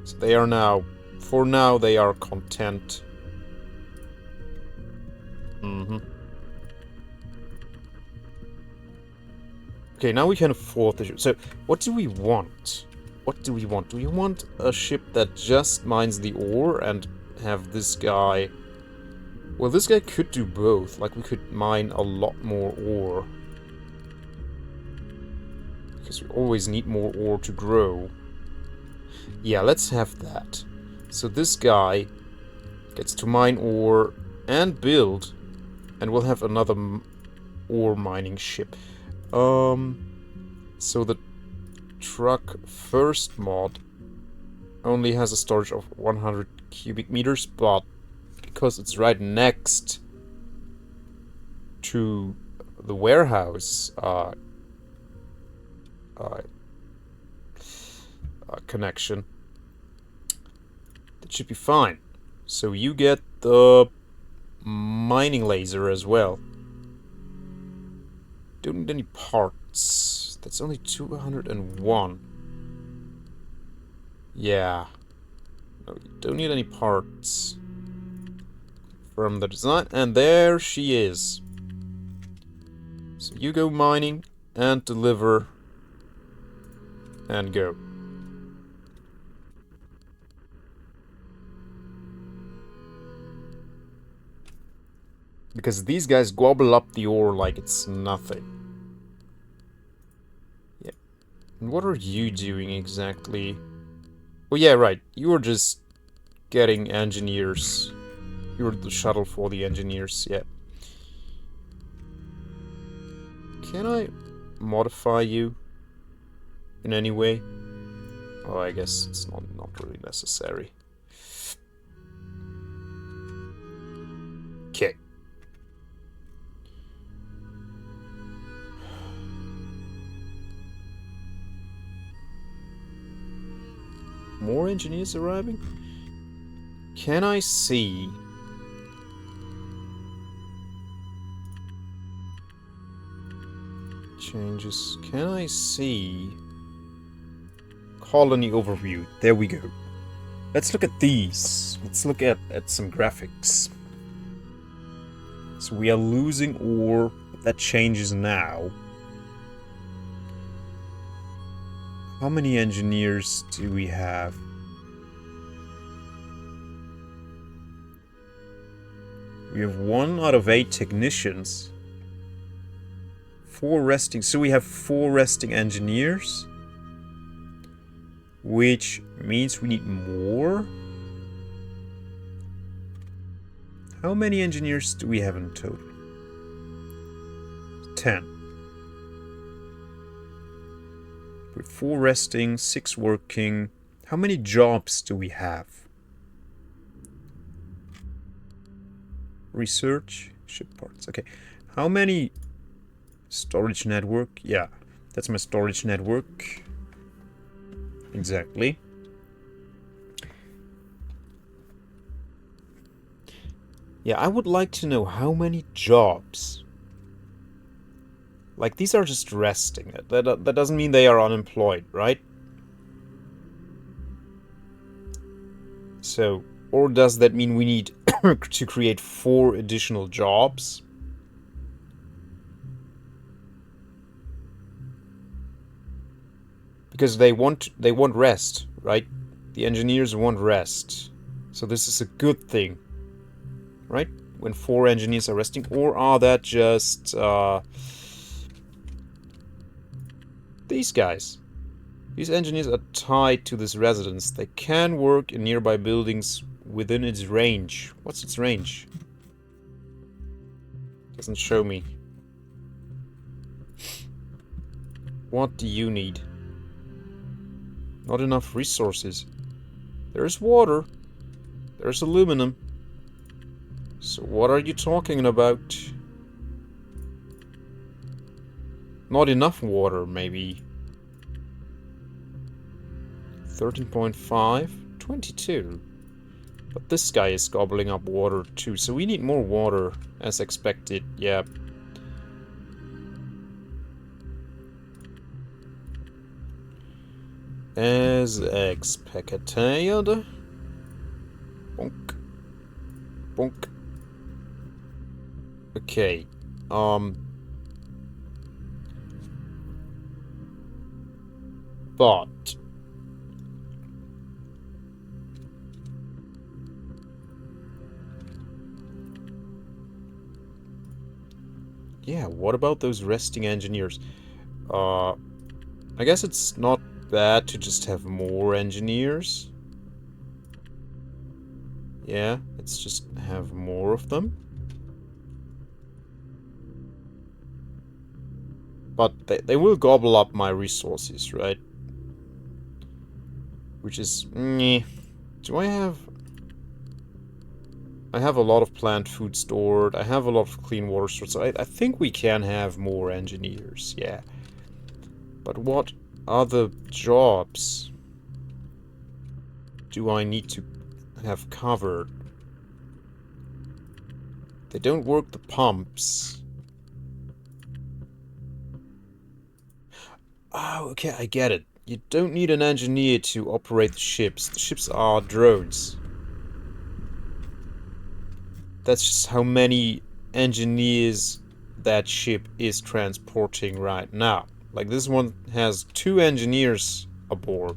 So they are now... For now, they are content. Okay, now we can afford the ship. So, what do we want? What do we want? Do we want a ship that just mines the ore and have this guy... Well, this guy could do both. Like, we could mine a lot more ore. Because we always need more ore to grow. Yeah, let's have that. So this guy gets to mine ore and build. And we'll have another ore mining ship. So the truck first mod only has a storage of 100 cubic meters, but because it's right next to the warehouse connection, that should be fine. So you get the mining laser as well. Don't need any parts. That's only 201. Yeah. No, you don't need any parts. From the design. And there she is. So you go mining and deliver. And go. Because these guys gobble up the ore like it's nothing. Yeah. And what are you doing exactly? Oh yeah, right. You were just getting engineers. You were the shuttle for the engineers, yeah. Can I modify you in any way? Oh, I guess it's not really necessary. Okay. More engineers arriving? Can I see... Changes. Can I see... Colony overview. There we go. Let's look at these. Let's look at some graphics. So we are losing ore. That changes now. How many engineers do we have? We have 1 out of 8 technicians. 4 resting. So we have 4 resting engineers. Which means we need more. How many engineers do we have in total? 10. With 4 resting, 6 working. How many jobs do we have? Research, ship parts. Okay. How many storage network? Yeah, that's my storage network. Exactly. Yeah, I would like to know how many jobs. Like, these are just resting. That doesn't mean they are unemployed, right? So, or does that mean we need to create 4 additional jobs? Because they want rest, right? The engineers want rest. So this is a good thing, right? When 4 engineers are resting, or are that just these guys? These engineers are tied to this residence. They can work in nearby buildings within its range. What's its range? Doesn't show me. What do you need? Not enough resources. There's water. There's aluminum. So what are you talking about? Not enough water, maybe. 13.5, 22. But this guy is gobbling up water too, so we need more water, as expected, yeah. As expected. Bonk. Bonk. Okay. But yeah, what about those resting engineers? I guess it's not bad to just have more engineers. Yeah, let's just have more of them. But they will gobble up my resources, right? Which is... meh. Do I have... I have a lot of plant food stored. I have a lot of clean water stored. So I think we can have more engineers, yeah. But what other jobs do I need to have covered? They don't work the pumps. Oh, okay, I get it. You don't need an engineer to operate the ships. The ships are drones. That's just how many engineers that ship is transporting right now. Like, this one has 2 engineers aboard.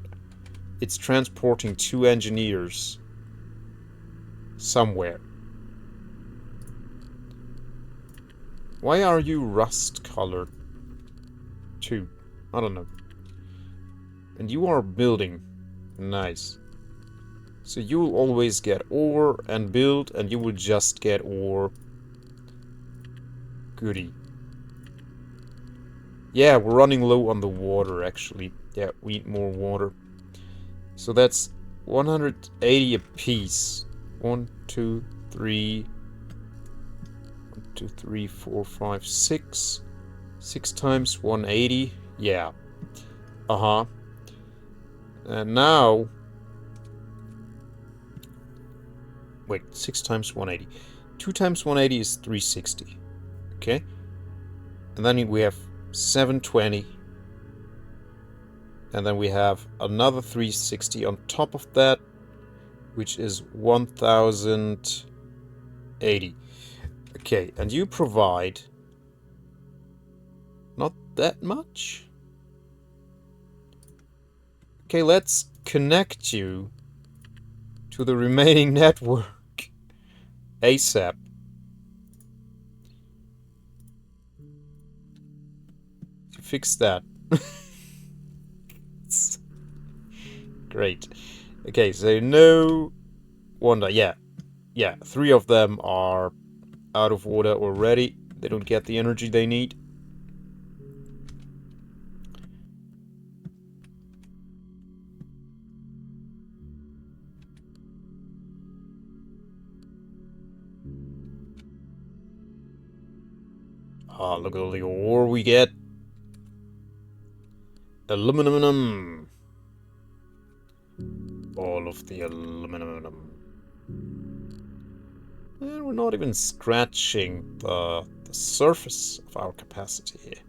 It's transporting 2 engineers somewhere. Why are you rust-colored too? I don't know. And you are building. Nice. So you will always get ore and build, and you will just get ore. Goody. Yeah, we're running low on the water, actually. Yeah, we need more water. So that's 180 apiece. 1, 2, 3... 1, 2, 3, 4, 5, 6. 6 times 180. Yeah. Uh-huh. And now... Wait, 6 times 180. 2 times 180 is 360. Okay. And then we have 720. And then we have another 360 on top of that, which is 1080. Okay, and you provide not that much. Okay, let's connect you to the remaining network ASAP. To fix that. Great. Okay, so no wonder. Yeah, 3 of them are out of order already. They don't get the energy they need. Ah, look at all the ore we get. Aluminum. All of the aluminum. And we're not even scratching the surface of our capacity here.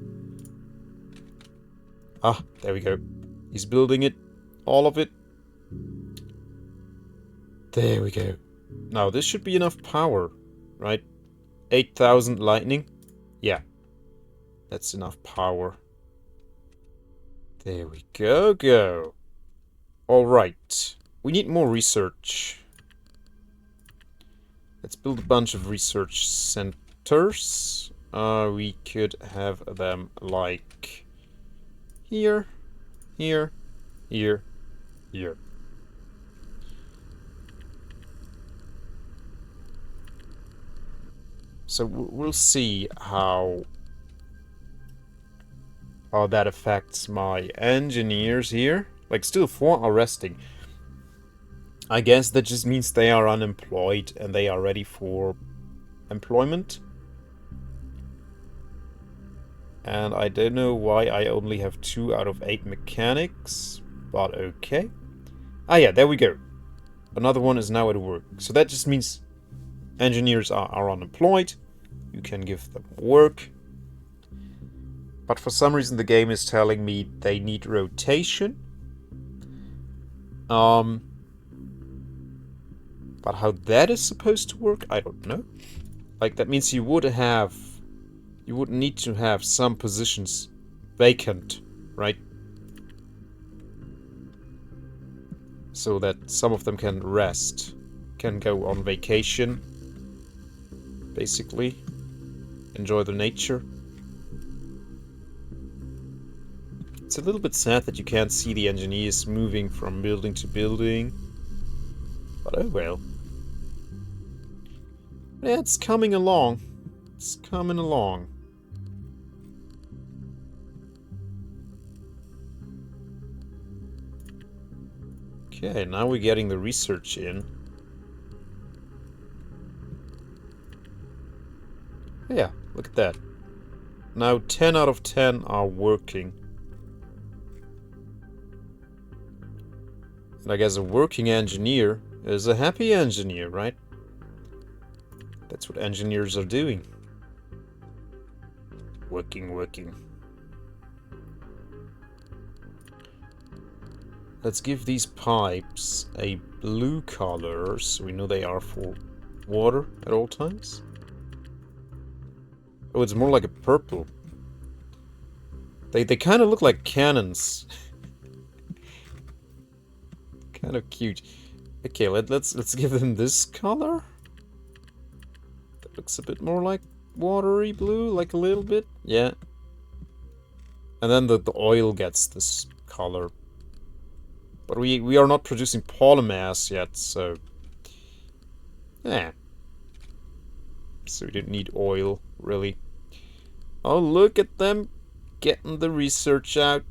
Ah, there we go. He's building it. All of it. There we go. Now, this should be enough power, right? 8,000 lightning. Yeah. That's enough power. There we go. Alright. We need more research. Let's build a bunch of research centers. We could have them like here, here, here, here. So we'll see how that affects my engineers here. Like, still 4 are resting. I guess that just means they are unemployed and they are ready for employment. And I don't know why I only have 2 out of 8 mechanics, but okay. Ah yeah, there we go. Another one is now at work. So that just means engineers are unemployed. You can give them work. But for some reason the game is telling me they need rotation. But how that is supposed to work, I don't know. Like, that means you would need to have some positions vacant, right? So that some of them can rest, can go on vacation, basically. Enjoy the nature. It's a little bit sad that you can't see the engineers moving from building to building. But oh well. Yeah, it's coming along. It's coming along. Okay, now we're getting the research in. Yeah, look at that. Now 10 out of 10 are working. And I guess a working engineer is a happy engineer, right? That's what engineers are doing. Working. Let's give these pipes a blue color, so we know they are for water at all times. Oh, it's more like a purple. They kind of look like cannons. Kind of cute. Okay, let's give them this color. That looks a bit more like watery blue, like a little bit. Yeah. And then the oil gets this color. But we are not producing polymers yet, so... yeah. So we didn't need oil, really. Oh, look at them getting the research out.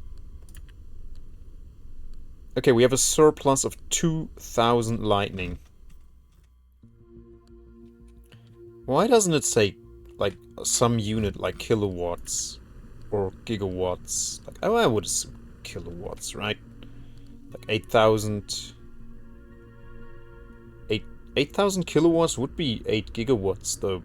Okay, we have a surplus of 2,000 lightning. Why doesn't it say, like, some unit, like kilowatts or gigawatts? Like, oh, I would assume kilowatts, right? Like 8,000... 8,000 kilowatts would be 8 gigawatts, though.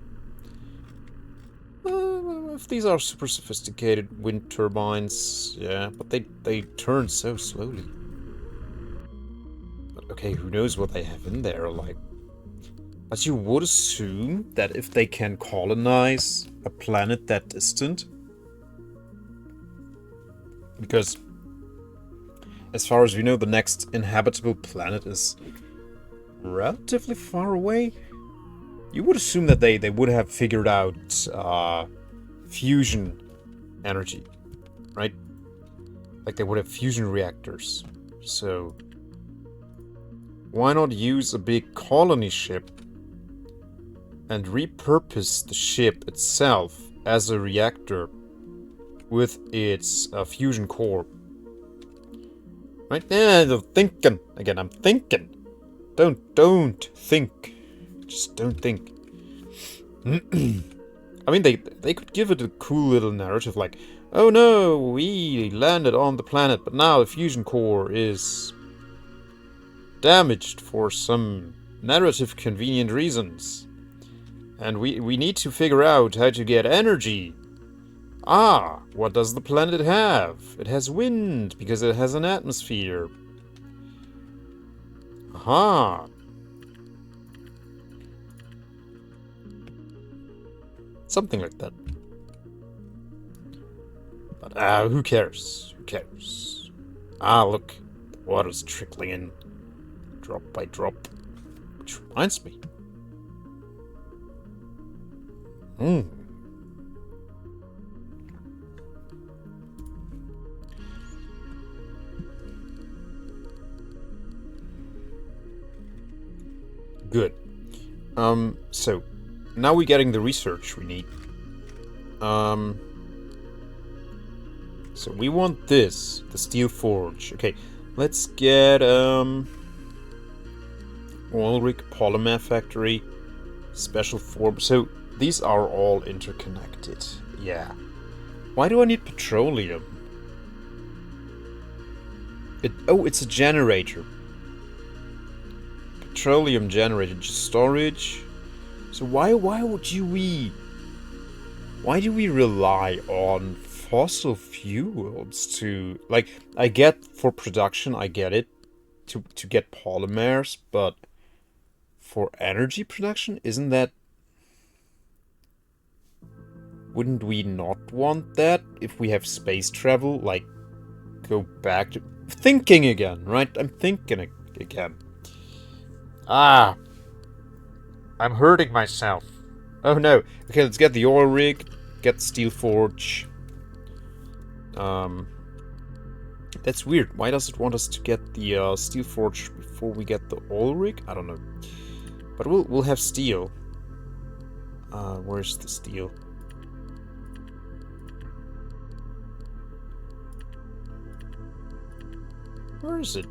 If these are super sophisticated wind turbines, yeah, but they turn so slowly. But okay, who knows what they have in there, like... But you would assume that if they can colonize a planet that distant... Because, as far as we know, the next inhabitable planet is relatively far away. You would assume that they would have figured out fusion energy, right? Like they would have fusion reactors. So why not use a big colony ship and repurpose the ship itself as a reactor with its fusion core? Right? Yeah, I'm thinking. Again, I'm thinking. Don't think. Just don't think. I mean, they could give it a cool little narrative like, oh no, we landed on the planet, but now the fusion core is damaged for some narrative convenient reasons. And we need to figure out how to get energy. Ah, what does the planet have? It has wind, because it has an atmosphere. Aha. Something like that. But, who cares? Who cares? Ah, look. The water's trickling in. Drop by drop. Which reminds me. So, now we're getting the research we need. So we want this, the steel forge. Okay, let's get, oil rig, polymer factory, special form. So, these are all interconnected. Yeah. Why do I need petroleum? It's a generator. Petroleum generator, just storage. So why do we rely on fossil fuels to, like, I get for production, I get it, to get polymers, but for energy production, isn't that, wouldn't we not want that if we have space travel, like, go back to thinking again, right? I'm thinking again. Ah, I'm hurting myself. Oh no. Okay, let's get the oil rig, get the steel forge. That's weird. Why does it want us to get the steel forge before we get the oil rig? I don't know. But we'll have steel. Where's the steel? Where is it?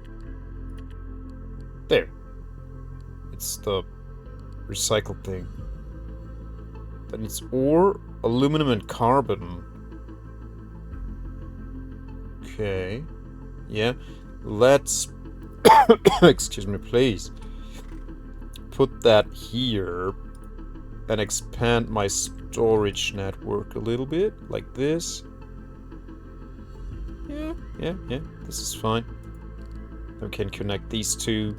There. It's the recycled thing. Then it's ore, aluminum, and carbon. Okay. Yeah. Let's... excuse me, please. Put that here. And expand my storage network a little bit. Like this. Yeah. This is fine. We can connect these two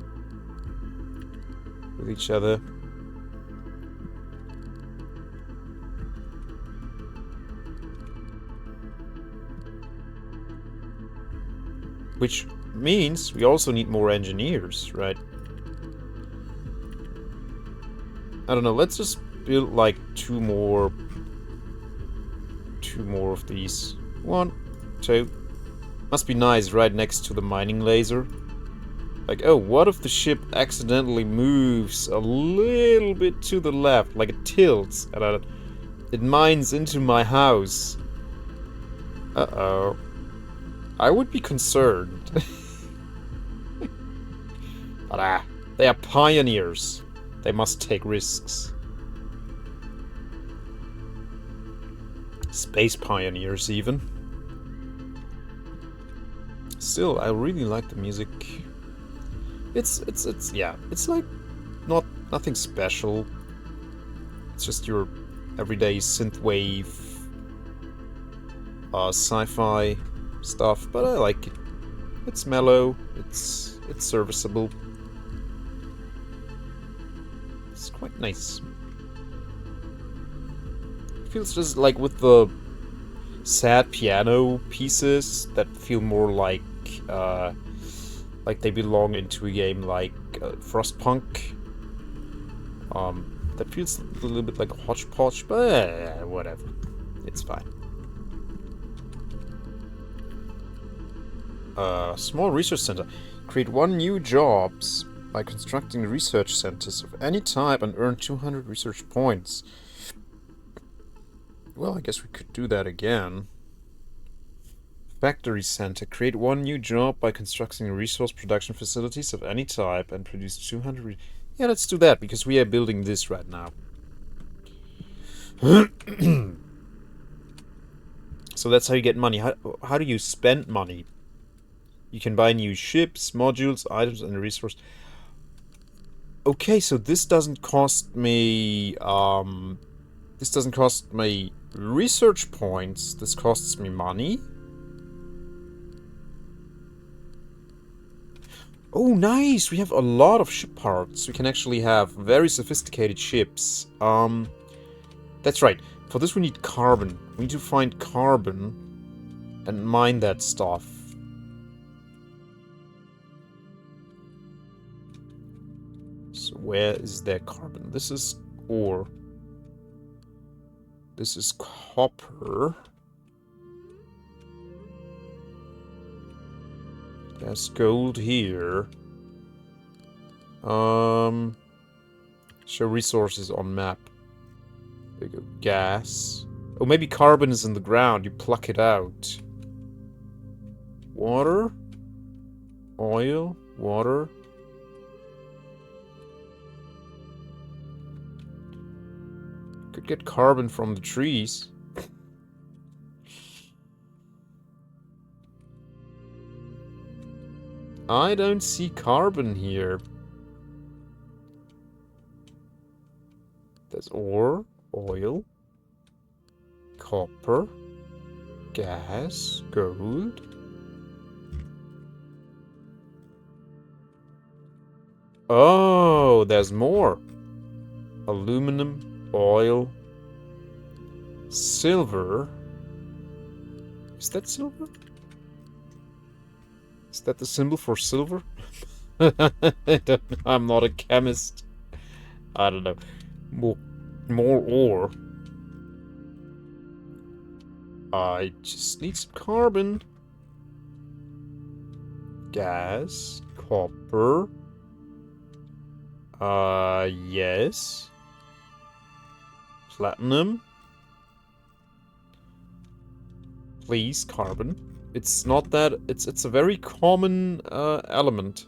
with each other. Which means we also need more engineers, right? I don't know, let's just build like two more of these. 1, 2. Must be nice right next to the mining laser. Like, oh, what if the ship accidentally moves a little bit to the left, like it tilts, and it mines into my house? Uh-oh. I would be concerned. But they are pioneers. They must take risks. Space pioneers, even. Still, I really like the music. It's like nothing special. It's just your everyday synthwave, sci-fi stuff, but I like it. It's mellow. It's serviceable. It's quite nice. It feels just like with the sad piano pieces that feel more like they belong into a game like Frostpunk. That feels a little bit like a hodgepodge, but whatever. It's fine. Small research center. Create 1 new jobs by constructing research centers of any type and earn 200 research points. Well, I guess we could do that again. Factory center. Create 1 new job by constructing resource production facilities of any type and produce 200... Yeah, let's do that, because we are building this right now. So that's how you get money. How do you spend money? You can buy new ships, modules, items, and resources. Okay, so this doesn't cost me... this doesn't cost me research points. This costs me money. Oh, nice! We have a lot of ship parts. We can actually have very sophisticated ships. That's right. For this we need carbon. We need to find carbon and mine that stuff. So where is there carbon? This is ore. This is copper. There's gold here. Show resources on map. There you go. Gas. Oh, maybe carbon is in the ground. You pluck it out. Water. Oil. Water. Could get carbon from the trees. I don't see carbon here. There's ore, oil, copper, gas, gold. Oh, there's more. Aluminum, oil, silver. Is that silver? Is that the symbol for silver? I don't know. I'm not a chemist. I don't know. More ore. I just need some carbon. Gas. Copper. Yes. Platinum. Please, carbon. It's not that... It's a very common element.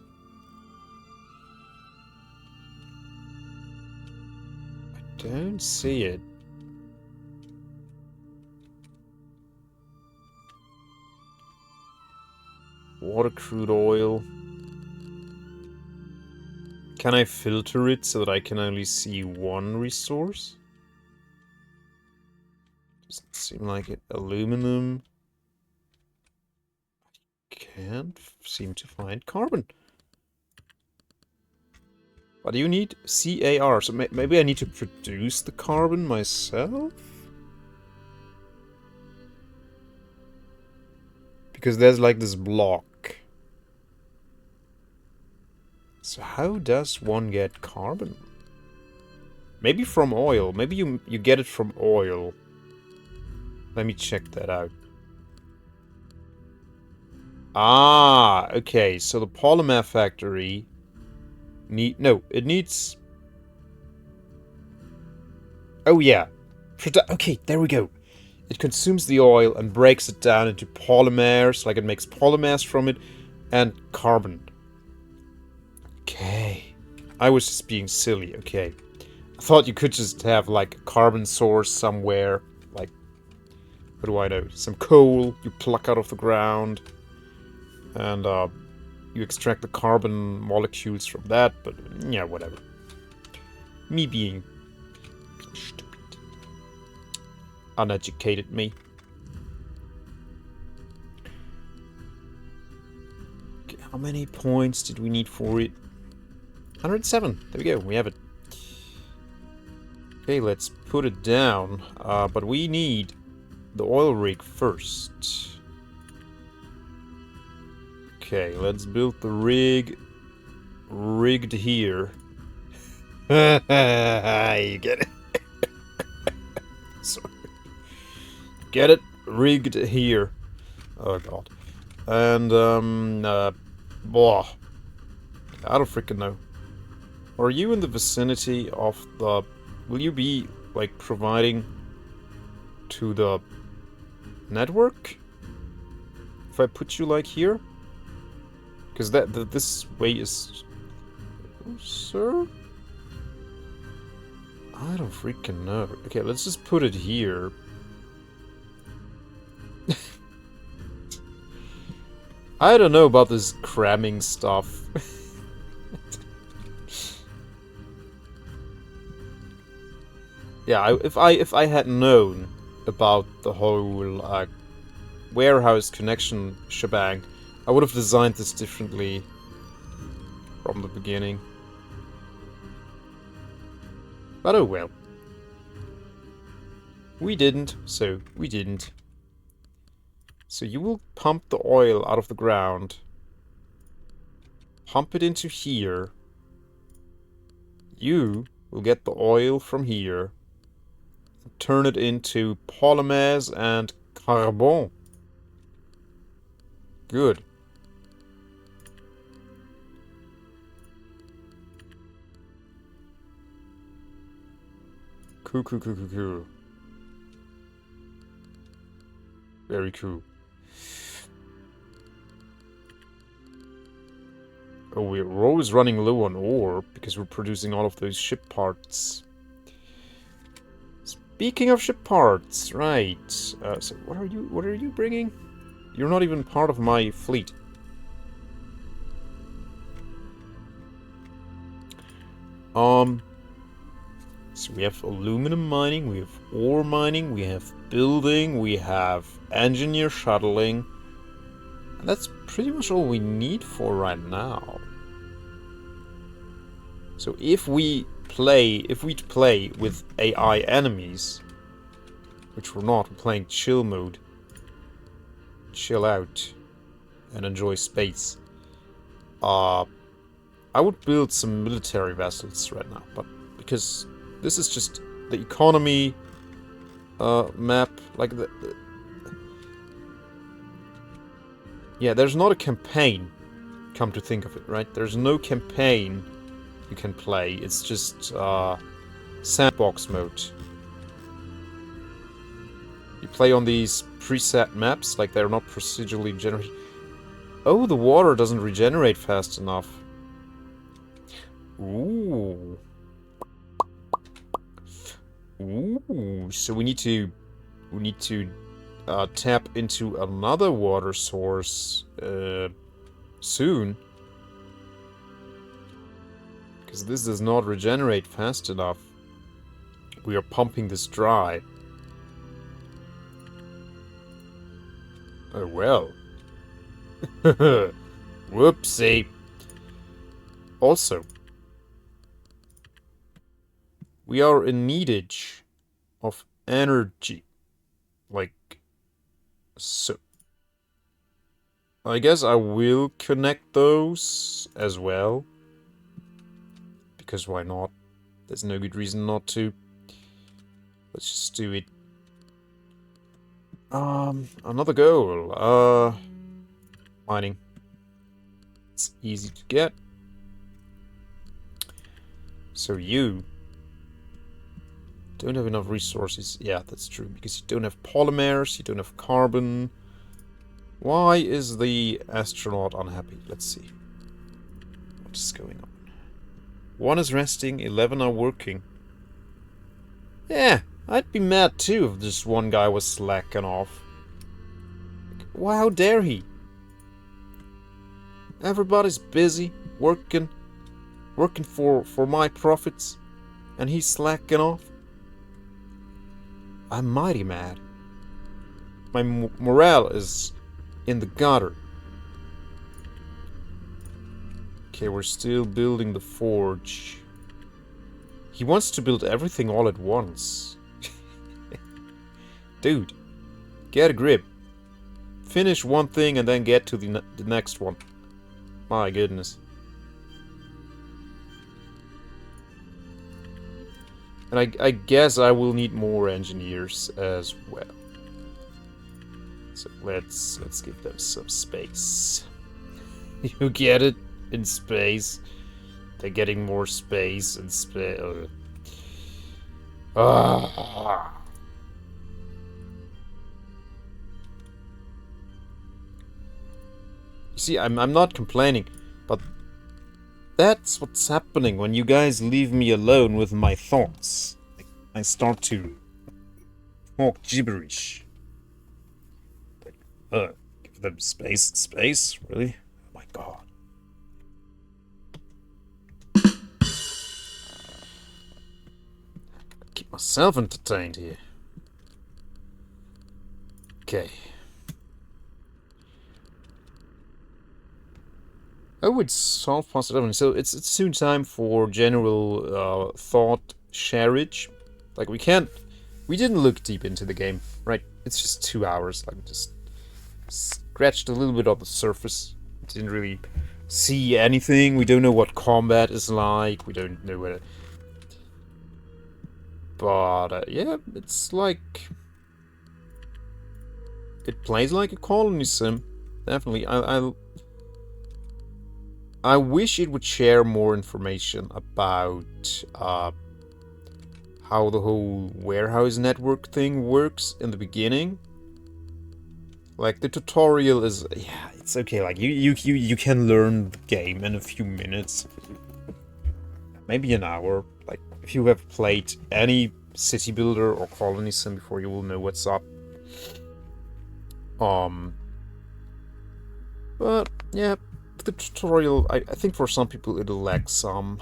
I don't see it. Water, crude oil. Can I filter it so that I can only see one resource? Doesn't seem like it. Aluminum. Can't seem to find carbon. What do you need? CAR. So maybe I need to produce the carbon myself? Because there's like this block. So how does one get carbon? Maybe from oil. Maybe you get it from oil. Let me check that out. Ah, okay. So the polymer factory it needs. Oh yeah. Okay, there we go. It consumes the oil and breaks it down into polymers, like it makes polymers from it, and carbon. Okay. I was just being silly, okay. I thought you could just have, like, a carbon source somewhere, like, what do I know? Some coal you pluck out of the ground, and, you extract the carbon molecules from that, but, yeah, whatever. Me being stupid. Uneducated me. Okay, how many points did we need for it? 107. There we go. We have it. Okay, let's put it down. But we need the oil rig first. Okay, let's build the rig. Rigged here. You get it? Sorry. Get it? Rigged here. Oh god. And, blah. I don't freaking know. Are you in the vicinity of the... Will you be, like, providing to the network? If I put you, like, here? Because this way is... Oh, sir? I don't freaking know. Okay, let's just put it here. I don't know about this cramming stuff. Yeah, if I had known about the whole warehouse connection shebang, I would have designed this differently from the beginning. But oh well. We didn't, so we didn't. So you will pump the oil out of the ground. Pump it into here. You will get the oil from here. Turn it into polymers and carbon. Good. Cool, cool, cool, cool, cool. Very cool. Oh, we're always running low on ore because we're producing all of those ship parts. Speaking of ship parts, right? So what are you bringing? You're not even part of my fleet. So we have aluminum mining, we have ore mining, we have building, we have engineer shuttling. And that's pretty much all we need for right now. So if we'd play with AI enemies, which we're not, we're playing chill mode, chill out, and enjoy space. I would build some military vessels right now, but because this is just the economy map, like yeah, there's not a campaign, come to think of it, right? There's no campaign you can play, it's just sandbox mode. You play on these preset maps, like they're not procedurally generated. Oh, the water doesn't regenerate fast enough. Ooh. Ooh, so we need to tap into another water source soon, because this does not regenerate fast enough. We are pumping this dry. Oh well. Whoopsie. Also, we are in needage of energy. Like, so. I guess I will connect those as well. Because why not? There's no good reason not to. Let's just do it. Another goal. Mining. It's easy to get. So you don't have enough resources. Yeah, that's true. Because you don't have polymers, you don't have carbon. Why is the astronaut unhappy? Let's see. What is going on? 1 is resting, 11 are working. Yeah, I'd be mad too if this one guy was slacking off. Wow, how dare he? Everybody's busy, working for my profits, and he's slacking off. I'm mighty mad. My morale is in the gutter. Okay, we're still building the forge. He wants to build everything all at once. Dude, get a grip. Finish one thing and then get to the next one. My goodness. And I guess I will need more engineers as well. So let's give them some space. You get it? In space. They're getting more space and space. Ah. You see, I'm not complaining, but that's what's happening when you guys leave me alone with my thoughts. I start to talk gibberish. Give them space, really? Oh my god. Keep myself entertained here. Okay. Oh, it's solved past 11, so it's soon time for general thought sharage. Like we didn't look deep into the game, right? It's just 2 hours. Like just scratched a little bit on the surface. Didn't really see anything. We don't know what combat is like. We don't know what. But yeah, it's like it plays like a ColonySim. Definitely, I wish it would share more information about how the whole warehouse network thing works in the beginning. Like, the tutorial is, yeah, it's okay. Like, you can learn the game in a few minutes. Maybe an hour. Like, if you have played any city builder or ColonySim before, you will know what's up. But, yeah, the tutorial, I think for some people it'll lack some.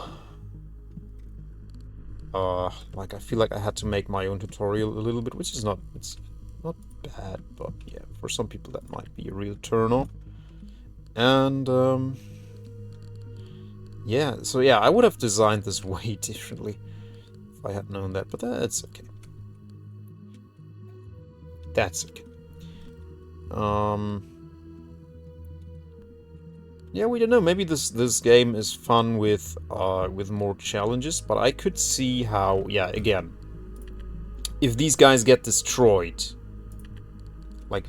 Like, I feel like I had to make my own tutorial a little bit, which is it's not bad, but yeah, for some people that might be a real turn-on. And, yeah, so yeah, I would have designed this way differently if I had known that, but that's okay. That's okay. Yeah, we don't know. Maybe this game is fun with more challenges, but I could see how, yeah, again, if these guys get destroyed, like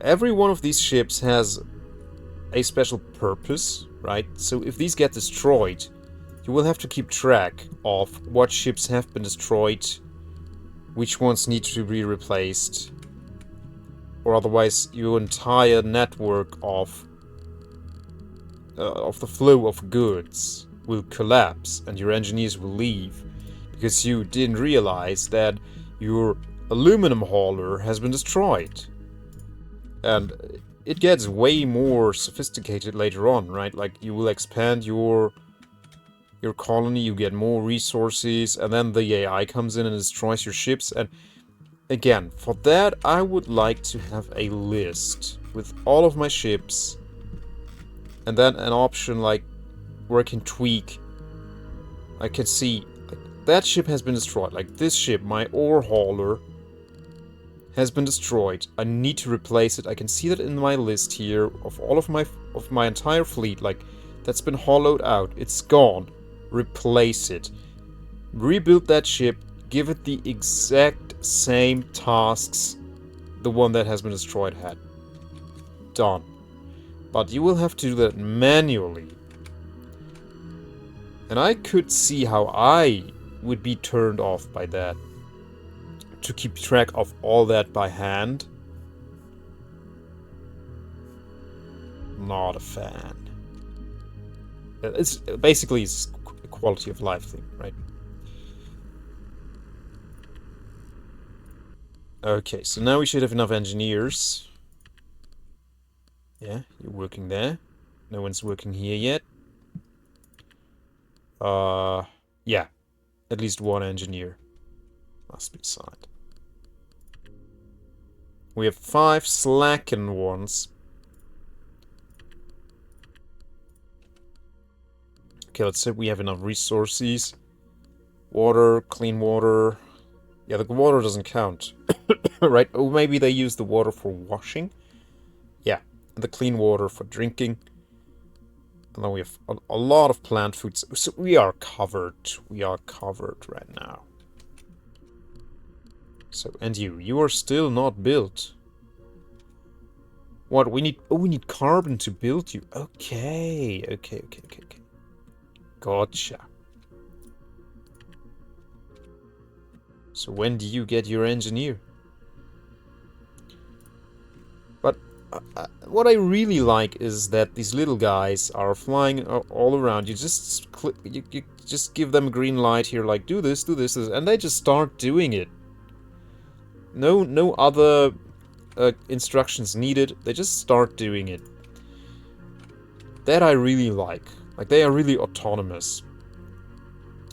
every one of these ships has a special purpose, right? So if these get destroyed, you will have to keep track of what ships have been destroyed, which ones need to be replaced, or otherwise your entire network of the flow of goods will collapse and your engineers will leave because you didn't realize that your aluminum hauler has been destroyed. And it gets way more sophisticated later on, right? Like, you will expand your colony, you get more resources, and then the AI comes in and destroys your ships. And again, for that, I would like to have a list with all of my ships, and then an option like where I can tweak. I can see like, that ship has been destroyed. Like, this ship, my ore hauler, has been destroyed. I need to replace it. I can see that in my list here of all of my entire fleet. Like, that's been hollowed out. It's gone. Replace it. Rebuild that ship. Give it the exact same tasks the one that has been destroyed had. Done. But you will have to do that manually. And I could see how I would be turned off by that. To keep track of all that by hand. Not a fan. It's basically a quality of life thing, right? Okay, so now we should have enough engineers. Yeah, you're working there. No one's working here yet. Yeah. At least one engineer must be assigned. We have 5 slackened ones. Okay, let's say we have enough resources. Water, clean water. Yeah, the water doesn't count. Right? Oh, maybe they use the water for washing. Yeah, the clean water for drinking. And then we have a lot of plant foods. So we are covered. We are covered right now. So, and you are still not built. What, we need... Oh, we need carbon to build you. Okay. Gotcha. So when do you get your engineer? But what I really like is that these little guys are flying all around. You just you just give them a green light here, like do this, and they just start doing it. No other instructions needed. They just start doing it. That I really like. Like, they are really autonomous.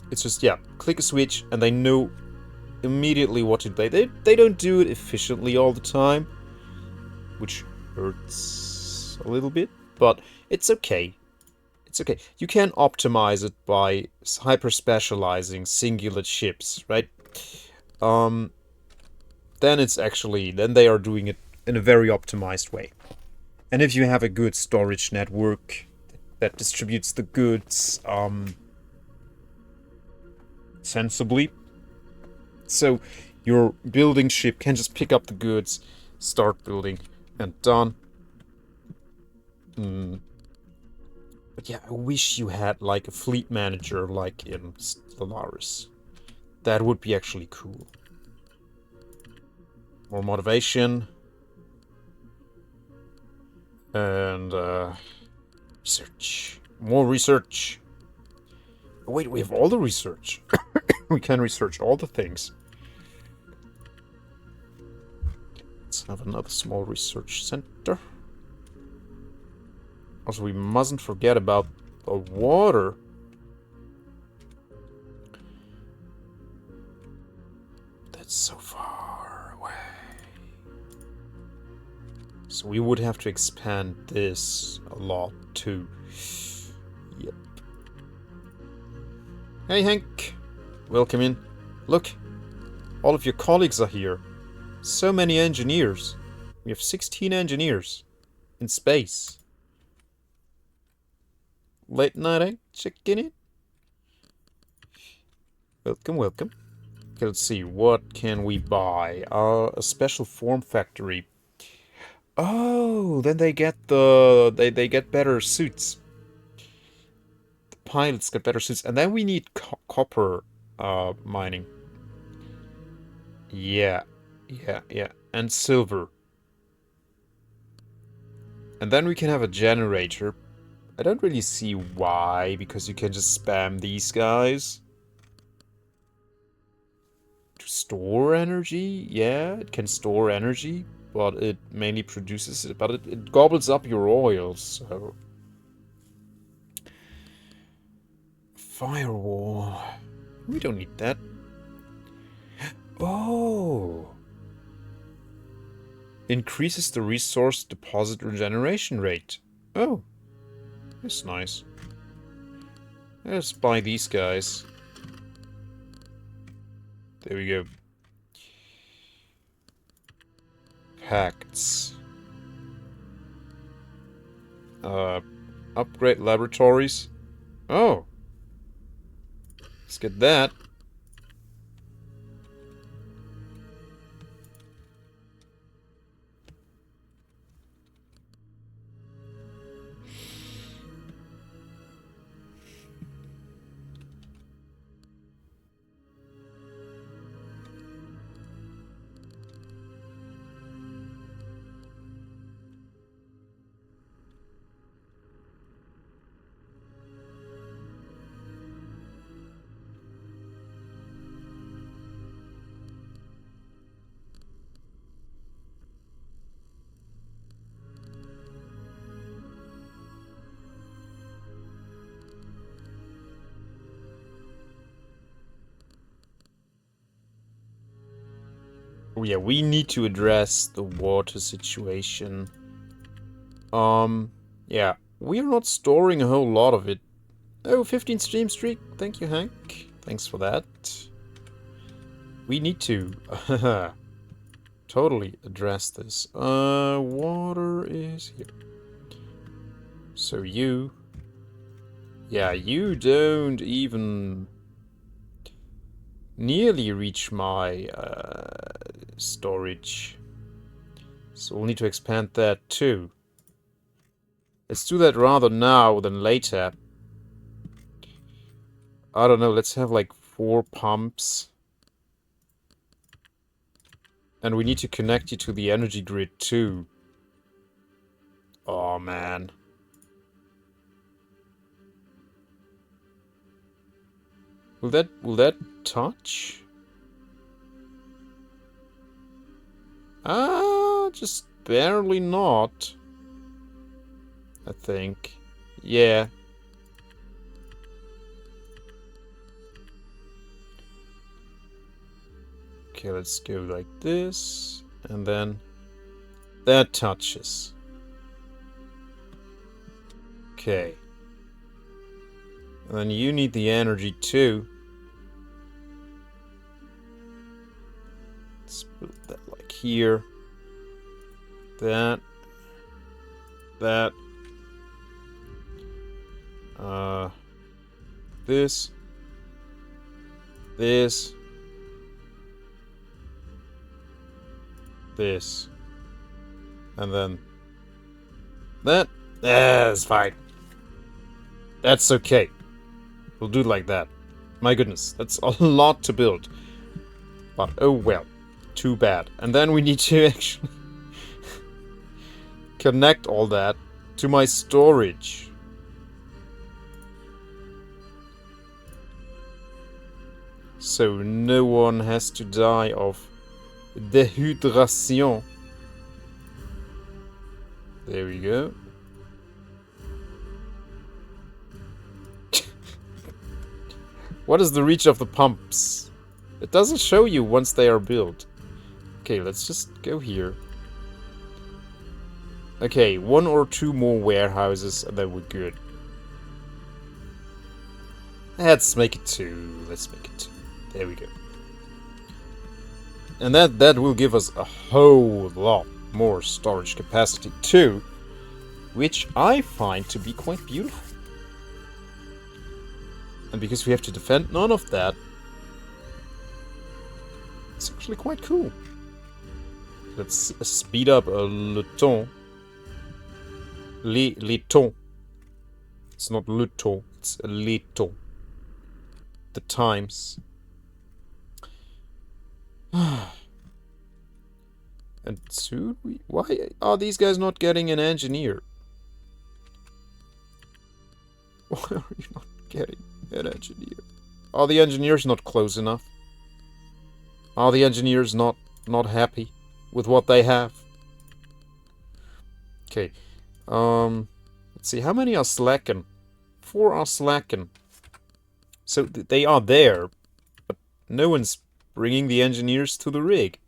It's just, yeah, click a switch and they know immediately what to do. They don't do it efficiently all the time, which hurts a little bit, but it's okay. It's okay. You can optimize it by hyper-specializing singular ships, right? Then it's actually... Then they are doing it in a very optimized way. And if you have a good storage network that distributes the goods sensibly, so your building ship can just pick up the goods, start building, and done. But yeah, I wish you had like a fleet manager like in Stellaris. That would be actually cool. More motivation. And, research. More research. Oh, wait, we have all the research. We can research all the things. Let's have another small research center. Also, we mustn't forget about the water. That's so far away. So we would have to expand this a lot too. Yep. Hey Hank, welcome in. Look, all of your colleagues are here. So many engineers. We have 16 engineers in space. Late night, Hank, checking in. Welcome, welcome. Okay, let's see, what can we buy? A special form factory. Oh, then they get they get better suits. The pilots get better suits, and then we need copper mining. Yeah, and silver. And then we can have a generator. I don't really see why, because you can just spam these guys. To store energy? Yeah, it can store energy, but it mainly produces it. But it gobbles up your oil, so... Firewall. We don't need that. Oh! Increases the resource deposit regeneration rate. Oh. That's nice. Let's buy these guys. There we go. Pacts. Upgrade laboratories. Oh. Let's get that. Oh yeah, we need to address the water situation. Yeah, we're not storing a whole lot of it. Oh, 15 stream streak. Thank you, Hank. Thanks for that. We need to totally address this. Water is here. So you... Yeah, you don't even nearly reach my storage. So we'll need to expand that too. Let's do that rather now than later. I don't know, let's have like 4 pumps. And we need to connect you to the energy grid too. Oh man. Will that touch? Just barely not. I think. Yeah. Okay, let's go like this, and then that touches. Okay. And then you need the energy too. Let's put that like here. That. This. And then that. That's fine. That's okay. We'll do it like that. My goodness, that's a lot to build. But oh well, too bad. And then we need to actually connect all that to my storage. So no one has to die of dehydration. There we go. What is the reach of the pumps? It doesn't show you once they are built. Okay, let's just go here. Okay, 1 or 2 more warehouses and then we're good. Let's make it 2. Let's make it 2. There we go. And that will give us a whole lot more storage capacity too, which I find to be quite beautiful. And because we have to defend none of that, it's actually quite cool. Let's speed up le temps. Le temps. It's not le temps, it's le temps. The times. And soon why are these guys not getting an engineer? Why are you not getting an engineer? Are the engineers not close enough? Are the engineers not happy with what they have? Okay. Let's see, how many are slacking? 4 are slacking. So they are there, but no one's bringing the engineers to the rig.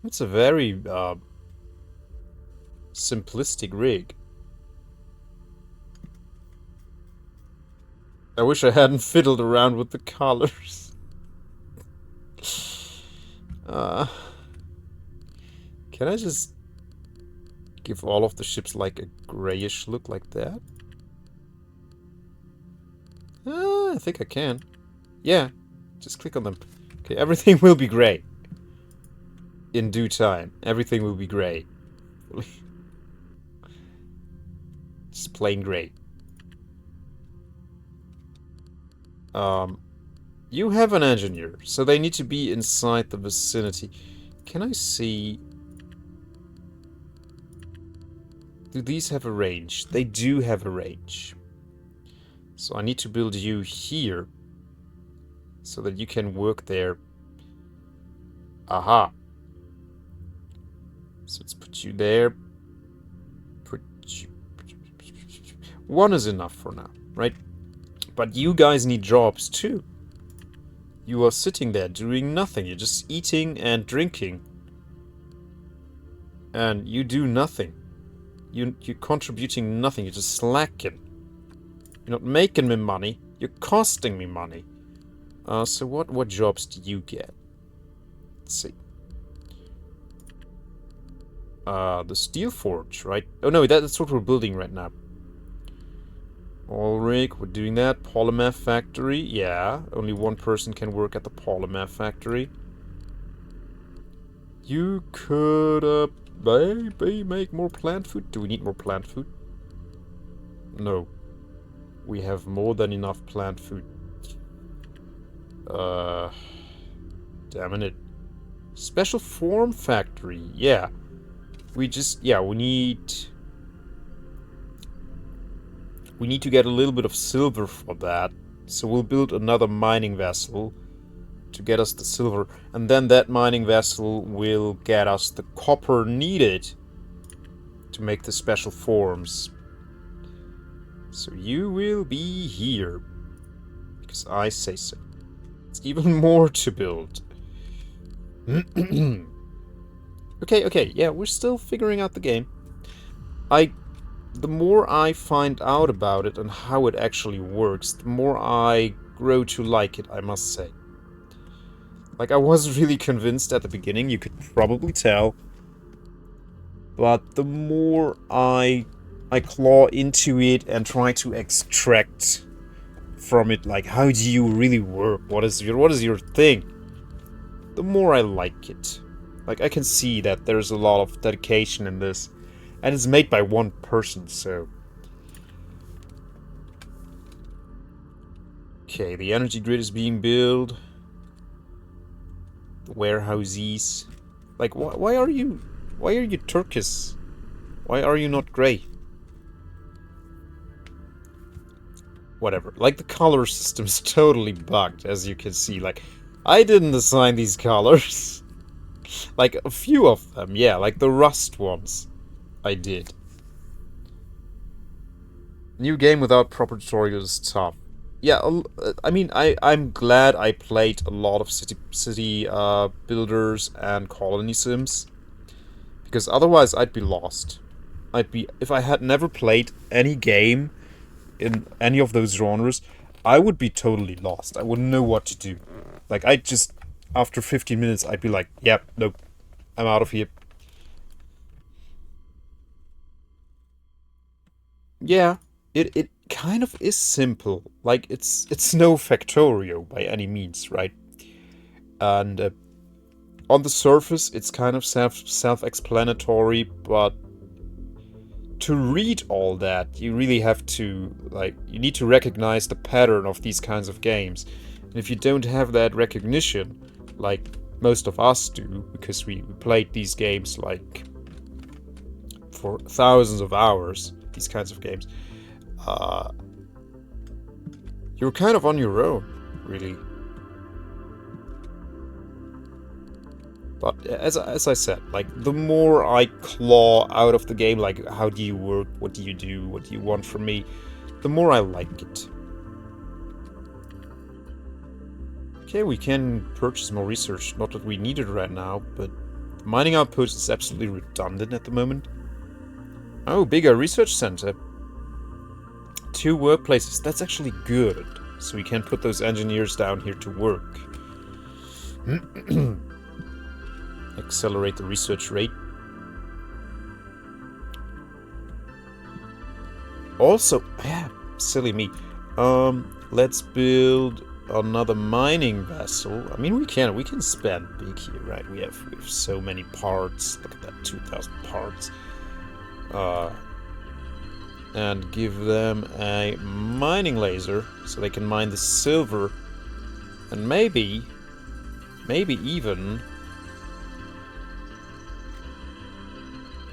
It's a very simplistic rig. I wish I hadn't fiddled around with the colors. Can I just give all of the ships like a grayish look like that? I think I can. Yeah, just click on them. Okay, everything will be gray. In due time, everything will be gray. Just plain gray. You have an engineer, so they need to be inside the vicinity. Can I see... Do these have a range? They do have a range. So I need to build you here, so that you can work there. Aha! So let's put you there. Put you... 1 is enough for now, right? But you guys need jobs too. You are sitting there doing nothing. You're just eating and drinking. And you do nothing. You're contributing nothing. You're just slacking. You're not making me money. You're costing me money. So what jobs do you get? Let's see. The steel forge, right? Oh no, that's what we're building right now. Ulrich, we're doing that. Polymer factory, yeah. Only 1 person can work at the polymer factory. You could, maybe make more plant food. Do we need more plant food? No. We have more than enough plant food. Damn it. Special form factory, yeah. We need to get a little bit of silver for that. So we'll build another mining vessel to get us the silver. And then that mining vessel will get us the copper needed to make the special forms. So you will be here. Because I say so. It's even more to build. Okay, yeah, we're still figuring out the game. The more I find out about it and how it actually works, the more I grow to like it, I must say. Like, I wasn't really convinced at the beginning, you could probably tell. But the more I claw into it and try to extract from it, like, how do you really work? What is your thing? The more I like it. Like, I can see that there's a lot of dedication in this. And it's made by 1 person, so... Okay, the energy grid is being built. The warehouses. Like, why are you turquoise? Why are you not grey? Whatever. Like, the color system's totally bugged, as you can see. Like, I didn't assign these colors. Like, a few of them, yeah. Like, the rust ones. I did. New game without proper tutorials is tough. Yeah, I mean, I'm glad I played a lot of city builders and colony sims, because otherwise I'd be lost. If I had never played any game in any of those genres, I would be totally lost. I wouldn't know what to do. Like, I just, after 15 minutes, I'd be like, yep, nope, I'm out of here. Yeah, it kind of is simple. Like, it's no Factorio by any means, right? And on the surface, it's kind of self-explanatory, but to read all that, you really have to, like, you need to recognize the pattern of these kinds of games. And if you don't have that recognition, like most of us do, because we played these games, like, for thousands of hours, these kinds of games, you're kind of on your own, really. But as I said, like, the more I claw out of the game, like, how do you work, what do you do, what do you want from me, the more I like it. Okay, we can purchase more research. Not that we need it right now, but the mining outpost is absolutely redundant at the moment. Oh, bigger research center. 2 workplaces. That's actually good. So we can put those engineers down here to work. Accelerate the research rate. Also, yeah, silly me. Let's build another mining vessel. I mean, we can spend big here, right? We have so many parts. Look at that, 2,000 parts. And give them a mining laser so they can mine the silver, and maybe even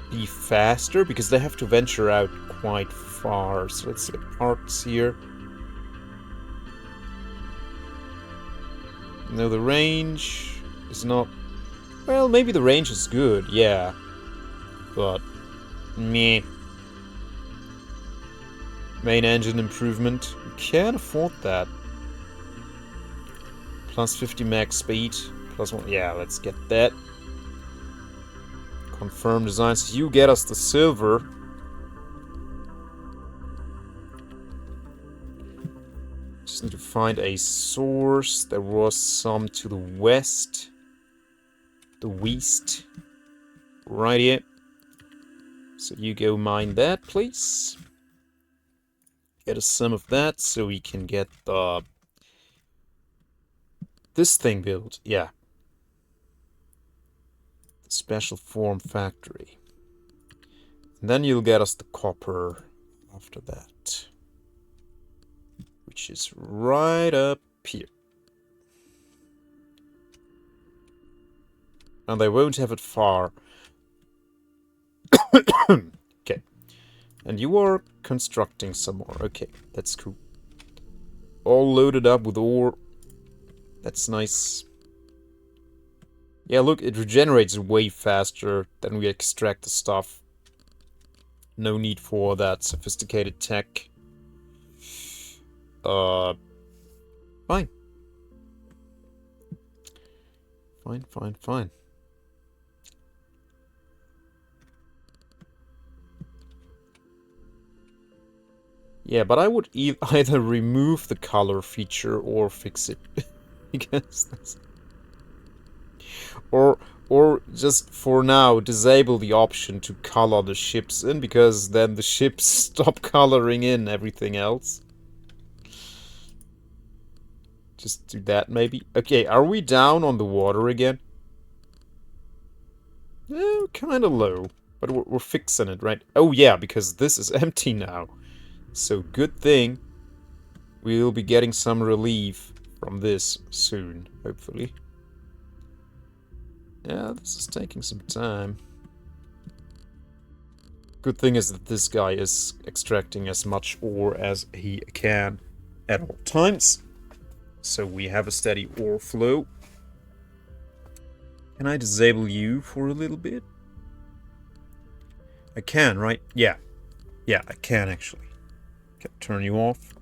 be faster, because they have to venture out quite far. So let's get parts here. No, the range is not... Well, maybe the range is good, yeah. But, meh. Main engine improvement. We can't afford that. Plus 50 max speed. Plus 1... Yeah, let's get that. Confirm designs. You get us the silver. Just need to find a source. There was some to the west. The west. Right here. So you go mine that, please. Get us some of that so we can get the... this thing built. Yeah. The special form factory. And then you'll get us the copper after that. Which is right up here. And they won't have it far. Okay. And you are constructing some more. Okay, that's cool. All loaded up with ore. That's nice. Yeah, look, it regenerates way faster than we extract the stuff. No need for that sophisticated tech. Fine. Fine. Yeah, but I would either remove the color feature or fix it. Because that's... Or just for now disable the option to color the ships in, because then the ships stop coloring in everything else. Just do that, maybe. Okay, are we down on the water again? Kind of low. But we're fixing it, right? Oh, yeah, because this is empty now. So, good thing We'll be getting some relief from this soon, hopefully. Yeah, this is taking some time. Good thing is that this guy is extracting as much ore as he can at all times. So we have a steady ore flow. Can I disable you for a little bit? I can, right? Yeah. Yeah, I can actually. Can turn you off.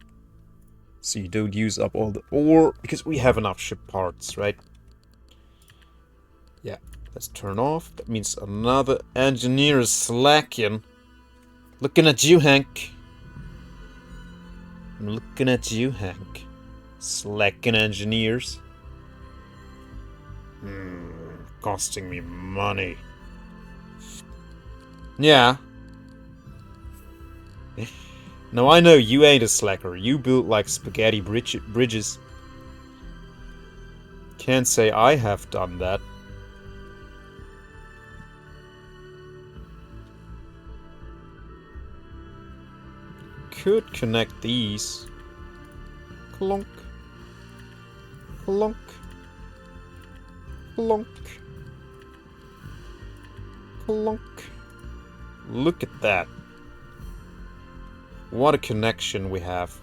So you don't use up all the ore, because we have enough ship parts, right? Yeah, let's turn off. That means another engineer is slacking. Looking at you, Hank. I'm looking at you, Hank. Slacking engineers. Costing me money. Yeah. No, I know you ain't a slacker. You built like spaghetti bridges. Can't say I have done that. Could connect these. Clonk. Clonk. Clonk. Clonk. Look at that. What a connection we have.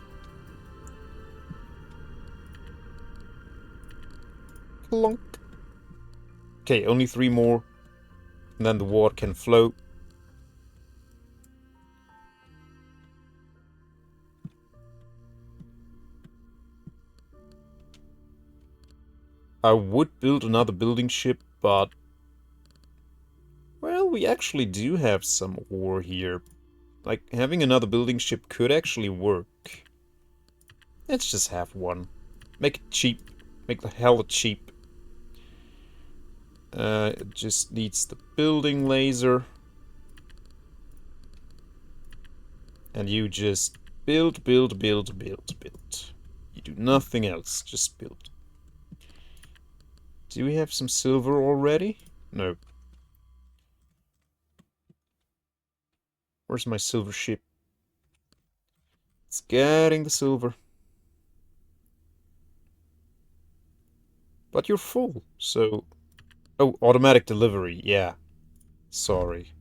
Clonk. Okay, only 3 more. And then the water can flow. I would build another building ship, but... well, we actually do have some ore here. Like, having another building ship could actually work. Let's just have one. Make it cheap. Make the hell cheap. It just needs the building laser. And you just build, build, build, build, build. You do nothing else, just build. Do we have some silver already? No. Where's my silver ship? It's getting the silver. But you're full, so... oh, automatic delivery, yeah. Sorry.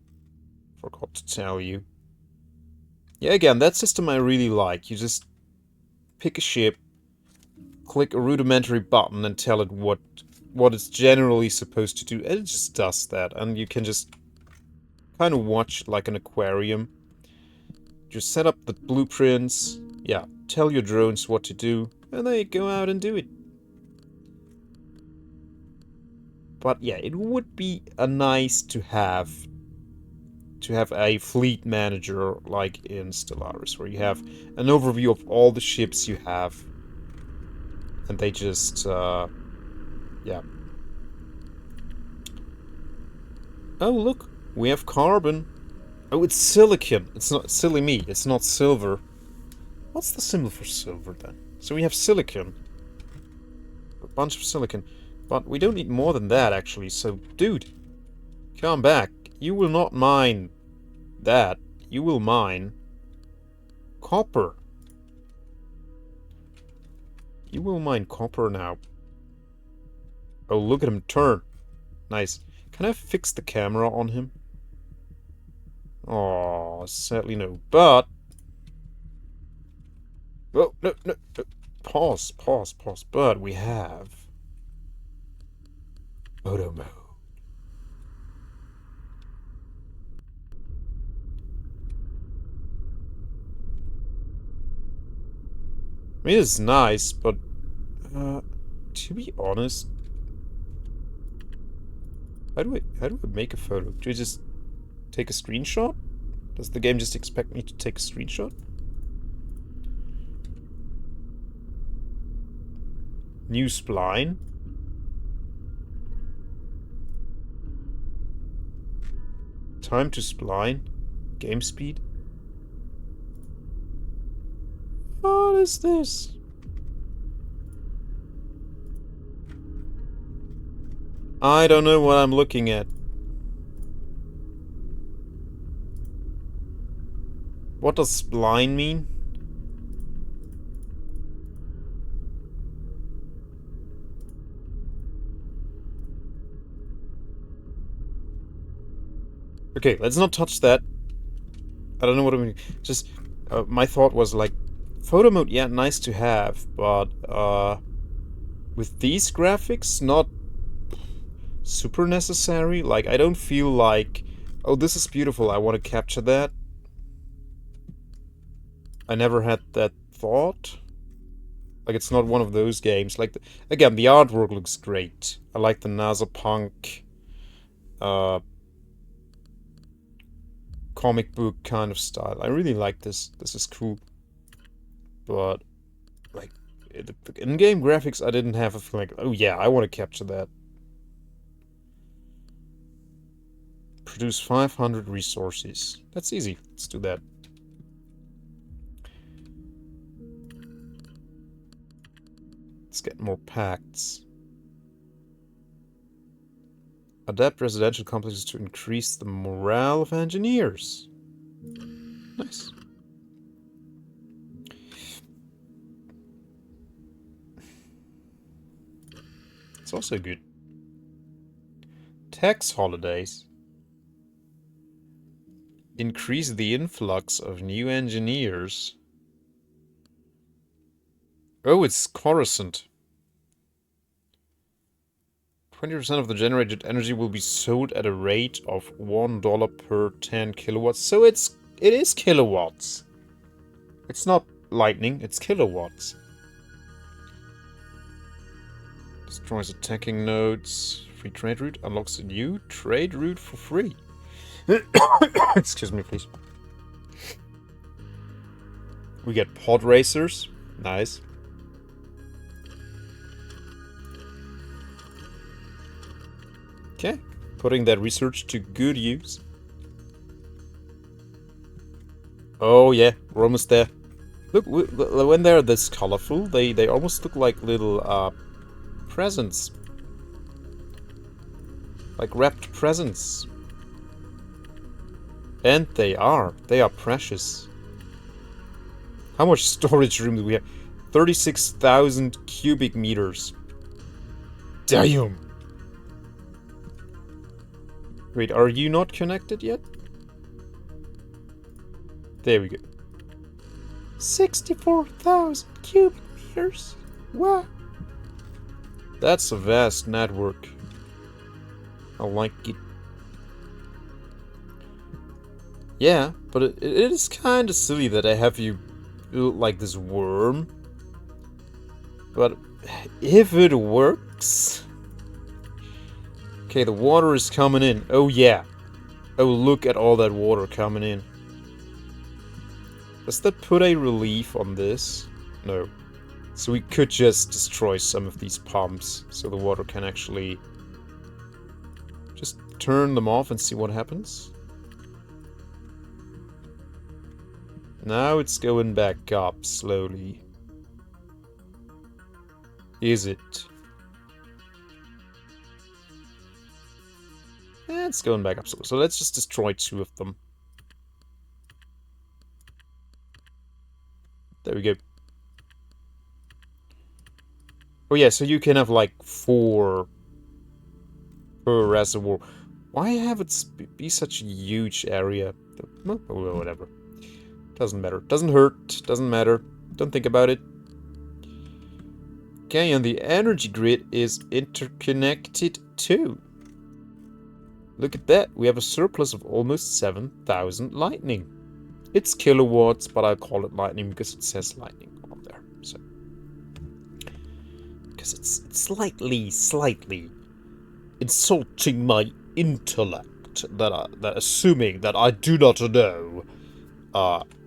Forgot to tell you. Yeah, again, that system I really like. You just pick a ship, click a rudimentary button and tell it what it's generally supposed to do, and it just does that. And you can just kind of watch it like an aquarium. Just set up the blueprints, yeah, tell your drones what to do, and they go out and do it. But yeah, it would be nice to have a fleet manager like in Stellaris, where you have an overview of all the ships you have, and they just, yeah. Oh, look, we have carbon. Oh, it's silicon. It's not, silly me, it's not silver. What's the symbol for silver, then? So we have silicon. A bunch of silicon. But we don't need more than that, actually, so, dude, come back. You will not mine that. You will mine copper. You will mine copper now. Oh, look at him turn. Nice. Can I fix the camera on him? Oh, sadly no. But... oh, no, no, no. Pause, pause, pause. But we have... photo mode. I mean, it's nice, but... to be honest... How do I make a photo? Do I just take a screenshot? Does the game just expect me to take a screenshot? New spline? Time to spline? Game speed? What is this? I don't know what I'm looking at. What does spline mean? Okay, let's not touch that. I don't know what I mean. Just, my thought was like, photo mode, yeah, nice to have, but, with these graphics, not super necessary. Like, I don't feel like, oh, this is beautiful, I want to capture that. I never had that thought. Like, it's not one of those games. Like, again, the artwork looks great. I like the NASA punk, comic book kind of style. I really like this. This is cool. But, like, the in-game graphics, I didn't have a feeling like, oh yeah, I want to capture that. Produce 500 resources. That's easy. Let's do that. Let's get more pacts. Adapt residential complexes to increase the morale of engineers. Nice. It's also good. Tax holidays. Increase the influx of new engineers. Oh, it's Coruscant. 20% of the generated energy will be sold at a rate of $1 per 10 kilowatts. So it is kilowatts. It's not lightning, it's kilowatts. Destroys attacking nodes. Free trade route unlocks a new trade route for free. Excuse me, please. We get pod racers. Nice. Okay, putting that research to good use. Oh yeah, we're almost there. Look, when they're this colorful, they almost look like little presents. Like wrapped presents. And they are precious. How much storage room do we have? 36,000 cubic meters. Damn! Wait, are you not connected yet? There we go. 64,000 cubic meters. Wow. That's a vast network. I like it. Yeah, but it is kind of silly that I have you build like this worm. But if it works... Okay, the water is coming in. Oh yeah. Oh, look at all that water coming in. Does that put a relief on this? No. So we could just destroy some of these pumps so the water can actually just turn them off and see what happens. Now it's going back up slowly. Is it? Yeah, it's going back up slowly. So let's just destroy 2 of them. There we go. Oh yeah, so you can have like 4 per reservoir. Why have it be such a huge area? Well, whatever. Doesn't matter. Doesn't hurt. Doesn't matter. Don't think about it. Okay, and the energy grid is interconnected too. Look at that. We have a surplus of almost 7,000 lightning. It's kilowatts, but I call it lightning because it says lightning on there. So, because it's slightly insulting my intellect that assuming that I do not know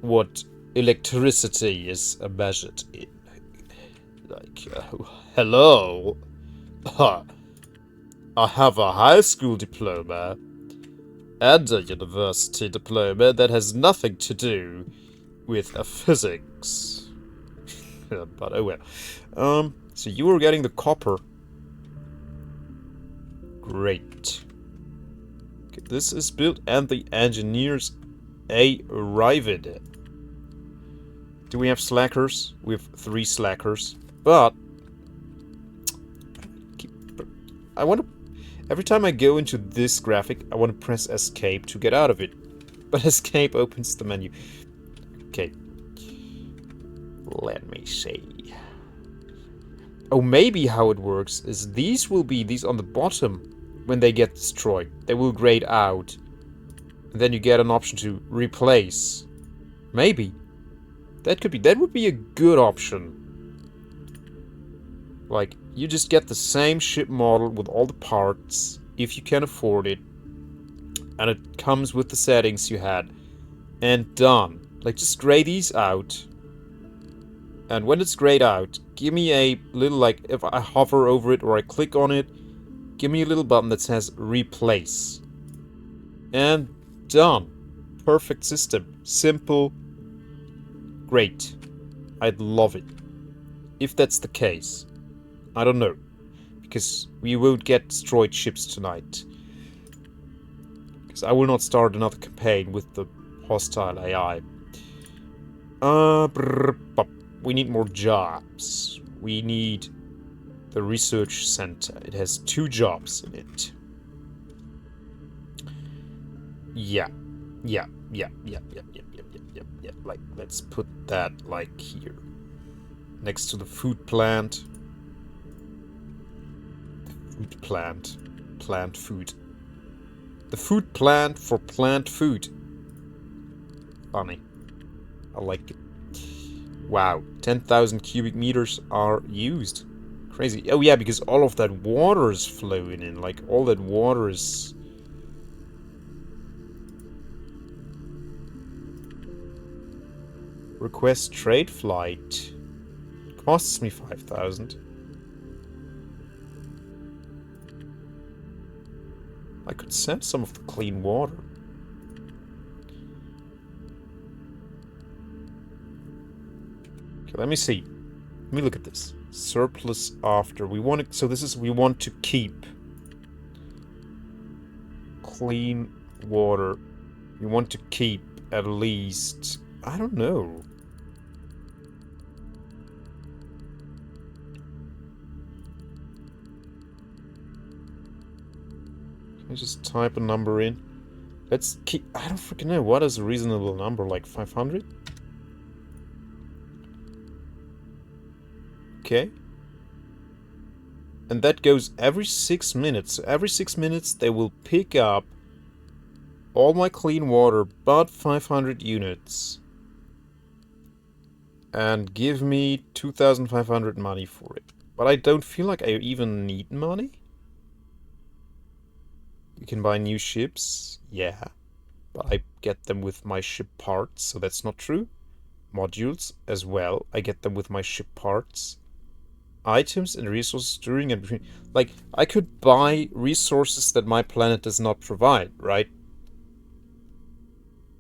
what electricity is measured in. Like, hello, I have a high school diploma and a university diploma that has nothing to do with physics. But oh well. So you were getting the copper. Great. Okay, this is built and the engineers arrived. Do we have slackers? We have 3 slackers. But I want to... Every time I go into this graphic, I want to press escape to get out of it. But escape opens the menu. Okay. Let me see. Oh, maybe how it works is these will be these on the bottom when they get destroyed. They will grayed out. And then you get an option to replace. Maybe. That would be a good option. Like, you just get the same ship model with all the parts, if you can afford it. And it comes with the settings you had. And done. Like, just gray these out. And when it's grayed out, give me a little, like, if I hover over it or I click on it, give me a little button that says replace. And done. Perfect system. Simple. Great. I'd love it. If that's the case. I don't know. Because we won't get destroyed ships tonight. Because I will not start another campaign with the hostile AI. We need more jobs. We need the research center. It has 2 jobs in it. Yeah. Like, let's put that, like, here. Next to the food plant. Food plant. Plant food. The food plant for plant food. Funny. I like it. Wow. 10,000 cubic meters are used. Crazy. Oh yeah, because all of that water is flowing in. Like, all that water is... Request trade flight. Costs me 5,000. I could send some of the clean water. Okay, let me see. Let me look at this. Surplus after. We want to, so this is, we want to keep clean water. We want to keep at least, I don't know. Can I just type a number in? Let's keep, I don't freaking know. What is a reasonable number? Like 500? Okay. And that goes every 6 minutes. So every 6 minutes they will pick up all my clean water but 500 units. And give me 2,500 money for it. But I don't feel like I even need money. You can buy new ships. Yeah. But I get them with my ship parts, so that's not true. Modules as well. I get them with my ship parts. Items and resources during and between. Like, I could buy resources that my planet does not provide, right?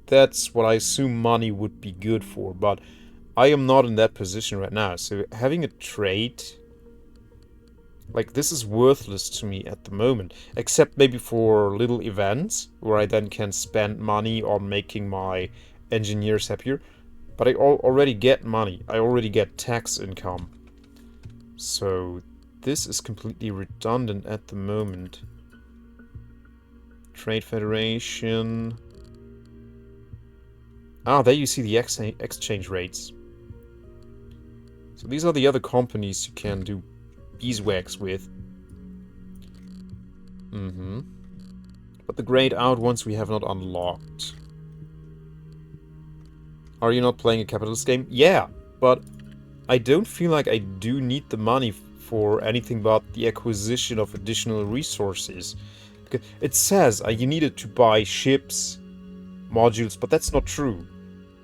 That's what I assume money would be good for, but I am not in that position right now. So having a trade, like, this is worthless to me at the moment. Except maybe for little events, where I then can spend money on making my engineers happier. But I already get money. I already get tax income. So this is completely redundant at the moment. Trade Federation. Ah, there you see the exchange rates. So these are the other companies you can do beeswax with. But the grayed out ones we have not unlocked. Are you not playing a capitalist game? Yeah, but I don't feel like I do need the money for anything but the acquisition of additional resources. Because it says you needed to buy ships, modules, but that's not true.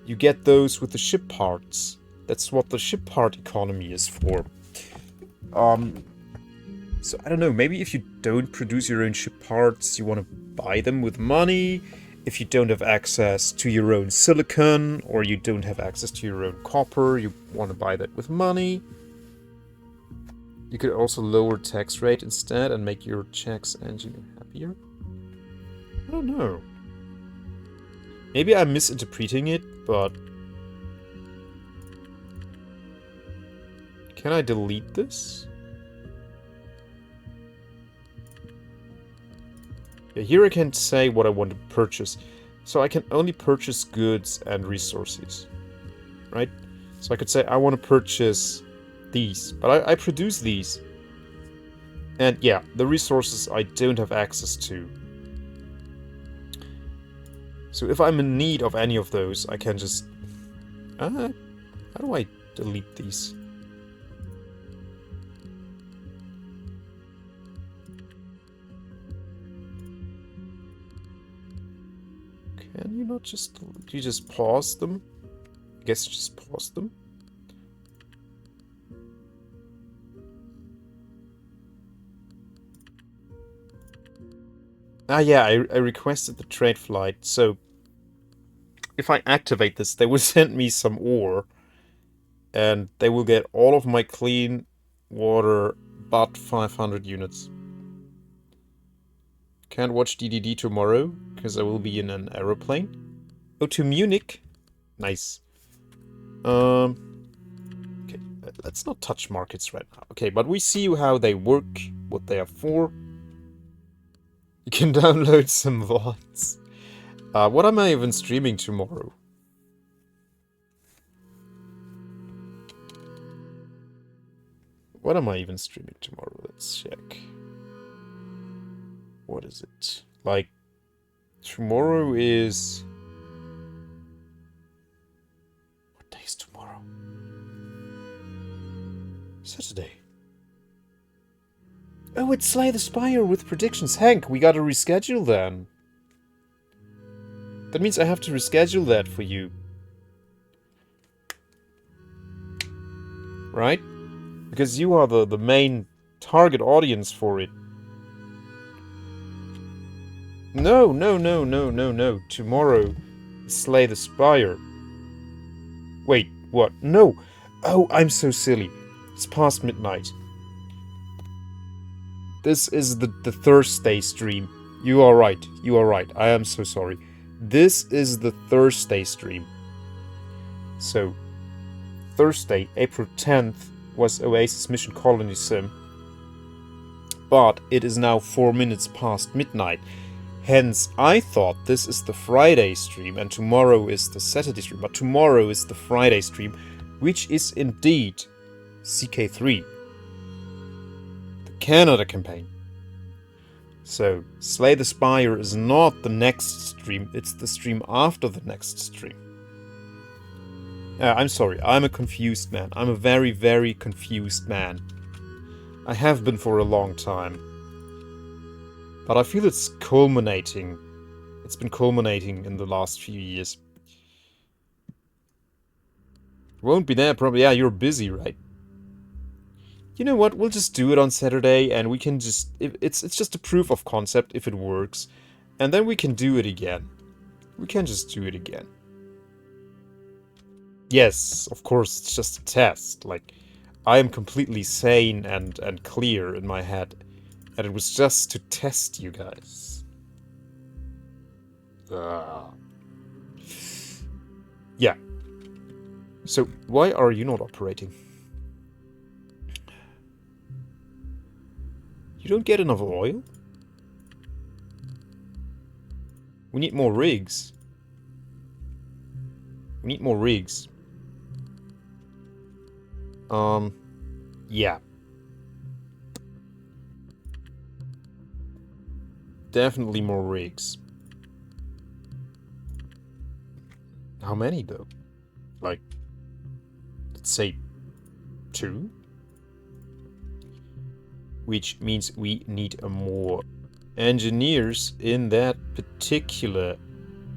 You get those with the ship parts. That's what the ship part economy is for. So I don't know, maybe if you don't produce your own ship parts, you want to buy them with money. If you don't have access to your own silicon, or you don't have access to your own copper, you want to buy that with money. You could also lower tax rate instead and make your checks engineer happier. I don't know. Maybe I'm misinterpreting it, but... Can I delete this? Yeah, here I can say what I want to purchase. So I can only purchase goods and resources, right? So I could say I want to purchase these, but I produce these. And yeah, the resources I don't have access to. So if I'm in need of any of those, I can just... how do I delete these? Can you not just... Do you just pause them? I guess you just pause them. Ah yeah, I requested the trade flight, so... If I activate this, they will send me some ore. And they will get all of my clean water but 500 units. Can't watch DDD tomorrow, because I will be in an aeroplane. Oh, to Munich? Nice. Okay, let's not touch markets right now. Okay, but we see how they work, what they are for. You can download some VODs. What am I even streaming tomorrow? What am I even streaming tomorrow? Let's check. What is it? Like, tomorrow is... What day is tomorrow? Saturday. Oh, it's Slay the Spire with predictions. Hank, we gotta reschedule then. That means I have to reschedule that for you. Right? Because you are the main target audience for it. No. Tomorrow is Slay the Spire. Wait, what? No! Oh, I'm so silly. It's past midnight. This is the Thursday stream. You are right. I am so sorry. This is the Thursday stream. So, Thursday, April 10th, was Oasis Mission ColonySim. But it is now 4 minutes past midnight. Hence, I thought this is the Friday stream and tomorrow is the Saturday stream. But tomorrow is the Friday stream, which is indeed CK3. The Canada campaign. So, Slay the Spire is not the next stream, it's the stream after the next stream. I'm sorry, I'm a confused man. I'm a very, very confused man. I have been for a long time. But I feel it's culminating. It's been culminating in the last few years. Won't be there, probably. Yeah, you're busy, right? You know what? We'll just do it on Saturday, and we can just... It's just a proof of concept if it works. And then we can do it again. We can just do it again. Yes, of course, it's just a test. Like, I am completely sane and clear in my head. And it was just to test you guys. Yeah. So, why are you not operating? You don't get enough oil? We need more rigs. We need more rigs. Yeah. Definitely more rigs. How many, though? Like, let's say 2? Which means we need more engineers in that particular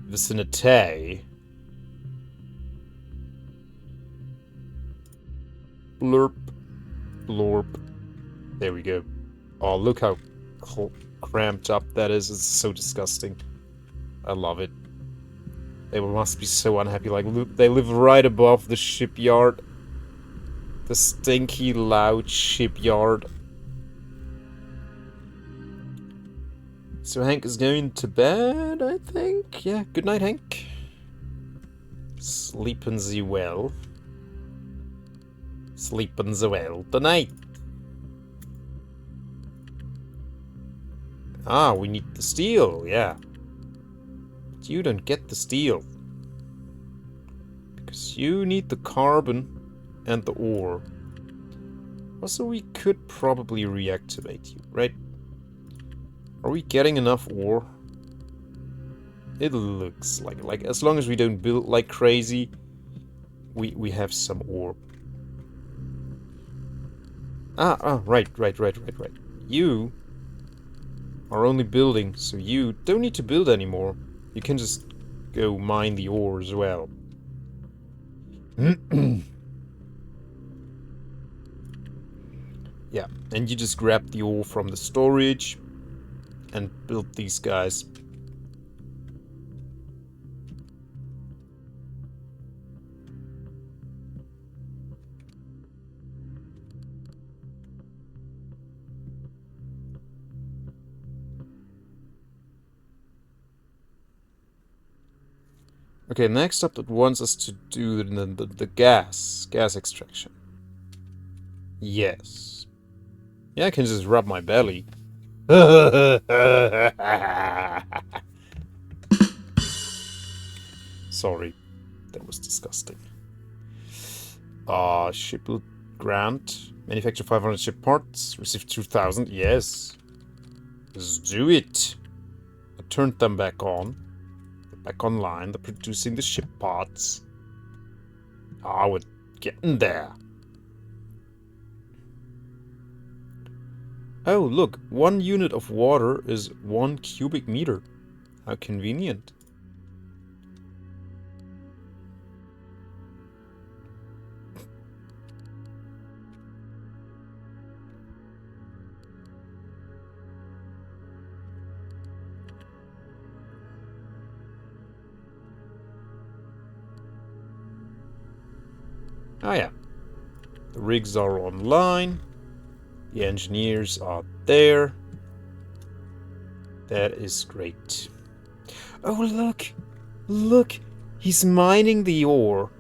vicinity. Blurp. Blorp. There we go. Oh, look how cramped up that is. It's so disgusting. I love it. They must be so unhappy. Like, they live right above the shipyard. The stinky, loud shipyard. So Hank is going to bed, I think? Yeah, good night, Hank. Sleepin' ze well. Sleepin' ze well tonight. Ah, we need the steel, yeah. But you don't get the steel. Because you need the carbon and the ore. Also, we could probably reactivate you, right? Are we getting enough ore? It looks like as long as we don't build like crazy, we have some ore. Right. You are only building, so you don't need to build anymore. You can just go mine the ore as well. Yeah, and you just grab the ore from the storage and build these guys. Okay, next up it wants us to do the gas extraction. Yes. Yeah, I can just rub my belly. Sorry, that was disgusting. Ship build grant. Manufacture 500 ship parts. Receive 2,000. Yes. Let's do it. I turned them back on. Back online. They're producing the ship parts. Ah, we're getting there. Oh, look. 1 unit of water is 1 cubic meter. How convenient. Oh yeah. The rigs are online. The engineers are there. That is great. Oh, look! Look! He's mining the ore.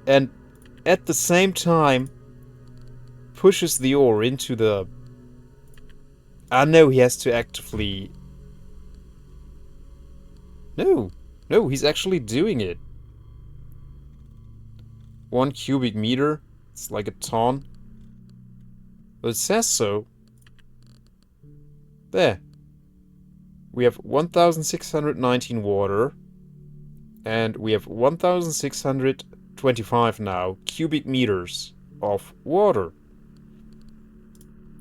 And at the same time pushes the ore into the... Ah, no, he has to actively... No! No, he's actually doing it. 1 cubic meter. It's like a ton. But it says so. There. We have 1,619 water. And we have 1,625 now cubic meters of water.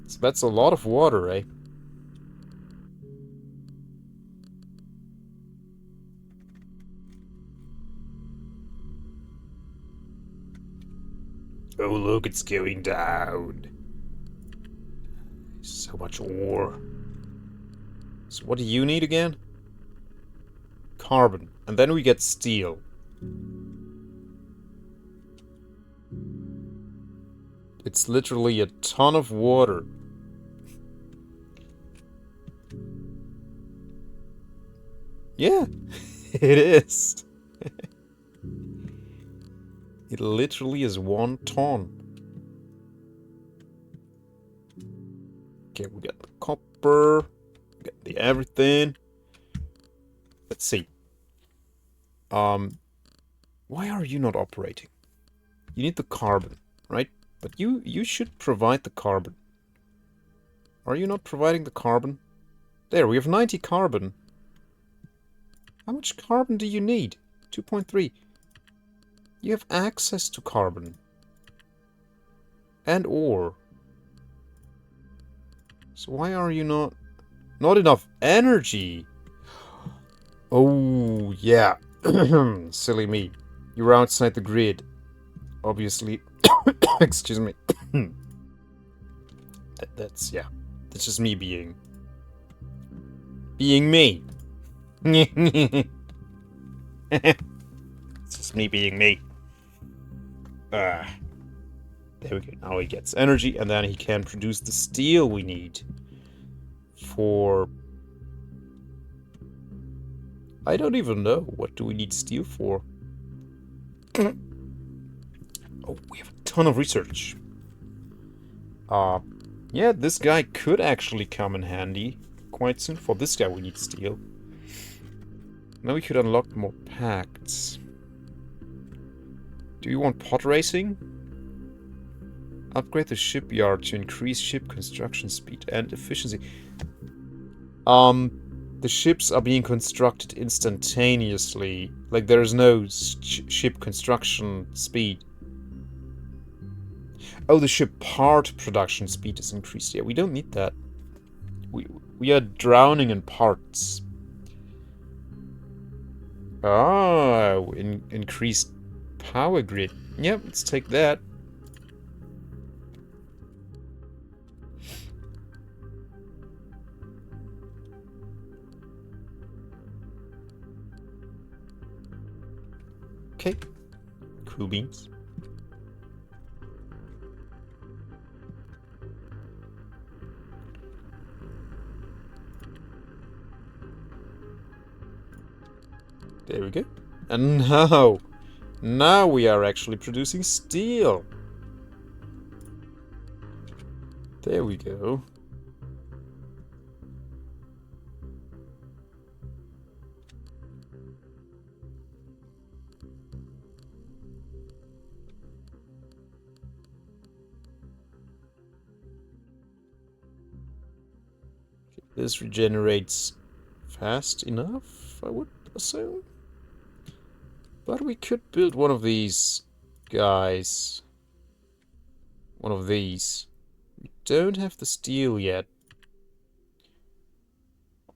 So that's a lot of water, eh? Oh, look, it's going down. So much ore. So what do you need again? Carbon. And then we get steel. It's literally a ton of water. Yeah, it is. It literally is 1 ton. Okay, we got the copper. We got the everything. Let's see. Why are you not operating? You need the carbon, right? But you should provide the carbon. Are you not providing the carbon? There, we have 90 carbon. How much carbon do you need? 2.3. You have access to carbon. And ore. So why are you not... Not enough energy! Oh, yeah. Silly me. You're outside the grid. Obviously. Excuse me. That's, yeah. That's just me being... Being me. It's just me being me. There we go. Now he gets energy, and then he can produce the steel we need for... I don't even know. What do we need steel for? Oh, we have a ton of research. Yeah, this guy could actually come in handy quite soon. For this guy we need steel. Now we could unlock more pacts. Do you want pod racing? Upgrade the shipyard to increase ship construction speed and efficiency. The ships are being constructed instantaneously. Like, there is no ship construction speed. Oh, the ship part production speed is increased. Yeah, we don't need that. We are drowning in parts. Oh, increased power grid. Yep, let's take that. Okay. Cool beans. There we go. And now we are actually producing steel. There we go. This regenerates fast enough, I would assume. But we could build one of these guys. One of these. We don't have the steel yet.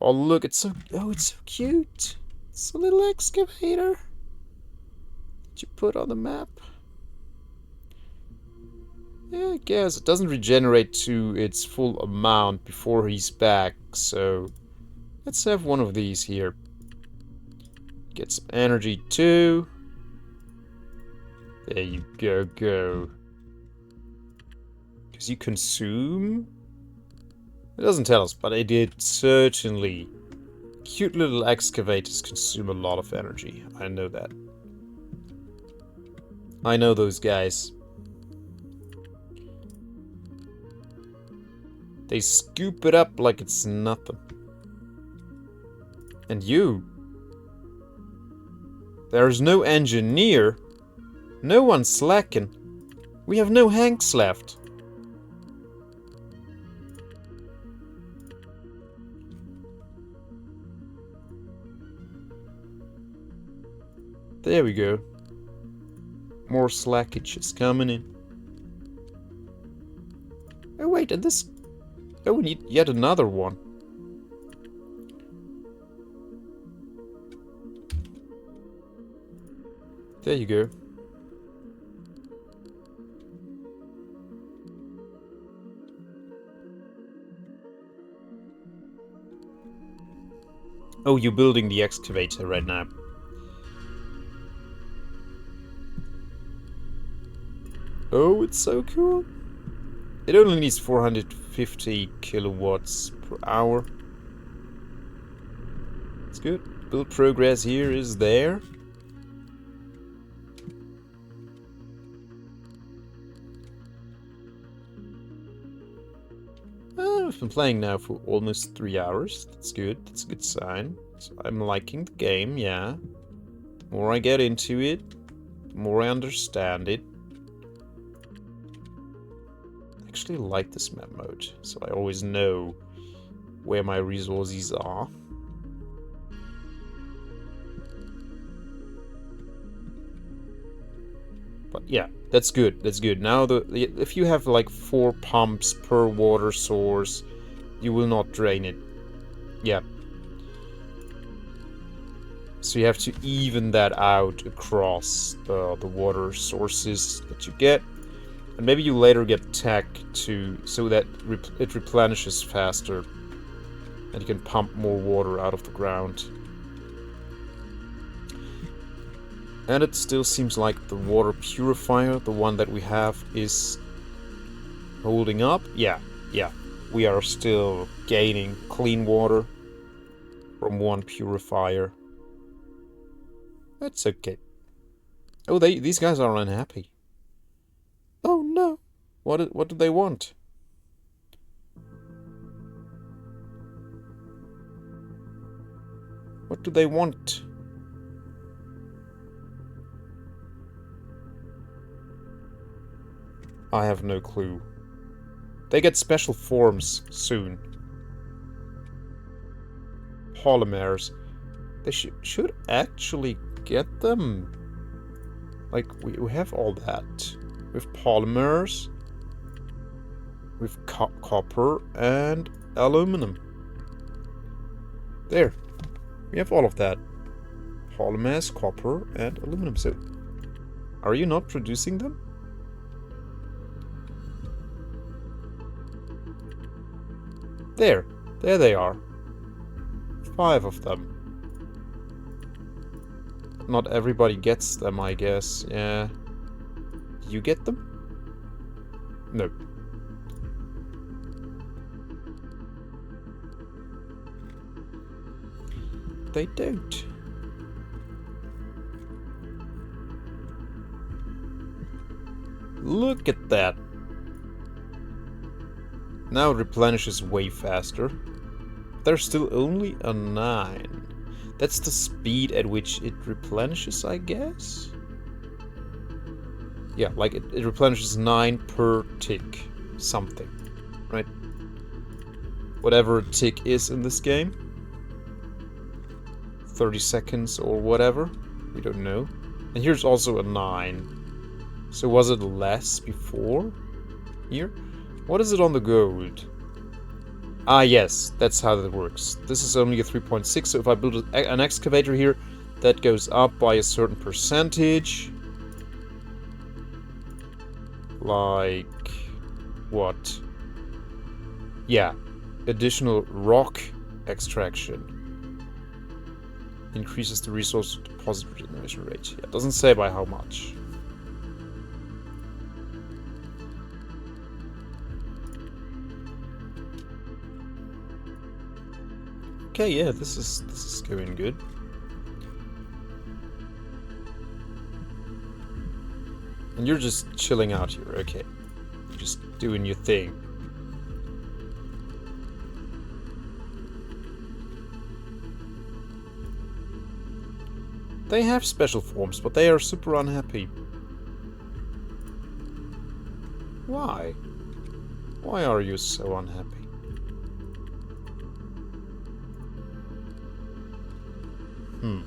Oh look, it's so cute. It's a little excavator that you put on the map. Yeah, I guess it doesn't regenerate to its full amount before he's back, so let's have one of these here. Get some energy too. There you go. Because you consume? It doesn't tell us, but it did certainly. Cute little excavators consume a lot of energy. I know that. I know those guys. They scoop it up like it's nothing. And you? There's no engineer. No one's slacking. We have no Hanks left. There we go. More slackage is coming in. Oh wait, and this... Oh, we need yet another one. There you go. Oh, you're building the excavator right now. Oh, it's so cool. It only needs 450 kilowatts per hour. It's good. Build progress here is there. I've been playing now for almost 3 hours. That's good. That's a good sign. So I'm liking the game, yeah. The more I get into it, the more I understand it. I actually like this map mode, so I always know where my resources are. But yeah, that's good. That's good. Now, if you have like 4 pumps per water source, you will not drain it. Yeah. So you have to even that out across the water sources that you get. And maybe you later get tech so that it replenishes faster. And you can pump more water out of the ground. And it still seems like the water purifier, the one that we have, is holding up. Yeah. We are still gaining clean water from one purifier. That's okay. Oh, these guys are unhappy. Oh no. What do they want? What do they want? I have no clue. They get special forms soon. Polymers. They should actually get them. Like, we have all that. We have polymers. We have copper and aluminum. There. We have all of that. Polymers, copper, and aluminum. So, are you not producing them? There. There they are. 5 of them. Not everybody gets them, I guess. Yeah. You get them? No. They don't. Look at that. Now it replenishes way faster. There's still only a 9. That's the speed at which it replenishes, I guess? Yeah, like it replenishes 9 per tick. Something. Right? Whatever a tick is in this game. 30 seconds or whatever. We don't know. And here's also a 9. So was it less before? Here? What is it on the gold? Ah, yes, that's how that works. This is only a 3.6, so if I build an excavator here, that goes up by a certain percentage. Like... what? Yeah, additional rock extraction. Increases the resource deposit regeneration rate. Yeah, it doesn't say by how much. Okay, yeah, this is going good. And you're just chilling out here, okay. You're just doing your thing. They have special forms, but they are super unhappy. Why? Why are you so unhappy? You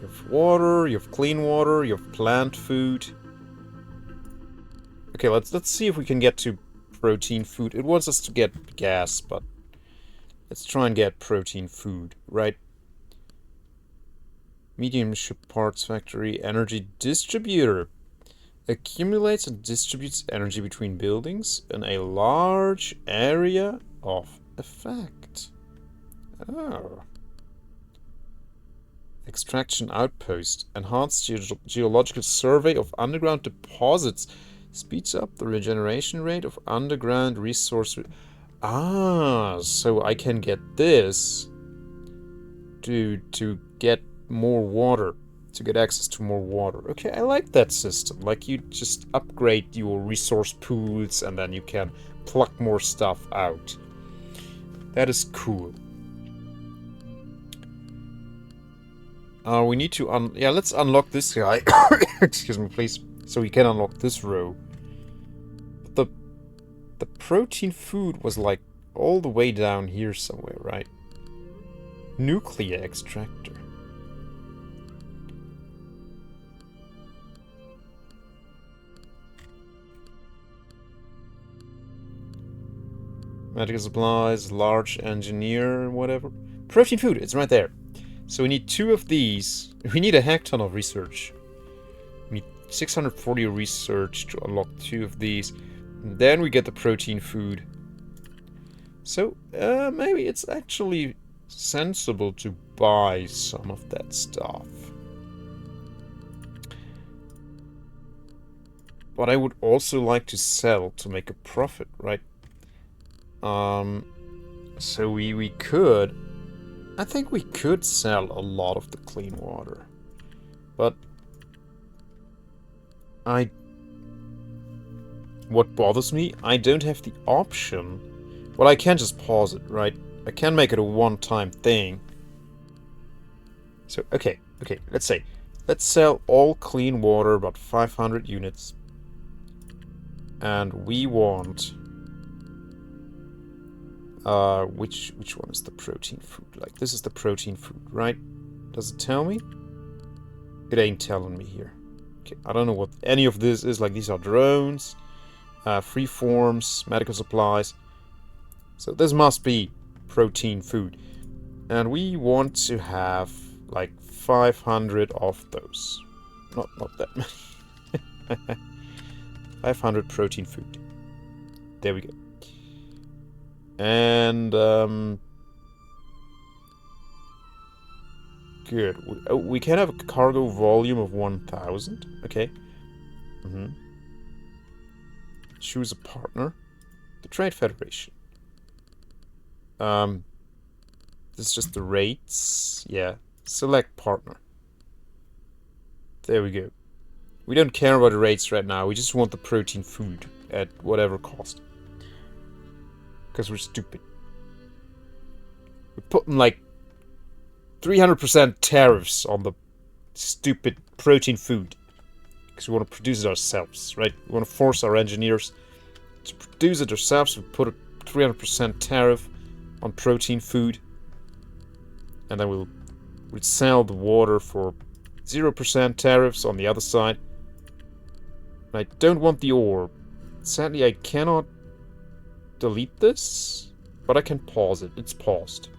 have water, you have clean water, you have plant food. Okay, let's see if we can get to protein food. It wants us to get gas, but let's try and get protein food, right? Medium ship parts factory, energy distributor. Accumulates and distributes energy between buildings in a large area of effect. Oh. Extraction outpost. Enhanced geological survey of underground deposits. Speeds up the regeneration rate of underground resource. Ah, so I can get this to get more water. To get access to more water. Okay, I like that system. Like, you just upgrade your resource pools and then you can pluck more stuff out. That is cool. We need to yeah, let's unlock this guy. Excuse me, please. So we can unlock this row. But the protein food was like all the way down here somewhere, right? Nuclear extractor. Medical supplies, large engineer, whatever. Protein food, it's right there. So we need 2 of these. We need a heck ton of research. We need 640 research to unlock 2 of these. And then we get the protein food. So, maybe it's actually sensible to buy some of that stuff. But I would also like to sell to make a profit, right? So we could... I think we could sell a lot of the clean water. But... what bothers me, I don't have the option... Well, I can just pause it, right? I can make it a one-time thing. So, okay, let's say. Let's sell all clean water, about 500 units. And we want... which one is the protein food? Like, this is the protein food, right? Does it tell me? It ain't telling me here. Okay, I don't know what any of this is. Like, these are drones, free forms, medical supplies. So this must be protein food. And we want to have, like, 500 of those. Not that many. 500 protein food. There we go. And, good. We can have a cargo volume of 1,000. Okay. Choose a partner. The Trade Federation. This is just the rates. Yeah. Select partner. There we go. We don't care about the rates right now. We just want the protein food at whatever cost. Because we're stupid. We're putting like 300% tariffs on the stupid protein food. Because we want to produce it ourselves, right? We want to force our engineers to produce it ourselves. We put a 300% tariff on protein food. And then we'll sell the water for 0% tariffs on the other side. I don't want the ore. Sadly, I cannot delete this, but I can pause it. It's paused.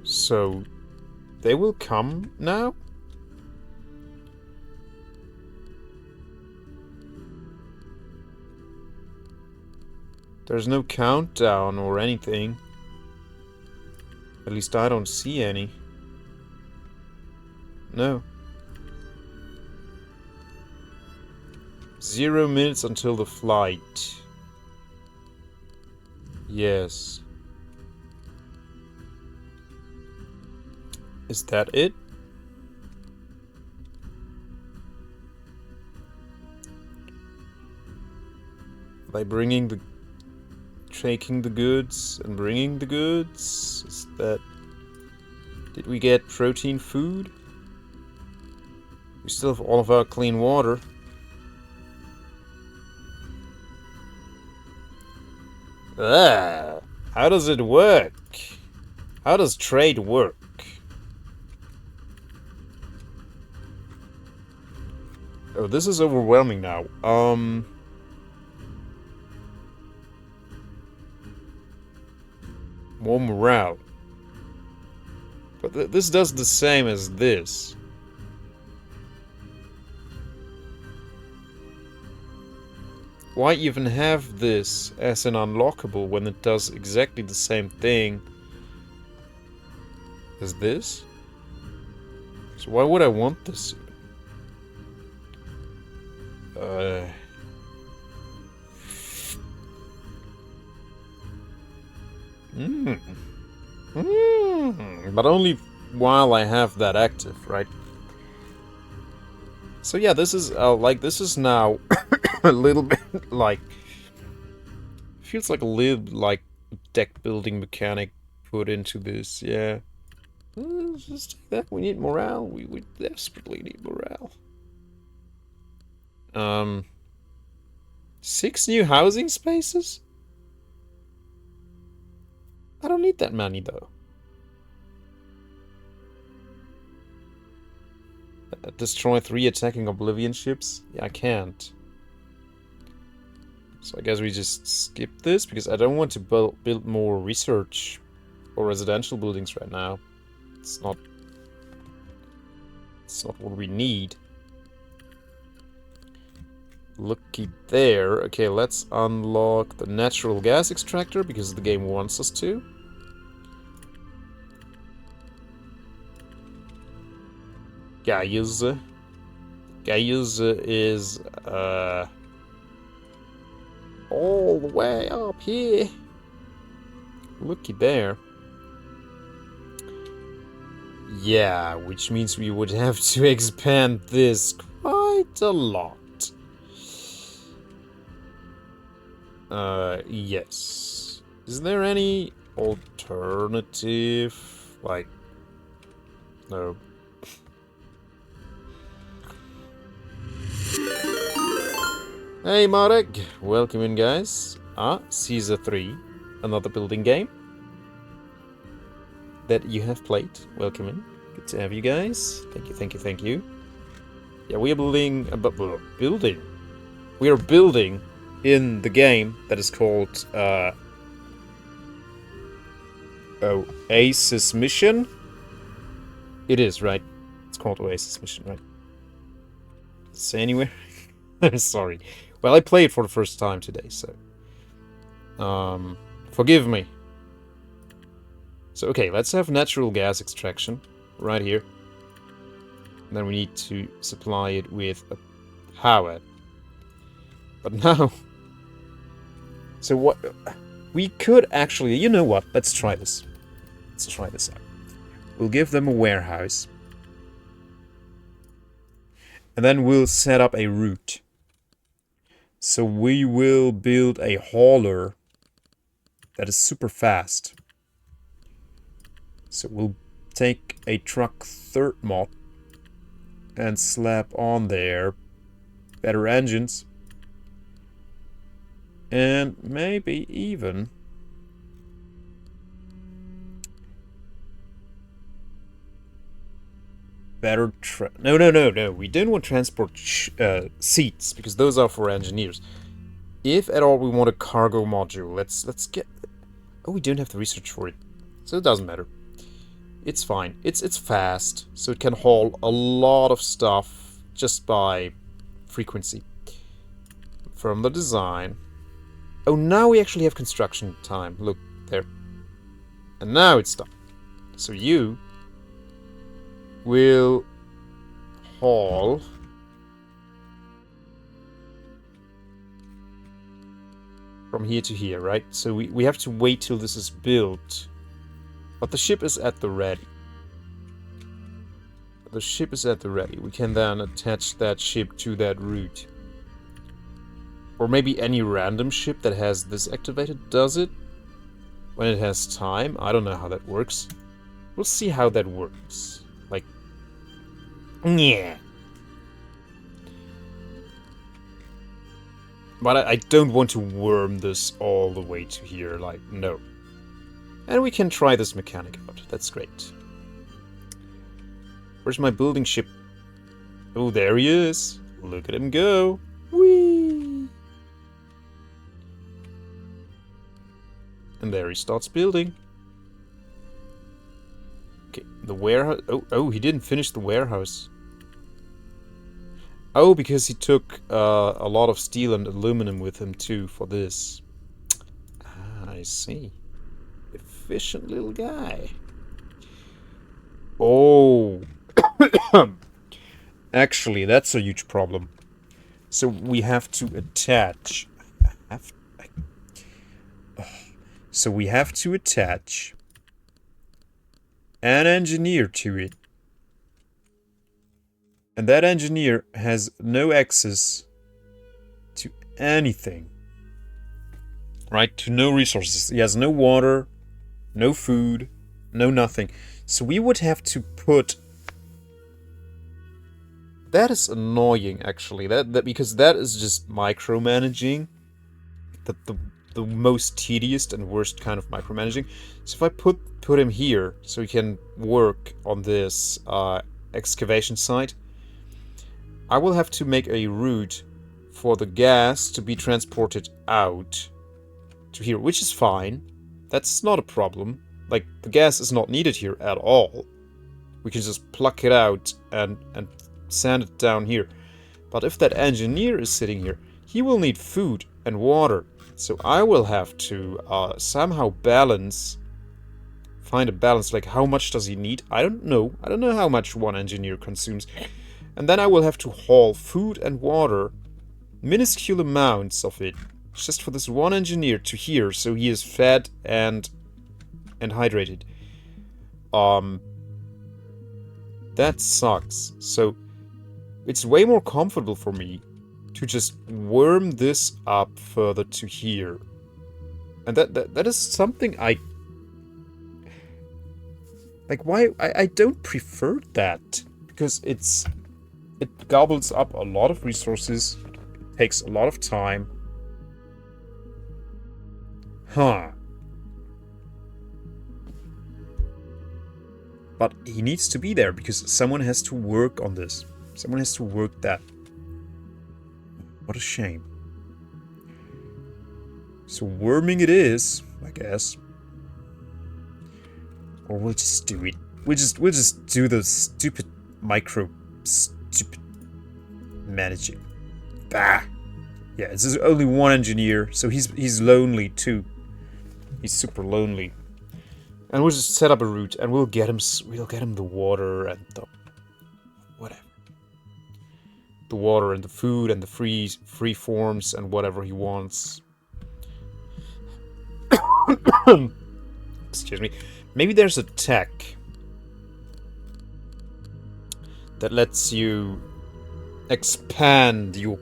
So, they will come now? There's no countdown or anything. At least I don't see any. No. 0 minutes until the flight. Yes. Is that it? By bringing the... taking the goods and bringing the goods? Is that... Did we get protein food? We still have all of our clean water. How does it work? How does trade work? Oh, this is overwhelming now. More morale. But this does the same as this. Why even have this as an unlockable when it does exactly the same thing as this? So why would I want this? But only while I have that active, right? So yeah, this is like this is now a little bit like feels like a little like deck building mechanic put into this. Yeah, let's just take that. We need morale. We desperately need morale. 6 new housing spaces? I don't need that many though. Destroy 3 attacking Oblivion ships? Yeah, I can't. So I guess we just skip this, because I don't want to build more research or residential buildings right now. It's not what we need. Looky there. Okay, let's unlock the natural gas extractor, because the game wants us to. Gaius is all the way up here. Looky there. Yeah, which means we would have to expand this quite a lot. Yes. Is there any alternative, like, No. Hey Marek, welcome in guys. Caesar 3, another building game that you have played. Welcome in. Good to have you guys. Thank you, thank you, thank you. Yeah, we are building, We are building in the game that is called Oasis Mission. It is, right? It's called Oasis Mission, right? Does it say anywhere? Sorry. Well, I played for the first time today, so... forgive me. So, okay, let's have natural gas extraction right here. And then we need to supply it with a power. But now... So what... We could actually... You know what? Let's try this. Let's try this out. We'll give them a warehouse. And then we'll set up a route. So we will build a hauler that is super fast. So we'll take a truck third mod and slap on there better engines. And maybe even better No. We don't want transport seats, because those are for engineers. If at all we want a cargo module, let's get... Oh, we don't have the research for it, so it doesn't matter. It's fine. It's fast, so it can haul a lot of stuff just by frequency. From the design. Oh, now we actually have construction time. Look, there. And now it's done. So you will haul from here to here, right? So we have to wait till this is built. But the ship is at the ready. The ship is at the ready. We can then attach that ship to that route. Or maybe any random ship that has this activated does it. When it has time. I don't know how that works. We'll see how that works. Like... Yeah. But I don't want to worm this all the way to here. Like, no. And we can try this mechanic out. That's great. Where's my building ship? Oh, there he is. Look at him go. Whee! And there he starts building. Okay, the warehouse... Oh, he didn't finish the warehouse. Oh, because he took a lot of steel and aluminum with him too for this. Ah, I see. Efficient little guy. Oh. Actually, that's a huge problem. So we have to attach... So we have to attach an engineer to it. And that engineer has no access to anything. Right? To no resources. He has no water, no food, no nothing. So we would have to put... That is annoying, actually. That because that is just micromanaging. The most tedious and worst kind of micromanaging. So if I put him here, so he can work on this excavation site, I will have to make a route for the gas to be transported out to here, which is fine. That's not a problem. Like, the gas is not needed here at all. We can just pluck it out and sand it down here. But if that engineer is sitting here, he will need food and water. So I will have to somehow find a balance, like how much does he need? I don't know. I don't know how much one engineer consumes. And then I will have to haul food and water, minuscule amounts of it, just for this one engineer to here, so he is fed and hydrated. That sucks. So it's way more comfortable for me to just worm this up further to here. And that is something Like, why? I don't prefer that. Because it gobbles up a lot of resources, takes a lot of time. Huh. But he needs to be there because someone has to work on this. Someone has to work that. What a shame. So worming it is, I guess. Or we'll just do it. We'll just do the stupid stupid managing. Bah. Yeah, there's only one engineer, so he's lonely too. He's super lonely. And we'll just set up a route, and we'll get him the water and the whatever. The water and the food and the free forms and whatever he wants. Excuse me. Maybe there's a tech that lets you expand your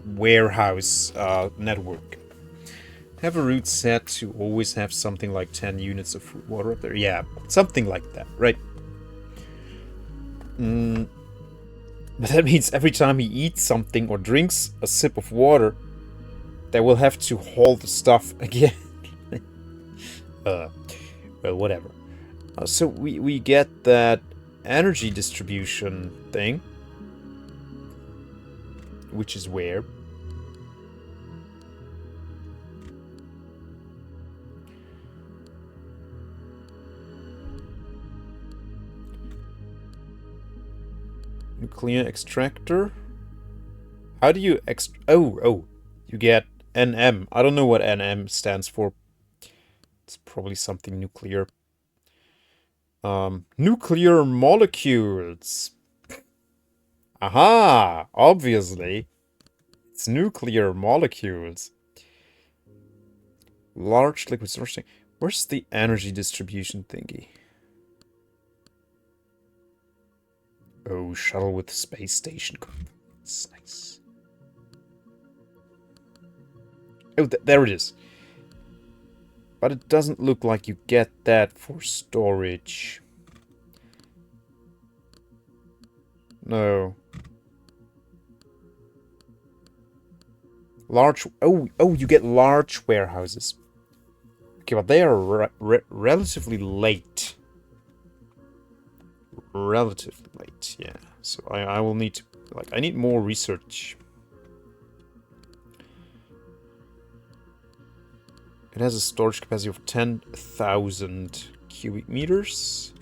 warehouse network. Have a route set to always have something like 10 units of food water up there. Yeah, something like that, right? But that means every time he eats something or drinks a sip of water, they will have to haul the stuff again. Well, whatever. So we get that energy distribution thing, which is where. Nuclear extractor. How do you you get NM. I don't know what NM stands for. It's probably something nuclear. Nuclear molecules. Aha! Obviously. It's nuclear molecules. Large liquid sourcing. Where's the energy distribution thingy? Oh, shuttle with space station. That's nice. Oh, there it is. But it doesn't look like you get that for storage. No. Large... Oh, you get large warehouses. Okay, but they are relatively late. Relatively late, yeah. So I will need to... Like, I need more research. It has a storage capacity of 10,000 cubic meters.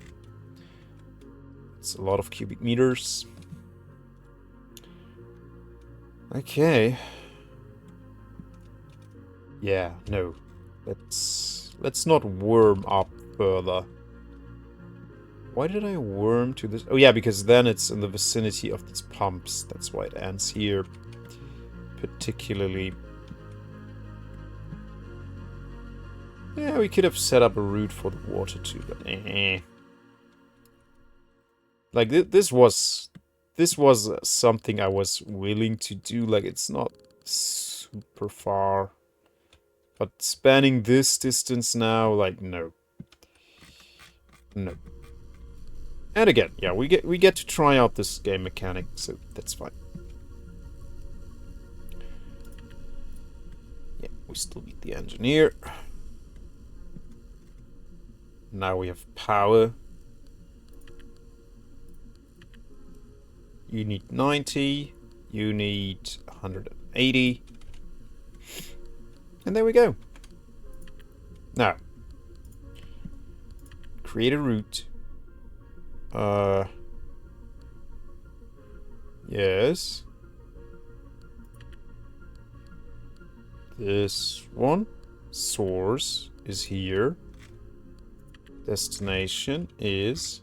It's a lot of cubic meters. Okay. Yeah, no. Let's not worm up further. Why did I worm to this? Oh yeah, because then it's in the vicinity of these pumps. That's why it ends here. Particularly. Yeah, we could have set up a route for the water too, but Like, this was something I was willing to do. Like, it's not super far. But spanning this distance now, like, no. No. And again, yeah, we get to try out this game mechanic, so that's fine. Yeah, we still need the engineer. Now we have power. You need 90. You need 180. And there we go. Now, create a route. Yes. This one. Source is here. Destination is...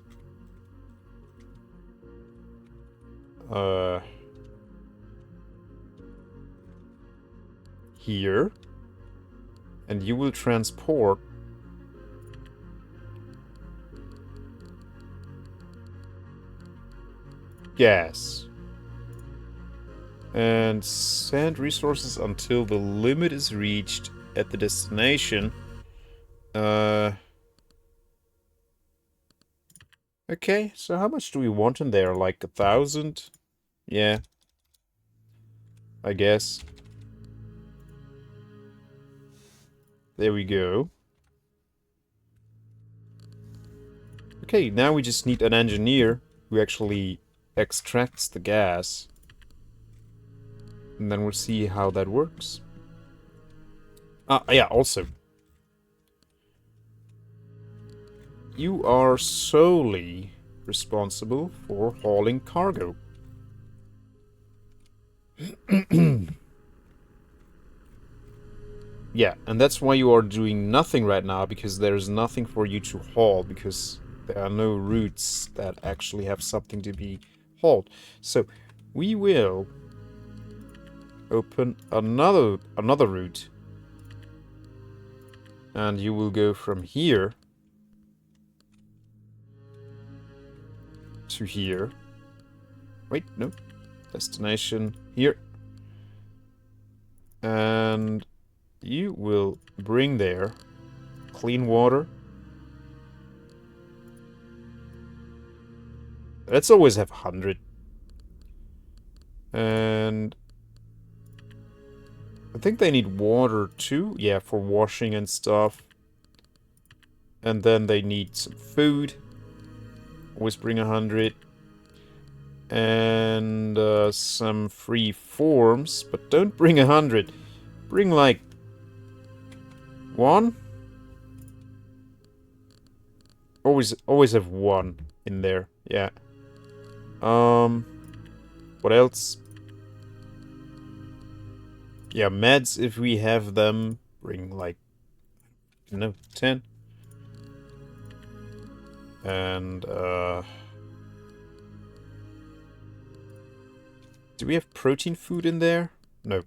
here. And you will transport gas and send resources until the limit is reached at the destination. Okay, so how much do we want in there? Like 1,000? Yeah, I guess. There we go. Okay, now we just need an engineer who actually extracts the gas. And then we'll see how that works. Yeah, also. You are solely responsible for hauling cargo. Yeah, and that's why you are doing nothing right now, because there's nothing for you to haul, because there are no routes that actually have something to be hauled. So, we will open another route. And you will go from here to here. Wait, no. Destination here. And you will bring there clean water. Let's always have 100. And I think they need water too. Yeah, for washing and stuff. And then they need some food. Always bring 100. And some free forms. But don't bring 100. Bring like 1. Always have 1 in there. Yeah. What else? Yeah, meds, if we have them, bring like, 10. And, do we have protein food in there? No.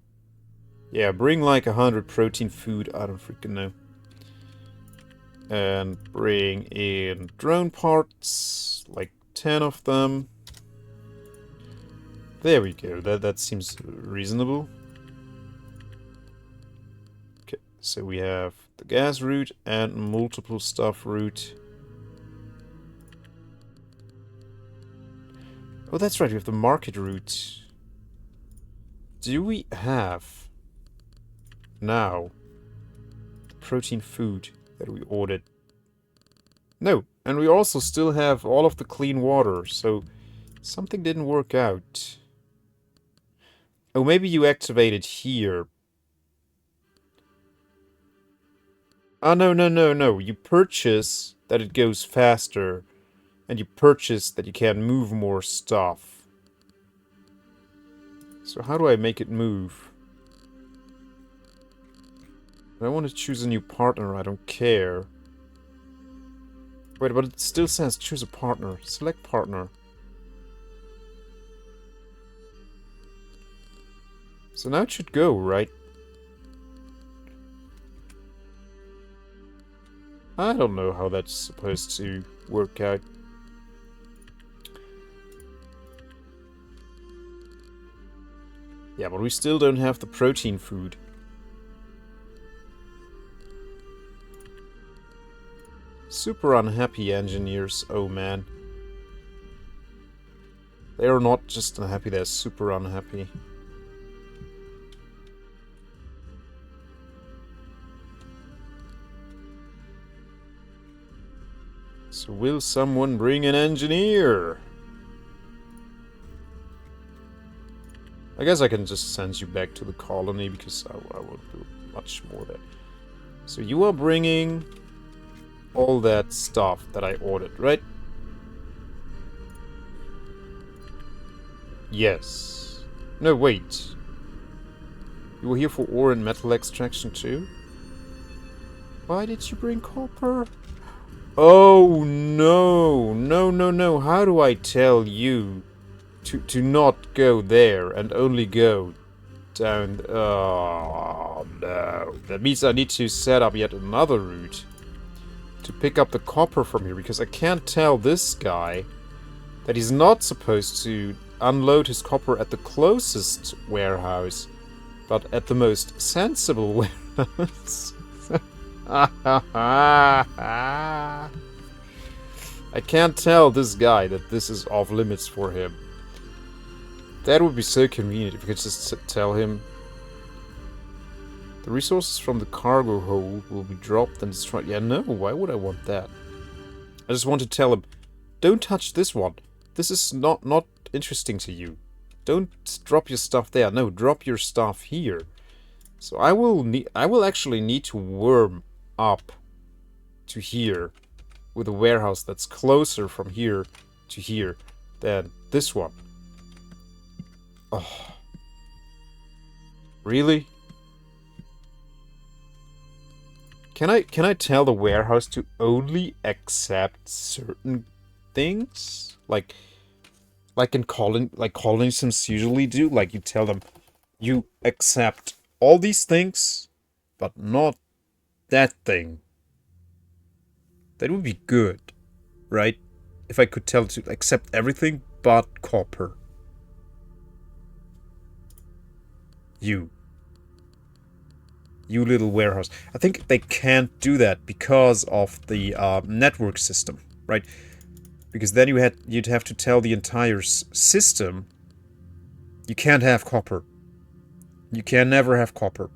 Yeah, bring like 100 protein food, I don't freaking know. And bring in drone parts, like 10 of them. There we go, that seems reasonable. Okay, so we have the gas route and multiple stuff route. Oh, that's right, we have the market route. Do we have now the protein food that we ordered? No, and we also still have all of the clean water, so something didn't work out. Oh, maybe you activated here. Ah, no. You purchase that it goes faster, and you purchase that you can move more stuff. So how do I make it move? If I want to choose a new partner, I don't care. Wait, but it still says choose a partner. Select partner. So now it should go, right? I don't know how that's supposed to work out. Yeah, but we still don't have the protein food. Super unhappy engineers, oh man. They are not just unhappy, they're super unhappy. So will someone bring an engineer? I guess I can just send you back to the colony because I won't do much more there. So you are bringing all that stuff that I ordered, right? Yes. No, wait. You were here for ore and metal extraction too? Why did you bring copper? Oh, no. No. How do I tell you to not go there and only go down... Oh, no. That means I need to set up yet another route to pick up the copper from here, because I can't tell this guy that he's not supposed to unload his copper at the closest warehouse, but at the most sensible warehouse. I I can't tell this guy that this is off limits for him. That would be so convenient if we could just tell him. The resources from the cargo hold will be dropped and destroyed. Yeah, no, why would I want that? I just want to tell him, don't touch this one. This is not interesting to you. Don't drop your stuff there. No, drop your stuff here. So I will actually need to worm up to here with a warehouse that's closer from here to here than this one. Oh. Really? Can I tell the warehouse to only accept certain things? Like ColonySims usually do? Like you tell them you accept all these things, but not that thing. That would be good, right? If I could tell it to accept everything but copper. You little warehouse. I think they can't do that because of the network system, right? Because then you'd have to tell the entire system you can't have copper. You can never have copper.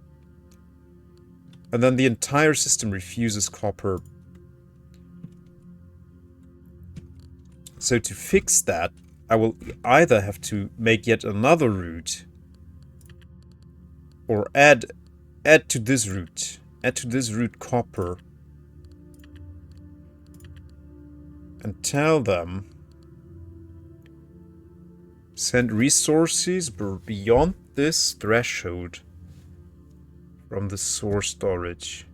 And then the entire system refuses copper. So to fix that, I will either have to make yet another route or add to this route. Add to this route copper. And tell them send resources beyond this threshold from the source storage.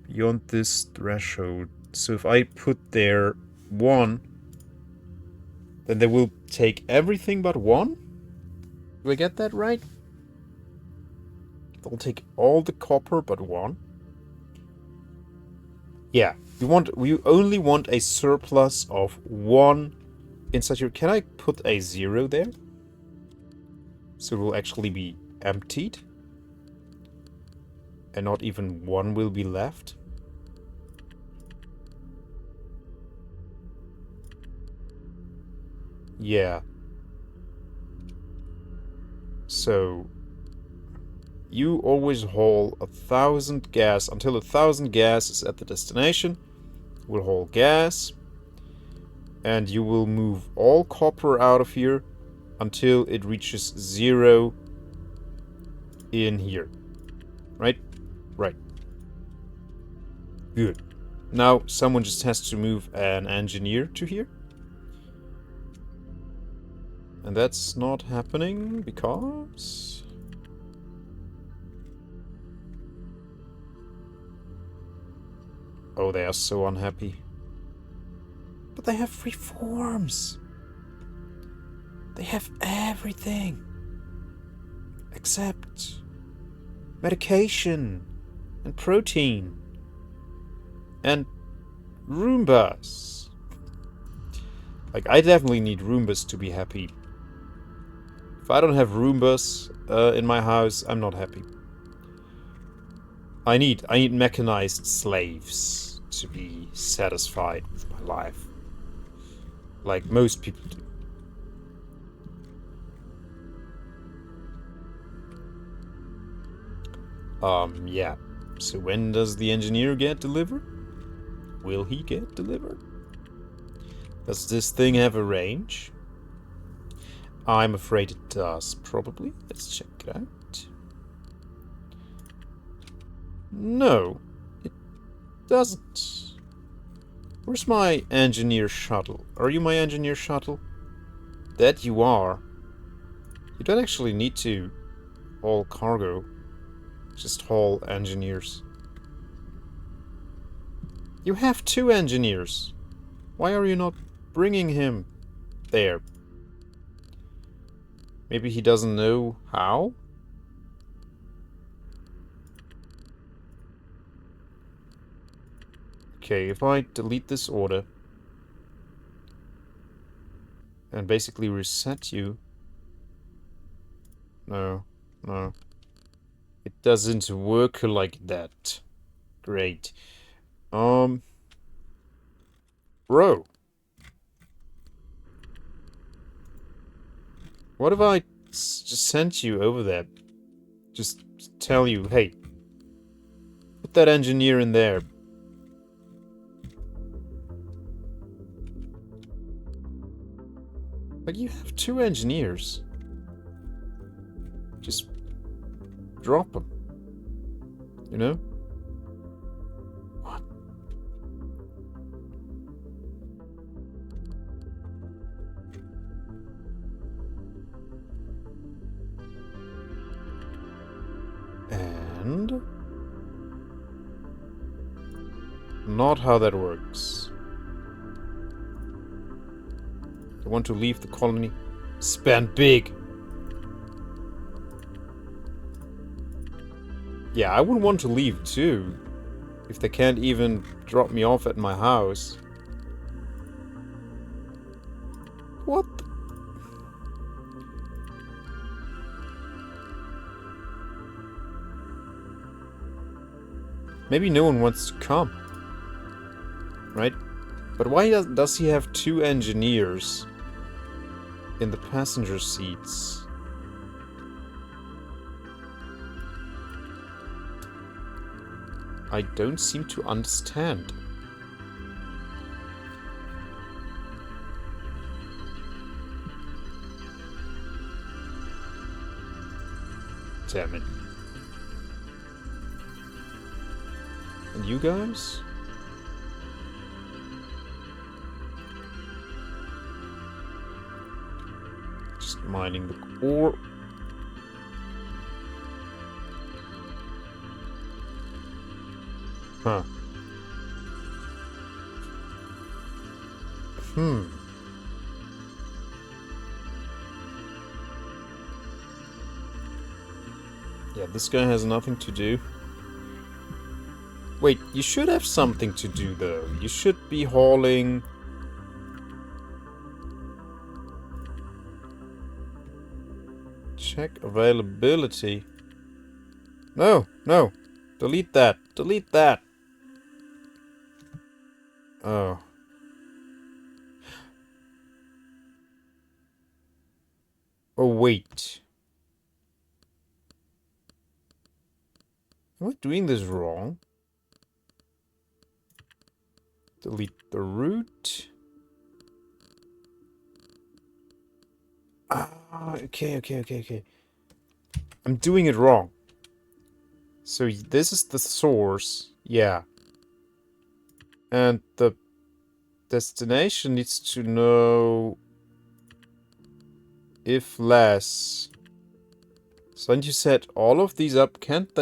Beyond this threshold. So if I put there 1, then they will take everything but 1? Do I get that right? They'll take all the copper but 1? Yeah, we only want a surplus of 1 inside here. Can I put a 0 there? So it will actually be emptied. And not even 1 will be left. Yeah. So you always haul 1,000 gas until 1,000 gas is at the destination. We'll haul gas. And you will move all copper out of here until it reaches 0 in here. Right? Right. Good. Now someone just has to move an engineer to here. And that's not happening because... Oh, they are so unhappy. But they have free forms. They have everything. Except medication and protein and Roombas. Like, I definitely need Roombas to be happy. If I don't have Roombas in my house, I'm not happy. I need mechanized slaves to be satisfied with my life. Like most people do. Yeah. So when does the engineer get delivered? Will he get delivered? Does this thing have a range? I'm afraid it does, probably. Let's check it out. No, it doesn't. Where's my engineer shuttle? Are you my engineer shuttle? That you are. You don't actually need to haul cargo. Just haul engineers. You have 2 engineers. Why are you not bringing him there? Maybe he doesn't know how? Okay, if I delete this order and basically reset you... No. It doesn't work like that. Great. Bro. What if I just sent you over there? Just tell you, hey, put that engineer in there. Like, you have 2 engineers. Just drop them. You know? What? And... not how that works. I want to leave the colony. Spend big! Yeah, I would want to leave too. If they can't even drop me off at my house. What the... Maybe no one wants to come. Right? But why does he have 2 engineers in the passenger seats? I don't seem to understand. Damn it. And you guys? Just mining the ore. Huh. Yeah, this guy has nothing to do. Wait, you should have something to do, though. You should be hauling... Check availability. No, no. Delete that. Delete that. Oh. Oh, wait. Am I doing this wrong? Delete the route. Ah, okay. I'm doing it wrong. So this is the source. Yeah. And the destination needs to know if less. So when you set all of these up, can't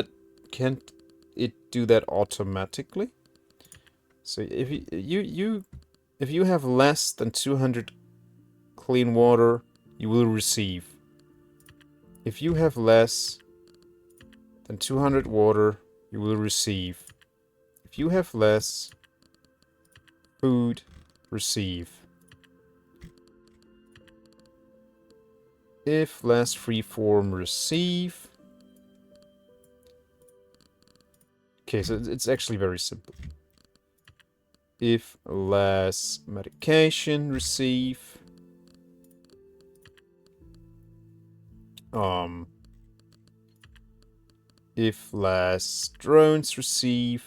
it do that automatically? So if if you have less than 200 clean water, you will receive. If you have less than 200 water, you will receive. If you have less food, receive. If less freeform, receive. Okay, so it's actually very simple. If less medication, receive. If less drones, receive.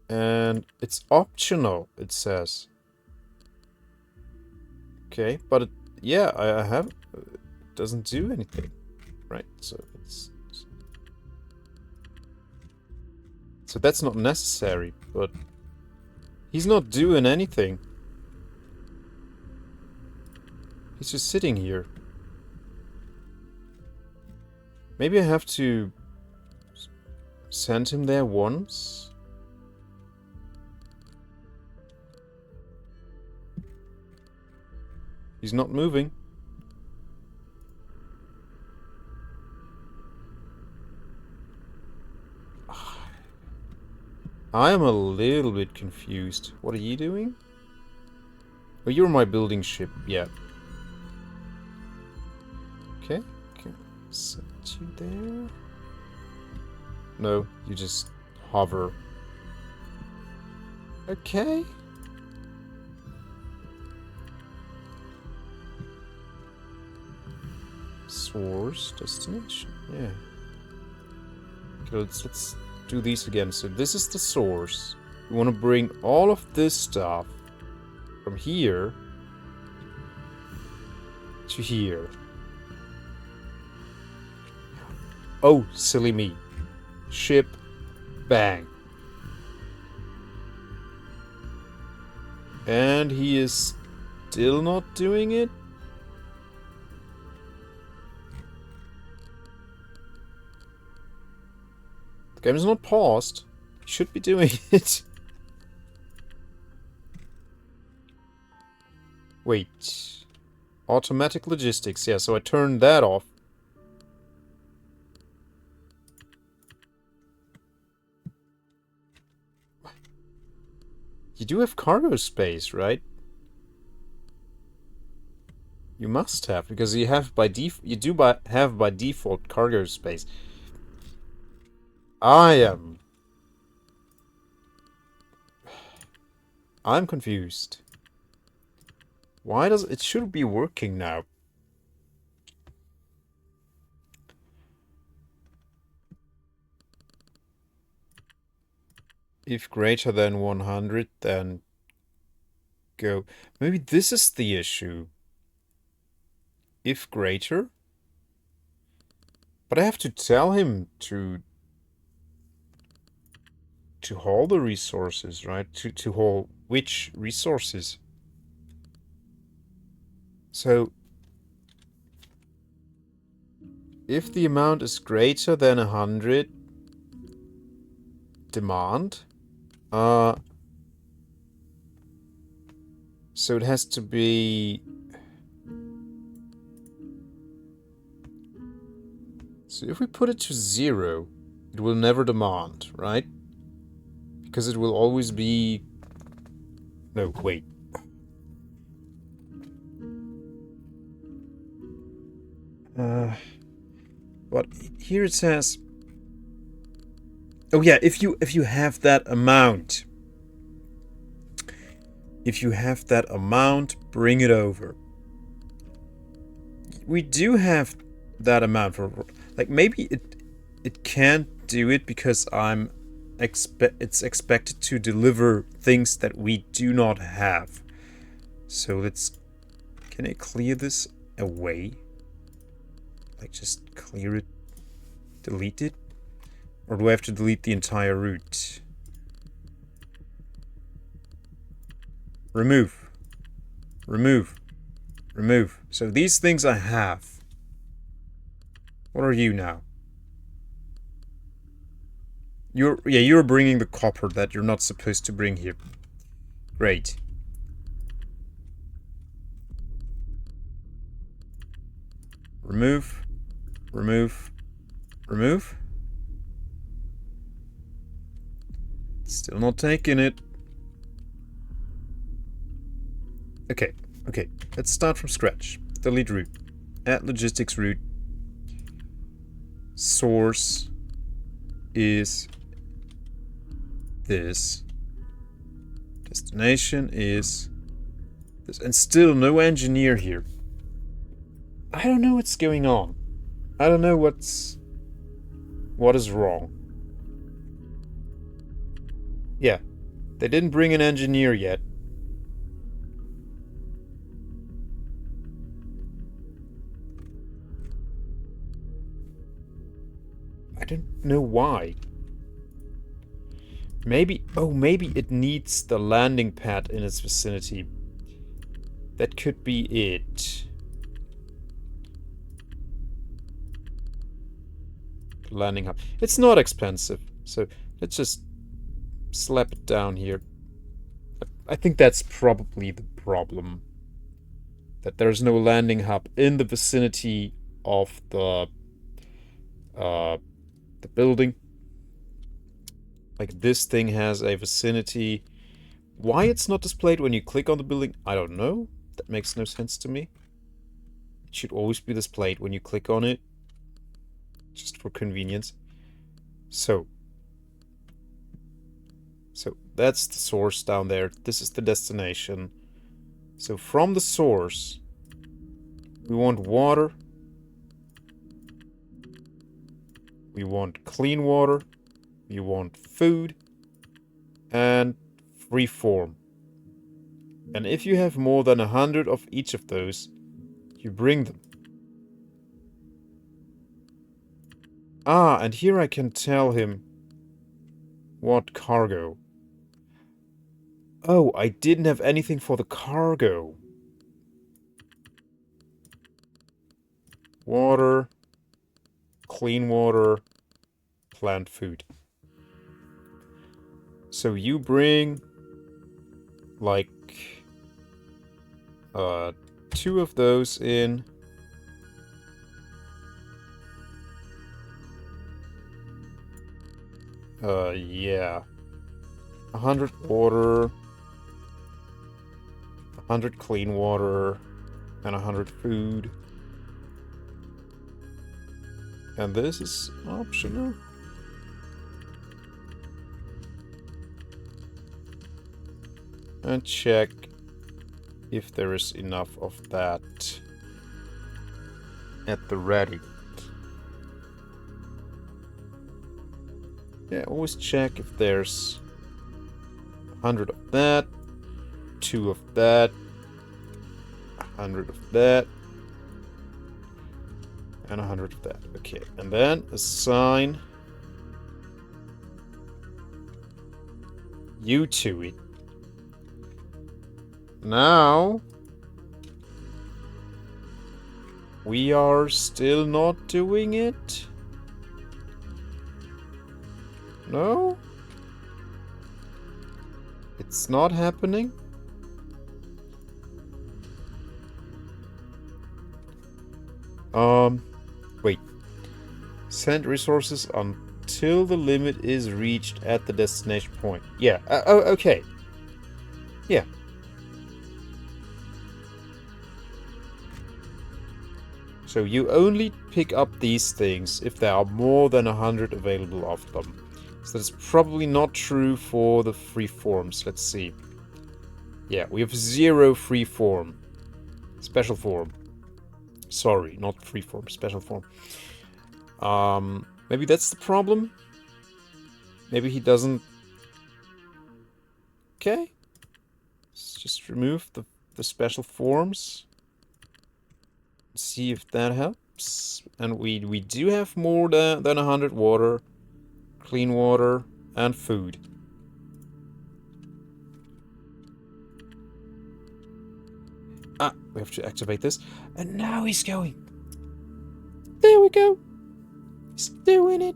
And it's optional, it says. Okay, but yeah, I have... It doesn't do anything. Right, so it's... So that's not necessary, but... He's not doing anything. He's just sitting here. Maybe I have to... send him there once? He's not moving. I am a little bit confused. What are you doing? Oh, you're my building ship. Yeah. Okay. Set you there. No, you just hover. Okay. Source, destination, yeah. Okay, let's do these again. So this is the source. We want to bring all of this stuff from here to here. Oh, silly me. Ship, bang. And he is still not doing it? The game is not paused. He should be doing it. Wait. Automatic logistics. Yeah, so I turned that off. You do have cargo space, right? You must have, because you have by have by default cargo space. I'm confused. Why does it should be working now? If greater than 100, then go. Maybe this is the issue. If greater? But I have to tell him to haul the resources, right? To haul which resources? So if the amount is greater than 100 demand, so it has to be. So if we put it to 0, it will never demand, right? Because it will always be... No, wait. But here it says... Oh yeah, if you have that amount. If you have that amount, bring it over. We do have that amount for... Like, maybe it can't do it because it's expected to deliver things that we do not have. So let's... Can I clear this away? Like, just clear it? Delete it? Or do I have to delete the entire route? Remove. Remove. Remove. So these things I have. What are you now? You're bringing the copper that you're not supposed to bring here. Great. Remove. Remove. Remove. Still not taking it. Okay. Okay. Let's start from scratch. Delete route. Add logistics route. Source is this. Destination is this. And still no engineer here. I don't know what's going on. I don't know what is wrong. Yeah. They didn't bring an engineer yet. I don't know why. Maybe... Oh, maybe it needs the landing pad in its vicinity. That could be it. Landing hub. It's not expensive. So let's just slap it down here. I think that's probably the problem. That there's no landing hub in the vicinity of the building. Like, this thing has a vicinity. Why it's not displayed when you click on the building, I don't know. That makes no sense to me. It should always be displayed when you click on it. Just for convenience. So that's the source down there. This is the destination. So from the source, we want water We want clean water. We want food. And freeform. And if you have more than 100 of each of those, you bring them. Ah, and here I can tell him what cargo. Oh, I didn't have anything for the cargo. Water, clean water, plant food. So you bring like 2 of those in. Yeah. 100 water, 100 clean water, and 100 food. And this is optional. And check if there is enough of that at the ready. Yeah, always check if there's 100 of that, 2 of that, 100 of that, and 100 of that. Okay, and then assign you to it. Now we are still not doing it. No? It's not happening? Wait. Send resources until the limit is reached at the destination point. Yeah, okay. Yeah. So you only pick up these things if there are more than 100 available of them. So that's probably not true for the free forms. Let's see. Yeah, we have 0 free form. Special form. Sorry, not free form, special form. Maybe that's the problem? Maybe he doesn't... Okay. Let's just remove the special forms. See if that helps. And we do have more than 100 water, clean water, and food. Ah, we have to activate this. And now he's going. There we go. He's doing it.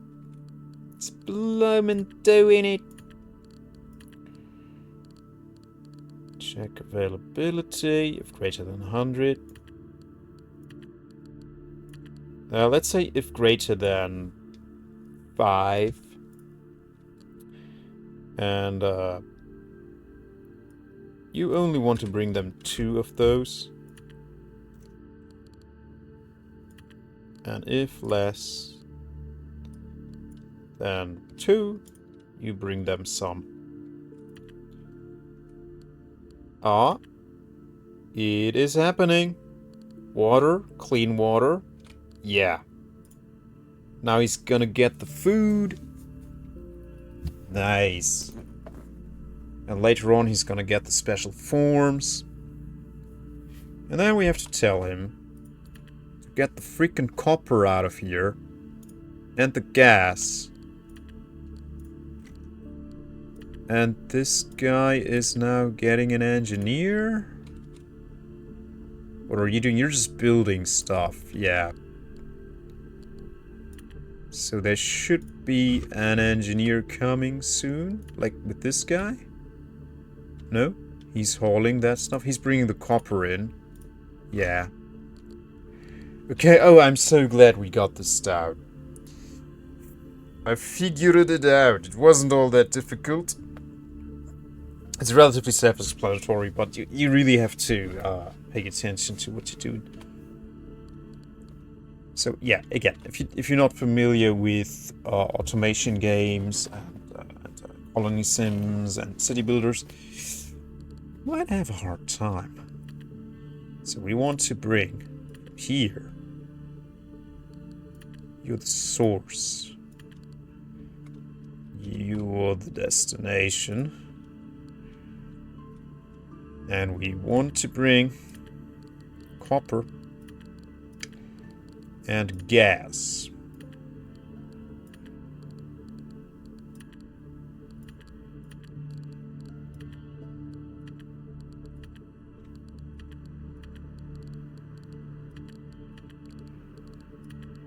It's bloomin' doing it. Check availability if greater than 100. Let's say if greater than 5. And you only want to bring them 2 of those. And if less than 2, you bring them some. Ah, it is happening. Water, clean water. Yeah. Now he's gonna get the food. Nice. And later on he's gonna get the special forms. And then we have to tell him to get the freaking copper out of here. And the gas. And this guy is now getting an engineer? What are you doing? You're just building stuff. Yeah. So there should be an engineer coming soon. Like with this guy? No? He's hauling that stuff. He's bringing the copper in. Yeah. Okay, oh, I'm so glad we got this out. I figured it out. It wasn't all that difficult. It's relatively self-explanatory, but you really have to pay attention to what you're doing. So yeah, again, if you're not familiar with automation games and ColonySims and city builders, you might have a hard time. So we want to bring here. You're the source. You're the destination. And we want to bring copper and gas.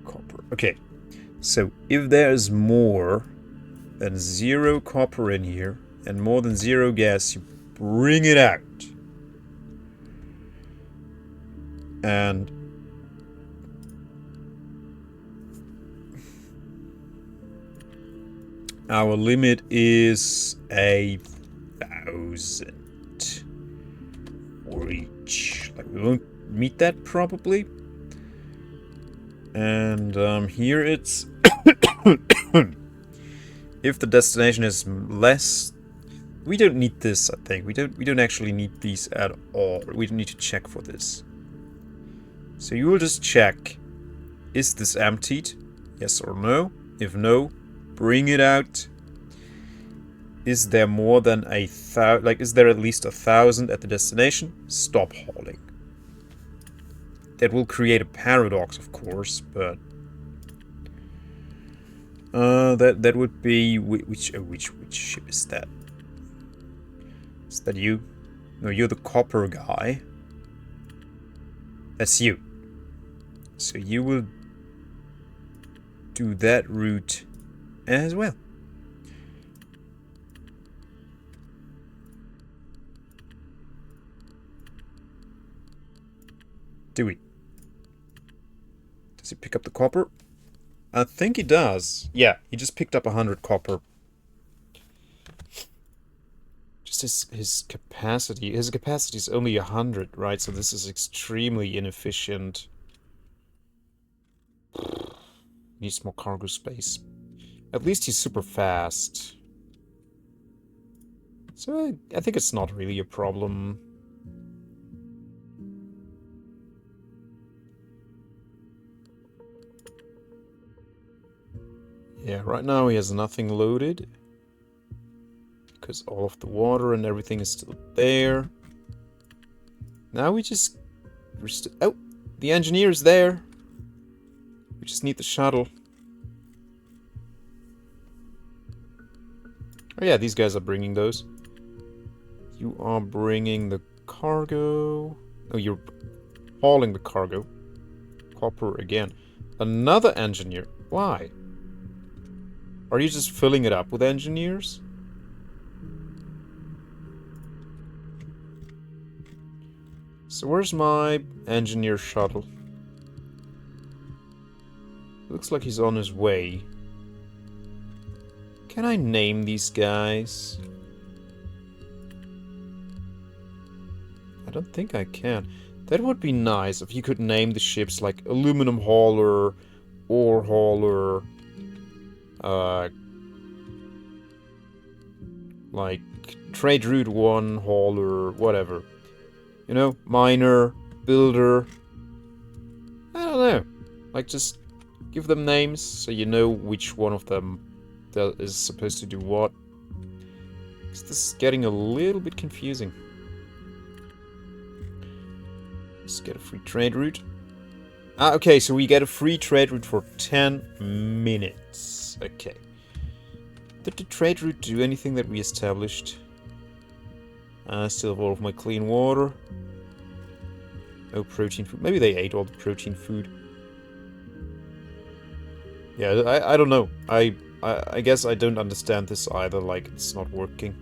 Copper. Okay. So if there's more than 0 copper in here and more than 0 gas, you bring it out. And our limit is 1,000 for each. Like, we won't meet that probably. And here it's if the destination is less, we don't need this. I think we don't actually need these at all. We don't need to check for this. So you will just check: is this emptied? Yes or no? If no, bring it out. Is there more than 1,000? Like, is there at least 1,000 at the destination? Stop hauling. That will create a paradox, of course, but that would be which ship is that? Is that you? No, you're the copper guy. That's you. So you will do that route as well. Do we? Does he pick up the copper? I think he does. Yeah, he just picked up 100 copper. Just his capacity. His capacity is only 100, right? So this is extremely inefficient. Needs more cargo space. At least he's super fast. So I think it's not really a problem. Yeah, right now he has nothing loaded. Because all of the water and everything is still there. Now we're oh, the engineer's there. We just need the shuttle. Oh yeah, these guys are bringing those. You are bringing the cargo. Oh, you're hauling the cargo. Copper again. Another engineer. Why? Are you just filling it up with engineers? So where's my engineer shuttle? Looks like he's on his way. Can I name these guys? I don't think I can. That would be nice if you could name the ships like aluminum hauler, ore hauler, like trade route 1 hauler, whatever. You know, miner, builder. I don't know. Like, just give them names so you know which one of them is supposed to do what. Because this is getting a little bit confusing. Let's get a free trade route. Ah, okay, so we get a free trade route for 10 minutes. Okay. Did the trade route do anything that we established? I still have all of my clean water. No protein food. Maybe they ate all the protein food. Yeah, I don't know. I guess I don't understand this either, like it's not working.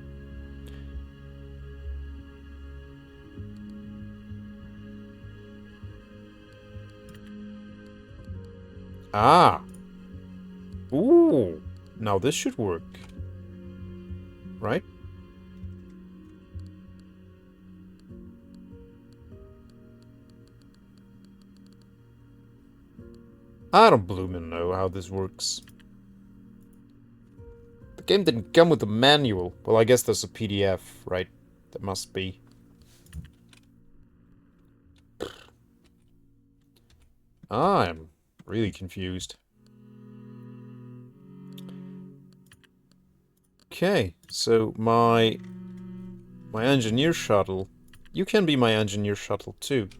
Ah! Ooh! Now this should work. Right? I don't bloomin' know how this works. The game didn't come with a manual. Well, I guess there's a PDF, right? That must be. I'm really confused. Okay, so my engineer shuttle, you can be my engineer shuttle too,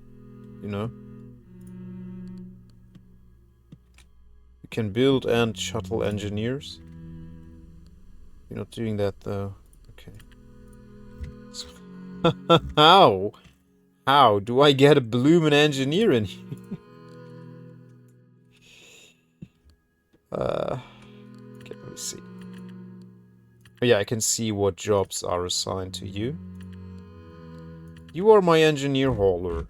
you know? You can build and shuttle engineers. You're not doing that though. Okay. So how? How do I get a bloomin' engineer in here? Okay, let me see. Oh yeah, I can see what jobs are assigned to you. You are my engineer hauler.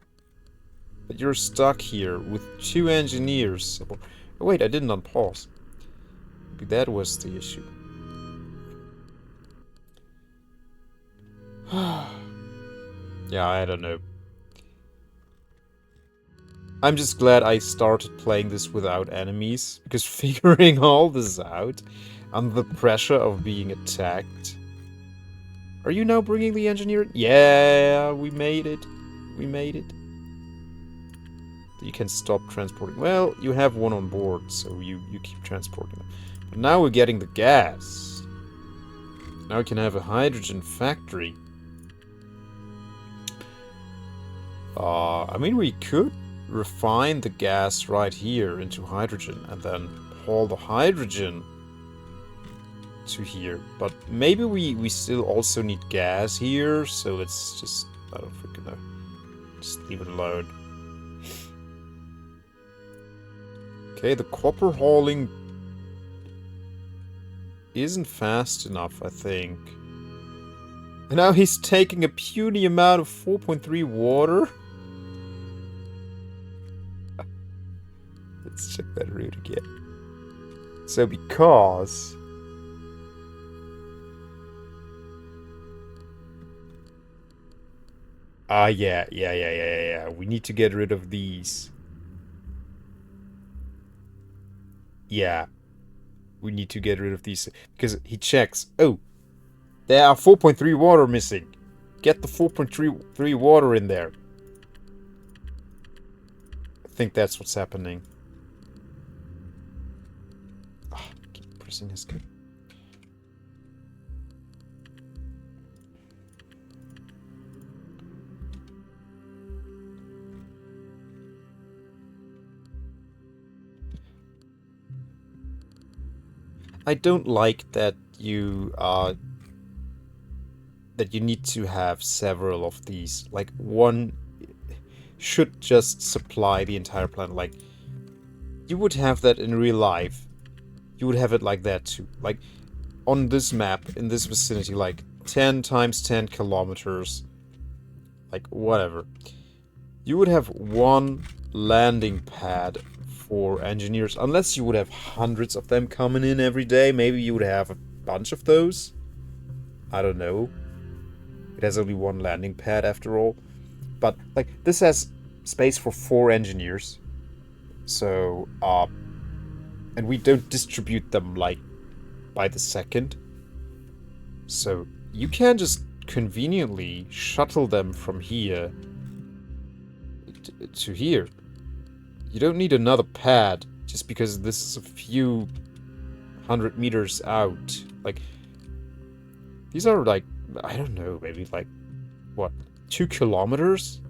But you're stuck here with 2 engineers. Oh, wait, I didn't unpause. Maybe that was the issue. Yeah, I don't know. I'm just glad I started playing this without enemies, because figuring all this out under the pressure of being attacked. Are you now bringing the engineer? Yeah, we made it. We made it. You can stop transporting. Well, you have one on board, so you keep transporting them. But now we're getting the gas. Now we can have a hydrogen factory. I mean, we could refine the gas right here into hydrogen and then haul the hydrogen to here. But maybe we still also need gas here, so let's just, I don't freaking know. Just leave it alone. Okay, the copper hauling isn't fast enough, I think. And now he's taking a puny amount of 4.3 water. Let's check that route again. So because... yeah. We need to get rid of these. Yeah. We need to get rid of these. Because he checks. Oh. There are 4.3 water missing. Get the 4.3 water in there. I think that's what's happening. Oh, keep pressing escape. I don't like that you need to have several of these. Like, one should just supply the entire planet. Like, you would have that in real life. You would have it like that too. Like, on this map, in this vicinity, like 10 times 10 kilometers. Like, whatever. You would have one landing pad for engineers. Unless you would have hundreds of them coming in every day. Maybe you would have a bunch of those. I don't know. It has only one landing pad after all. But, like, this has space for 4 engineers. So, and we don't distribute them, like, by the second. So, you can just conveniently shuttle them from here to here. You don't need another pad just because this is a few 100 meters out. Like, these are, like, I don't know, maybe, like, what, 2 kilometers?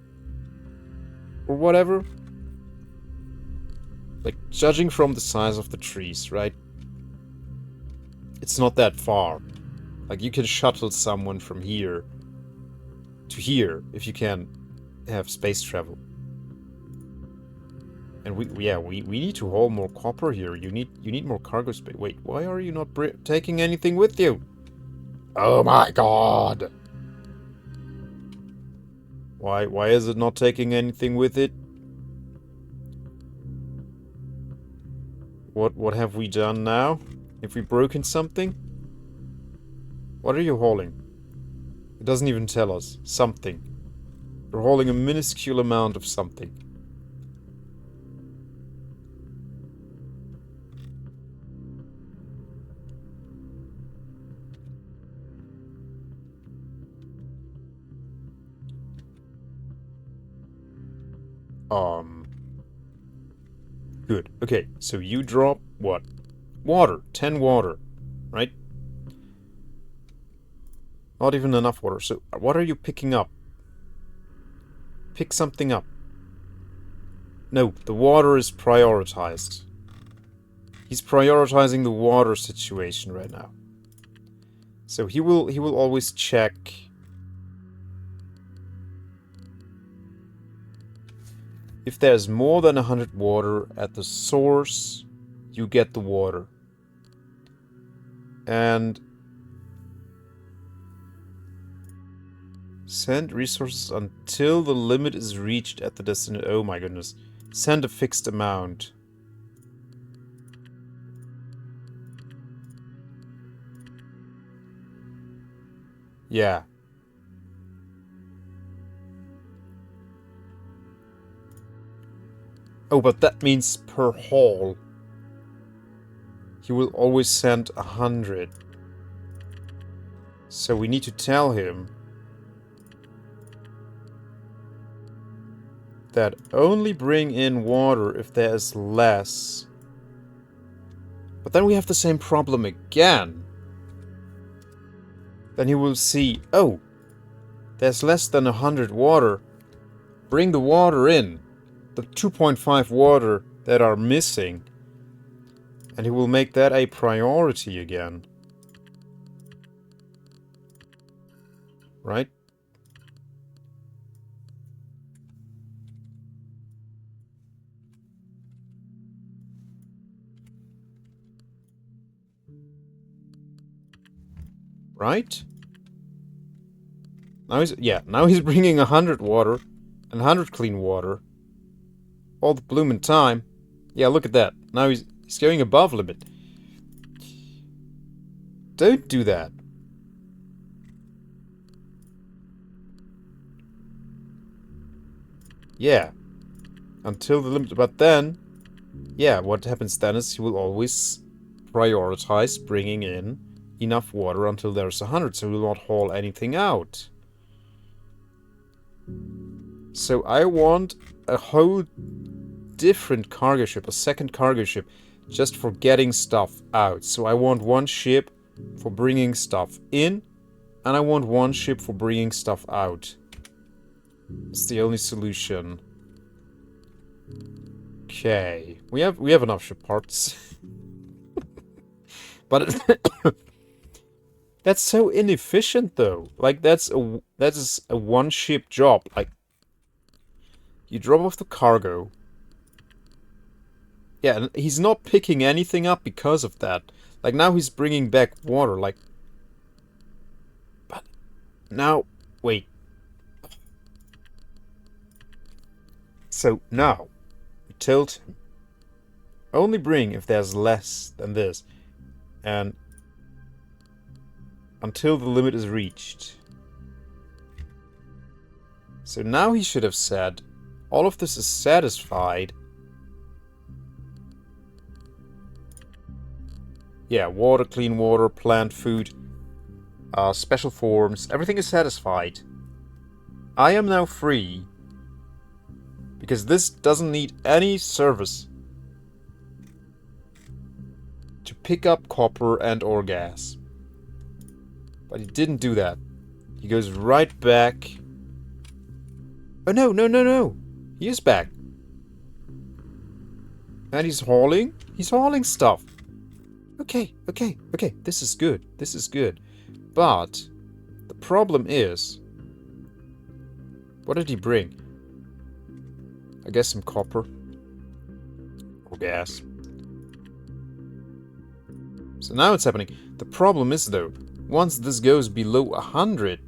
Or whatever? Like, judging from the size of the trees, right? It's not that far. Like, you can shuttle someone from here to here if you can have space travel. And we need to haul more copper here. You need more cargo space. Wait, why are you not taking anything with you? Oh my god! Why is it not taking anything with it? What have we done now? Have we broken something? What are you hauling? It doesn't even tell us. Something. You're hauling a minuscule amount of something. Good. Okay, so you drop what? Water. 10 water. Right? Not even enough water. So what are you picking up? Pick something up. No, the water is prioritized. He's prioritizing the water situation right now. So he will always check. If there's more than 100 water at the source, you get the water. And send resources until the limit is reached at the destination. Oh my goodness. Send a fixed amount. Yeah. Oh, but that means per haul. He will always send 100. So we need to tell him that only bring in water if there is less. But then we have the same problem again. Then he will see, oh, there's less than 100 water. Bring the water in. The 2.5 water that are missing. And he will make that a priority again. Right? Right? Now he's bringing 100 water and 100 clean water. All the bloomin' time. Yeah, look at that. Now he's going above limit. Don't do that. Yeah. Until the limit. But then, yeah, what happens then is he will always prioritize bringing in enough water until there's 100, so he will not haul anything out. So I want a whole different cargo ship, a second cargo ship, just for getting stuff out. So I want one ship for bringing stuff in, and I want one ship for bringing stuff out. It's the only solution. Okay, we have enough ship parts, but that's so inefficient though. Like that is a one ship job. Like you drop off the cargo. Yeah, and he's not picking anything up because of that. Like now he's bringing back water. Like, but now wait. So now we told him only bring if there's less than this, and until the limit is reached. So now he should have said, all of this is satisfied. Yeah, water, clean water, plant food, special forms, everything is satisfied. I am now free, because this doesn't need any service to pick up copper and or gas. But he didn't do that. He goes right back. Oh no, no, no, no. He is back. And he's hauling stuff. Okay, okay, okay. This is good. This is good. But the problem is, what did he bring? I guess some copper. Or gas. So now it's happening. The problem is though, once this goes below 100,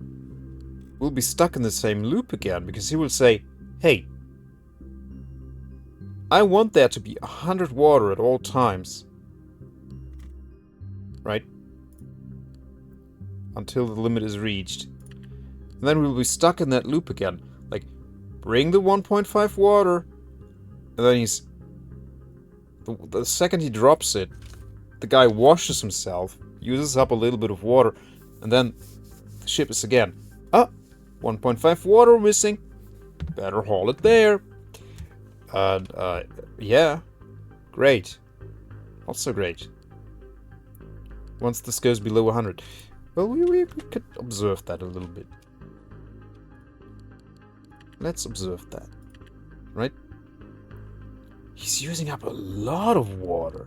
we'll be stuck in the same loop again, because he will say, hey, I want there to be 100 water at all times. Right? Until the limit is reached. And then we'll be stuck in that loop again. Like, bring the 1.5 water, and then he's... The second he drops it, the guy washes himself, uses up a little bit of water, and then the ship is again, 1.5 water missing, better haul it there. And, yeah, great. Also great. Once this goes below 100. Well, we could observe that a little bit. Let's observe that. Right? He's using up a lot of water.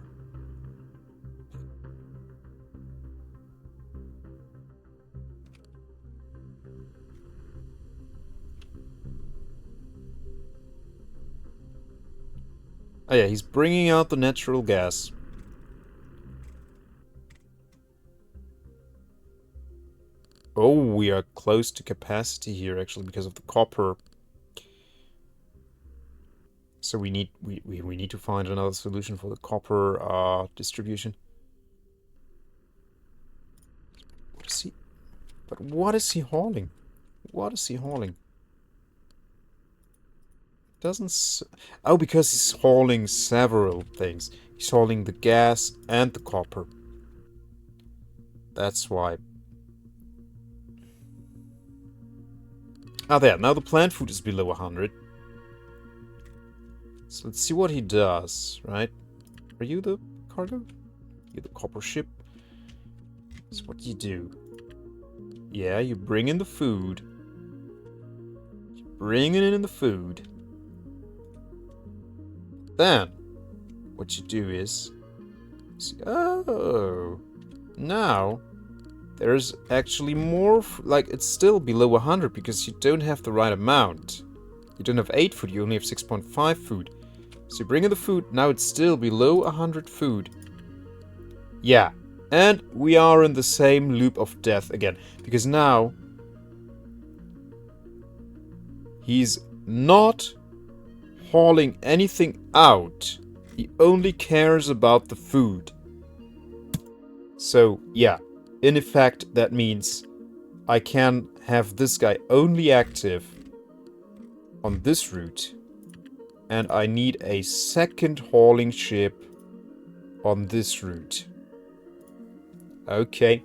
Oh yeah, he's bringing out the natural gas. Oh, we are close to capacity here, actually, because of the copper. So we need to find another solution for the copper distribution. What is he? But what is he hauling? What is he hauling? Doesn't... Oh, because he's hauling several things. He's hauling the gas and the copper. That's why. Ah, there. Now the plant food is below 100. So let's see what he does, right? Are you the cargo? You're the copper ship. So what do you do? Yeah, you bring in the food. You bring in the food. Then, what you do is... Oh! Now, there's actually more... Like, it's still below 100 because you don't have the right amount. You don't have 8 food, you only have 6.5 food. So you bring in the food, now it's still below 100 food. Yeah, and we are in the same loop of death again. Because now, he's not hauling anything out. He only cares about the food. So, yeah, in effect, that means I can have this guy only active on this route. And I need a second hauling ship on this route. Okay.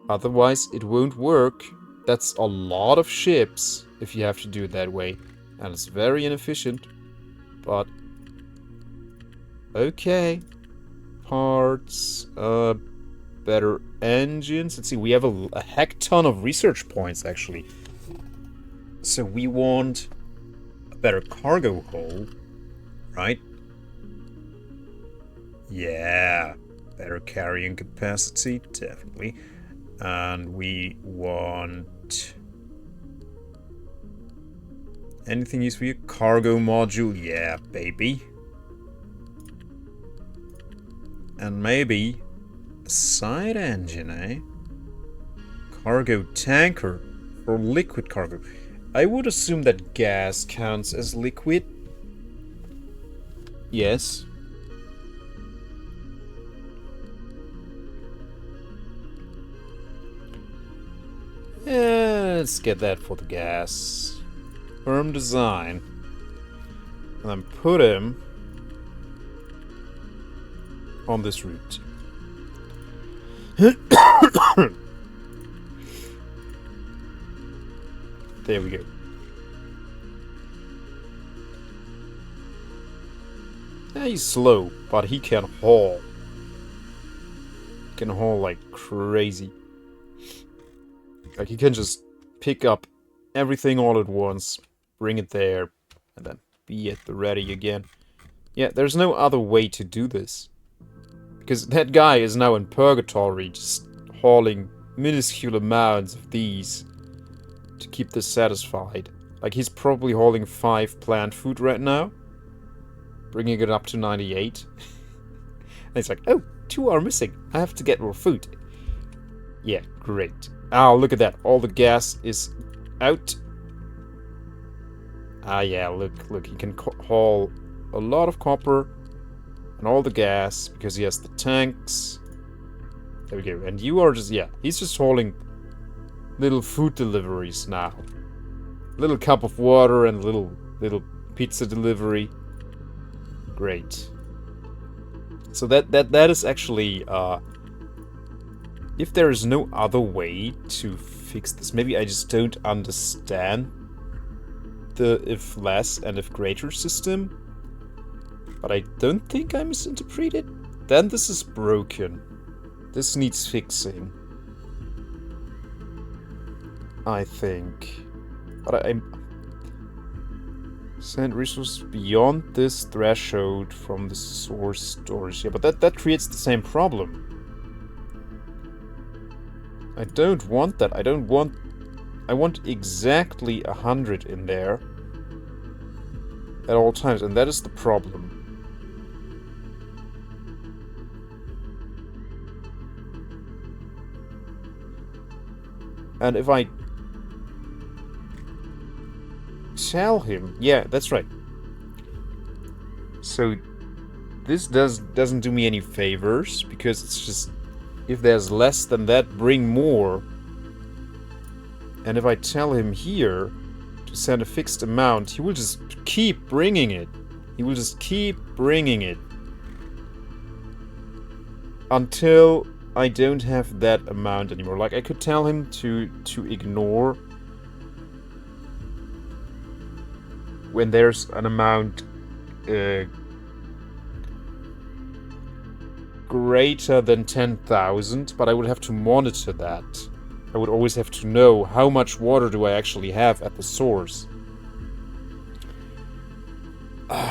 Otherwise, it won't work. That's a lot of ships if you have to do it that way. And it's very inefficient. But... okay. Parts. Better engines. Let's see, we have a heck ton of research points, actually. So we want... better cargo hold, right? Yeah, better carrying capacity, definitely. And we want anything useful here? Cargo module, yeah, baby. And maybe a side engine, eh? Cargo tanker for liquid cargo. I would assume that gas counts as liquid. Yes. Yeah, let's get that for the gas. Firm design. And then put him on this route. There we go. Yeah, he's slow, but he can haul. He can haul like crazy. Like, he can just pick up everything all at once, bring it there, and then be at the ready again. Yeah, there's no other way to do this. Because that guy is now in purgatory, just hauling minuscule amounts of these to keep this satisfied. Like, he's probably hauling 5 plant food right now, bringing it up to 98. And he's like, oh, 2 are missing. I have to get more food. Yeah, great. Oh, look at that. All the gas is out. Ah, yeah, look, he can haul a lot of copper and all the gas because he has the tanks. There we go. And you are just, yeah, he's just hauling little food deliveries now. Little cup of water and little pizza delivery. Great. So that is actually if there is no other way to fix this, maybe I just don't understand the if less and if greater system. But I don't think I misinterpreted. Then this is broken. This needs fixing. I think. But I'm... Send resources beyond this threshold from the source storage. Yeah, but that creates the same problem. I don't want that. I want exactly 100 in there at all times, and that is the problem. And if I tell him... Yeah, that's right. So this doesn't do me any favors, because it's just... If there's less than that, bring more. And if I tell him here to send a fixed amount, he will just keep bringing it. He will just keep bringing it. Until I don't have that amount anymore. Like, I could tell him to ignore when there's an amount greater than 10,000, but I would have to monitor that. I would always have to know how much water do I actually have at the source.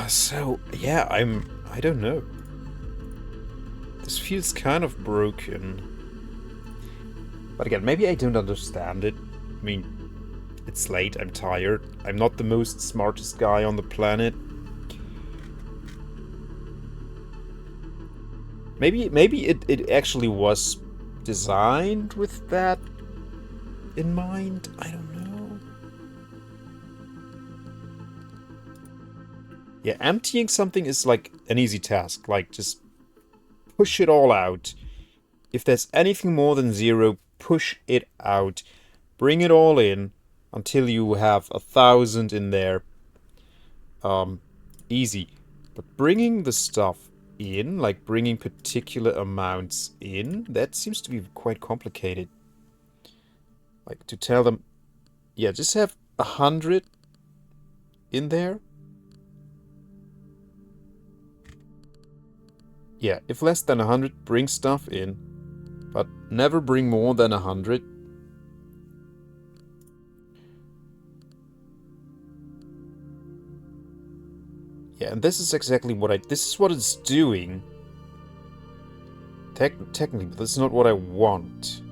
So, yeah, I don't know. This feels kind of broken. But again, maybe I don't understand it. I mean, it's late, I'm tired. I'm not the most smartest guy on the planet. Maybe it actually was designed with that in mind? I don't know. Yeah, emptying something is like an easy task. Like, just push it all out. If there's anything more than 0, push it out. Bring it all in until you have 1,000 in there. Easy. But bringing the stuff in, like bringing particular amounts in, that seems to be quite complicated. Like, to tell them, yeah, just have 100 in there. Yeah, if less than 100, bring stuff in, but never bring more than 100. Yeah, and this is exactly what this is what it's doing. Technically, but this is not what I want.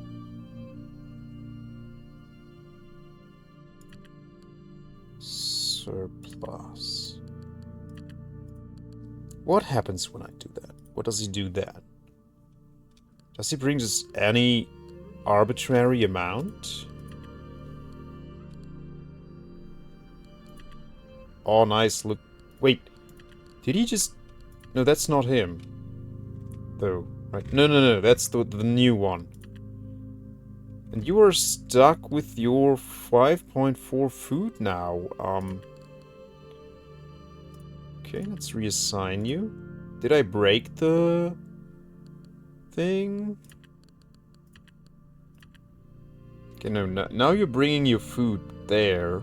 Surplus. What happens when I do that? What does he do then? Does he bring just any arbitrary amount? Oh, nice. Look. Wait. Did he just... No, that's not him. Though. Right. No. That's the new one. And you are stuck with your 5.4 food now. Okay, let's reassign you. Did I break the thing? Okay, no, now you're bringing your food there.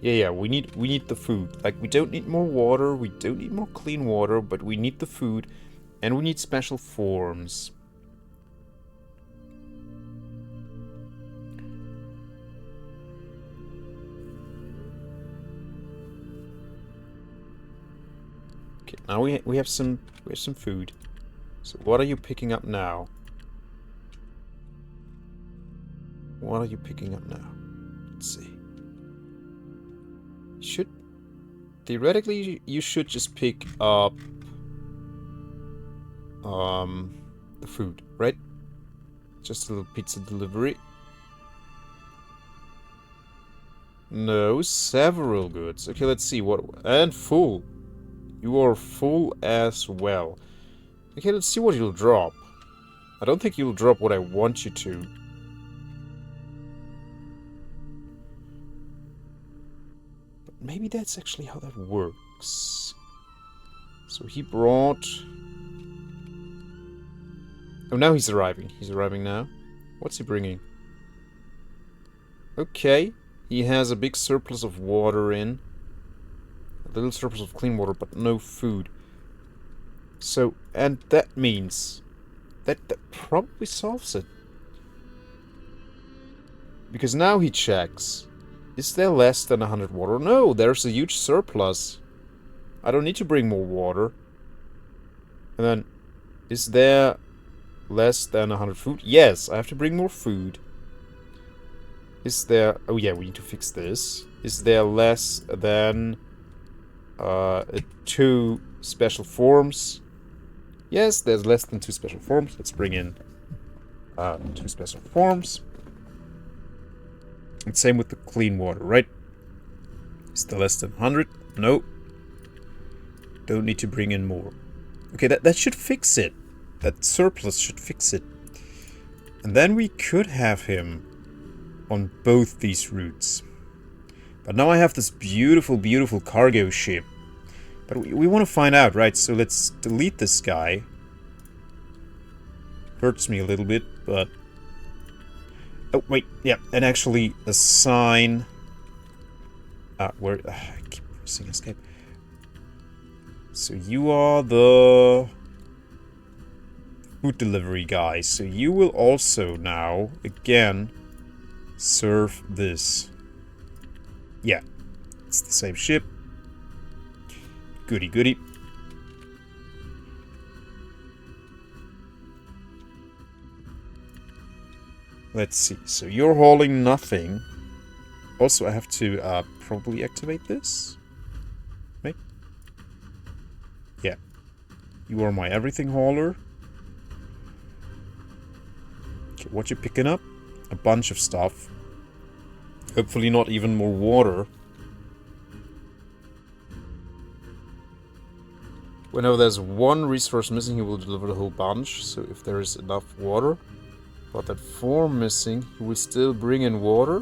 Yeah, we need the food. Like, we don't need more water, we don't need more clean water, but we need the food, and we need special forms. Okay, now we have some food. So what are you picking up now? What are you picking up now? Let's see. Theoretically, you should just pick up the food, right? Just a little pizza delivery. No, several goods. Okay, let's see what... And full. You are full as well. Okay, let's see what you'll drop. I don't think you'll drop what I want you to. Maybe that's actually how that works. So he brought... Oh, now he's arriving. He's arriving now. What's he bringing? Okay. He has a big surplus of water in. A little surplus of clean water, but no food. So, and that means that probably solves it. Because now he checks. Is there less than 100 water? No, there's a huge surplus. I don't need to bring more water. And then, is there less than 100 food? Yes, I have to bring more food. Is there... Oh yeah, we need to fix this. Is there less than 2 special forms? Yes, there's less than 2 special forms. Let's bring in 2 special forms. And same with the clean water, right? Is there less than 100? No. Don't need to bring in more. Okay, that should fix it. That surplus should fix it. And then we could have him on both these routes. But now I have this beautiful, beautiful cargo ship. But we want to find out, right? So let's delete this guy. Hurts me a little bit, but... Oh, wait, yeah, and actually assign... where... I keep pressing escape. So you are the... food delivery guy. So you will also now, again, serve this. Yeah, it's the same ship. Goody goody. Let's see. So you're hauling nothing. Also, I have to probably activate this. Right? Yeah. You are my everything hauler. Okay, what you picking up? A bunch of stuff. Hopefully not even more water. Whenever there's one resource missing, he will deliver the whole bunch. So if there is enough water. But that 4 missing, he will still bring in water?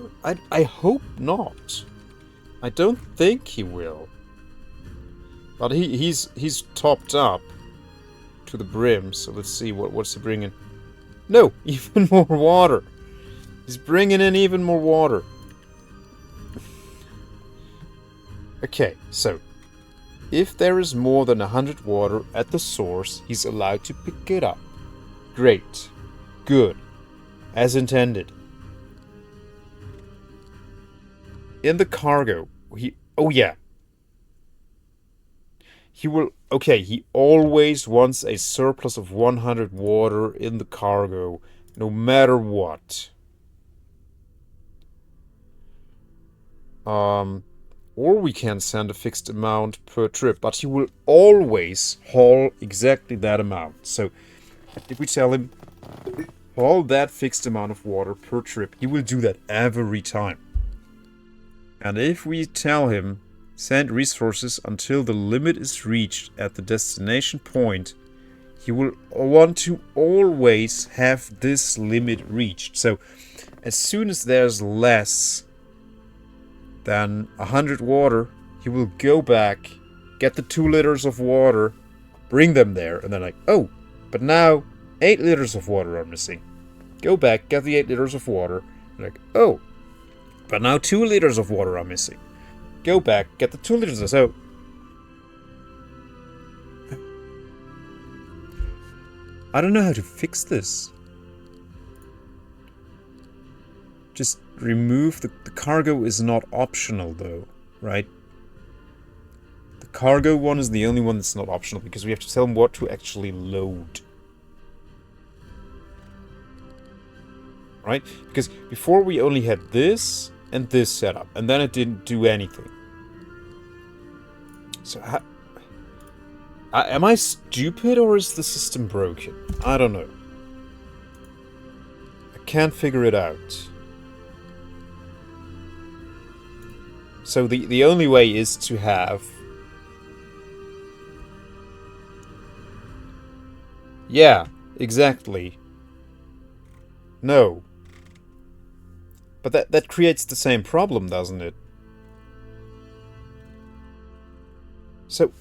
I hope not. I don't think he will. But he's topped up to the brim, so let's see what's he bringing. No, even more water. He's bringing in even more water. Okay, so if there is more than 100 water at the source, he's allowed to pick it up. Great. Good. As intended. In the cargo, oh yeah. He will... Okay, he always wants a surplus of 100 water in the cargo, no matter what. Or we can send a fixed amount per trip, but he will always haul exactly that amount. So, if we tell him, haul that fixed amount of water per trip, he will do that every time. And if we tell him, send resources until the limit is reached at the destination point, he will want to always have this limit reached. So, as soon as there's less than 100 water, he will go back, get the 2 liters of water, bring them there, and then like, oh, but now 8 liters of water are missing. Go back, get the 8 liters of water, and like, oh, but now 2 liters of water are missing. Go back, get the 2 liters of so. I don't know how to fix this. Just remove the cargo is not optional though, right? The cargo one is the only one that's not optional because we have to tell them what to actually load. Right? Because before we only had this and this setup, and then it didn't do anything. So am I stupid or is the system broken? I don't know. I can't figure it out. So the only way is to have... Yeah, exactly. No. But that creates the same problem, doesn't it? So,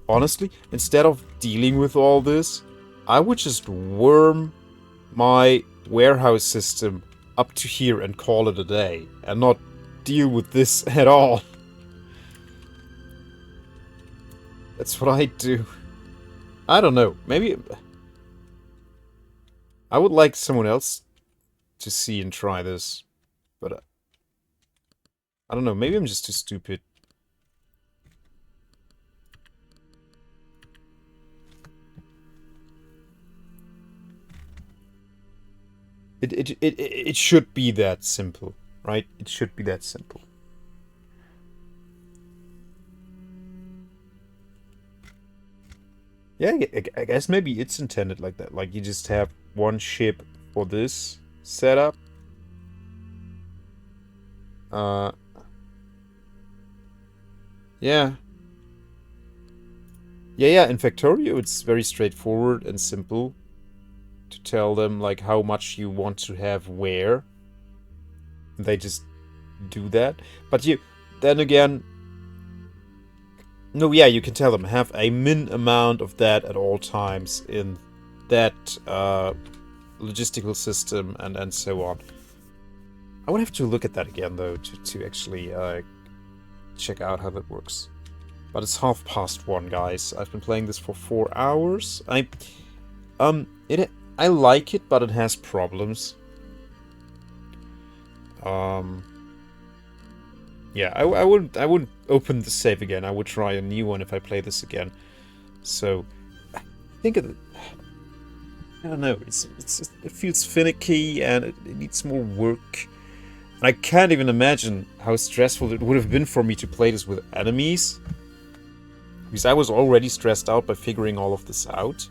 honestly, instead of dealing with all this, I would just worm my warehouse system up to here and call it a day, and not deal with this at all. That's what I do. I don't know. Maybe I would like someone else to see and try this, but I don't know. Maybe I'm just too stupid. It should be that simple, right? It should be that simple. Yeah, I guess maybe it's intended like that. Like you just have one ship for this setup. Yeah. Yeah, in Factorio it's very straightforward and simple to tell them like how much you want to have where. They just do that. But then again, no, yeah, you can tell them have a min amount of that at all times in that logistical system and so on. I would have to look at that again though to actually check out how that works. But it's 1:30, guys. I've been playing this for 4 hours. I like it, but it has problems. Yeah, I wouldn't open the save again. I would try a new one if I play this again. So I think I don't know. It feels finicky and it needs more work. And I can't even imagine how stressful it would have been for me to play this with enemies. Because I was already stressed out by figuring all of this out.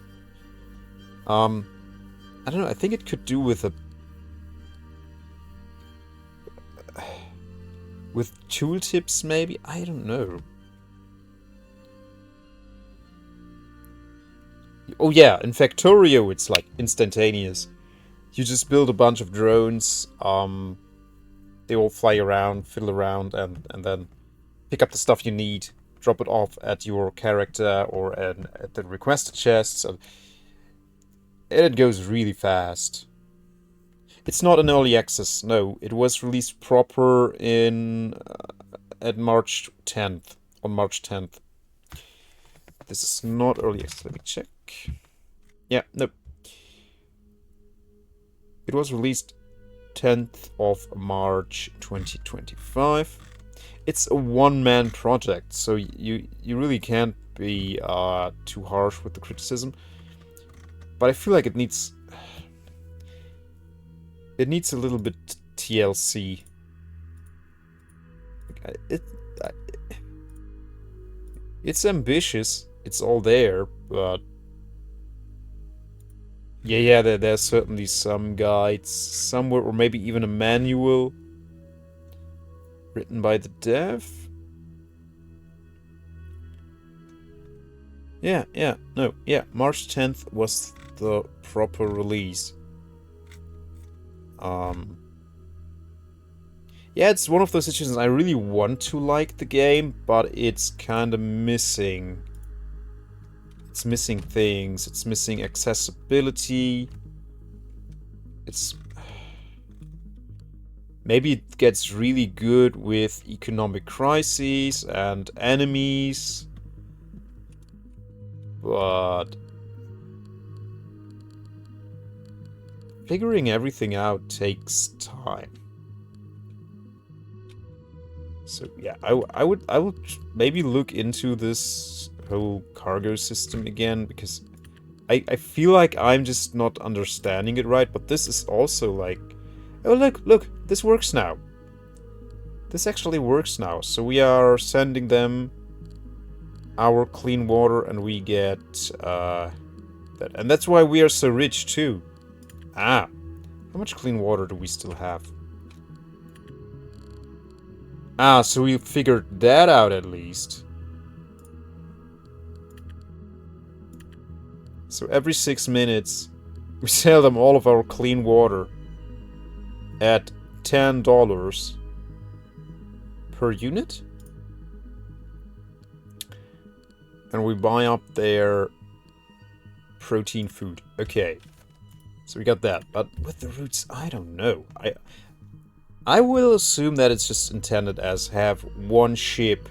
I don't know, I think it could do with with tooltips, maybe? I don't know. Oh yeah, in Factorio it's like instantaneous. You just build a bunch of drones, they all fly around, fiddle around, and then pick up the stuff you need. Drop it off at your character or at the requested chests, and it goes really fast. It's not an early access, no. It was released proper at March 10th, on March 10th. This is not early access, let me check. Yeah, no. It was released 10th of March 2025. It's a one-man project, so you really can't be too harsh with the criticism. But I feel like it needs a little bit TLC. It's ambitious. It's all there, but yeah, there's certainly some guides somewhere, or maybe even a manual written by the dev. Yeah, March 10th was the proper release. Yeah, it's one of those situations I really want to like the game, but it's kind of missing. It's missing things. It's missing accessibility. Maybe it gets really good with economic crises and enemies. But figuring everything out takes time. So yeah, I would maybe look into this whole cargo system again, because I feel like I'm just not understanding it right, but this is also like, oh look, this works now. This actually works now. So we are sending them our clean water and we get that. And that's why we are so rich too. How much clean water do we still have? So we figured that out at least. So every 6 minutes, we sell them all of our clean water at $10 per unit. And we buy up their protein food. Okay. So we got that. But with the roots, I don't know. I will assume that it's just intended as have one ship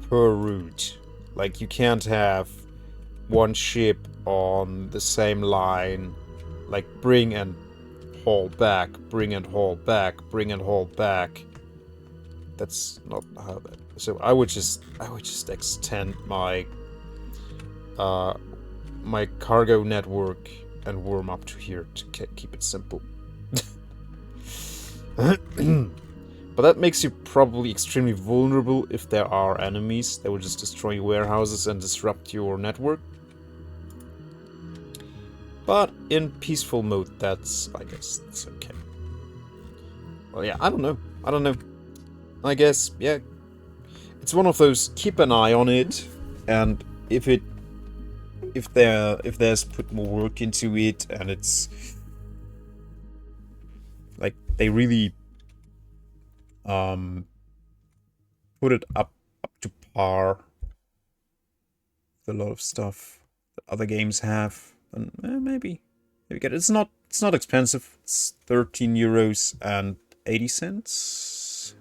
per route. Like you can't have one ship on the same line, like bring and haul back, bring and haul back, bring and haul back. That's not how that. So I would just extend my my cargo network and warm up to here to keep it simple. But that makes you probably extremely vulnerable if there are enemies that will just destroy your warehouses and disrupt your network. But in peaceful mode, I guess, that's okay. Well, yeah, I don't know. I guess, yeah. It's one of those, keep an eye on it, and if there's put more work into it, and it's like they really put it up to par with a lot of stuff that other games have, then maybe get it. It's not expensive. It's 13 euros and 80 cents.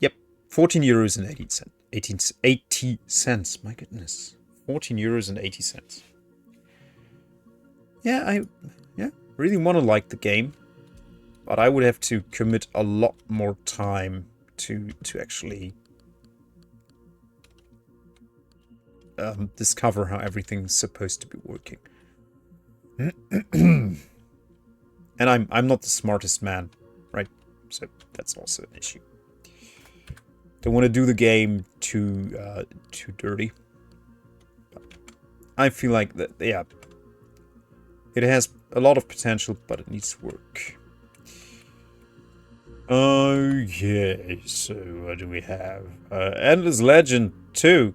Yep, 14 euros and 80 cents. My goodness, 14 euros and 80 cents. Yeah, I really want to like the game, but I would have to commit a lot more time to actually discover how everything's supposed to be working. And I'm not the smartest man, right? So that's also an issue. Don't want to do the game too dirty. But I feel like that, yeah. It has a lot of potential, but it needs work. Okay, so what do we have? Endless Legend 2.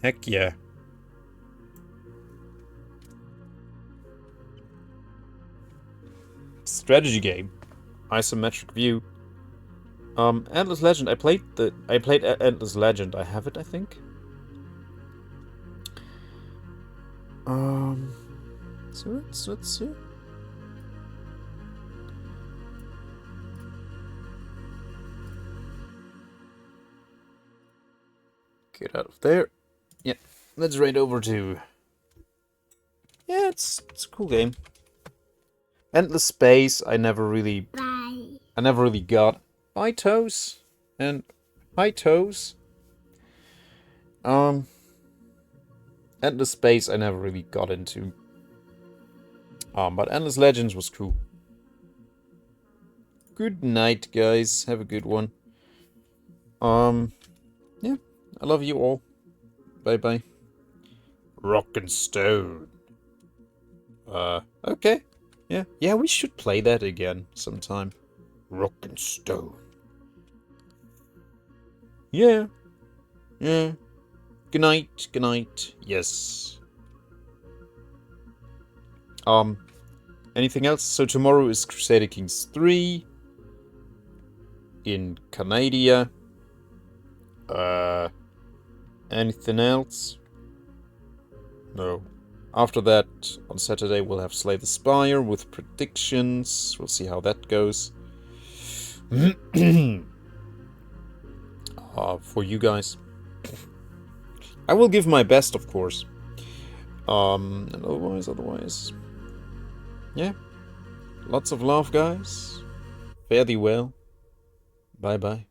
Heck yeah. Strategy game. Isometric view. Endless Legend. I played Endless Legend. I have it, I think. So let's see. Get out of there. Yeah, let's right over to. Yeah, it's a cool game. Endless Space. I never really got. Bye, Toes and hi, Toes. Endless Space. I never really got into. But Endless Legends was cool. Good night, guys. Have a good one. Yeah. I love you all. Bye-bye. Rock and Stone. Okay. Yeah. Yeah, we should play that again sometime. Rock and Stone. Yeah. Yeah. Good night. Good night. Yes. Anything else? So tomorrow is Crusader Kings 3 in Canada. Anything else? No. After that, on Saturday, we'll have Slay the Spire with predictions. We'll see how that goes. For you guys. I will give my best, of course. And otherwise. Yeah. Lots of love, guys. Fare thee well. Bye-bye.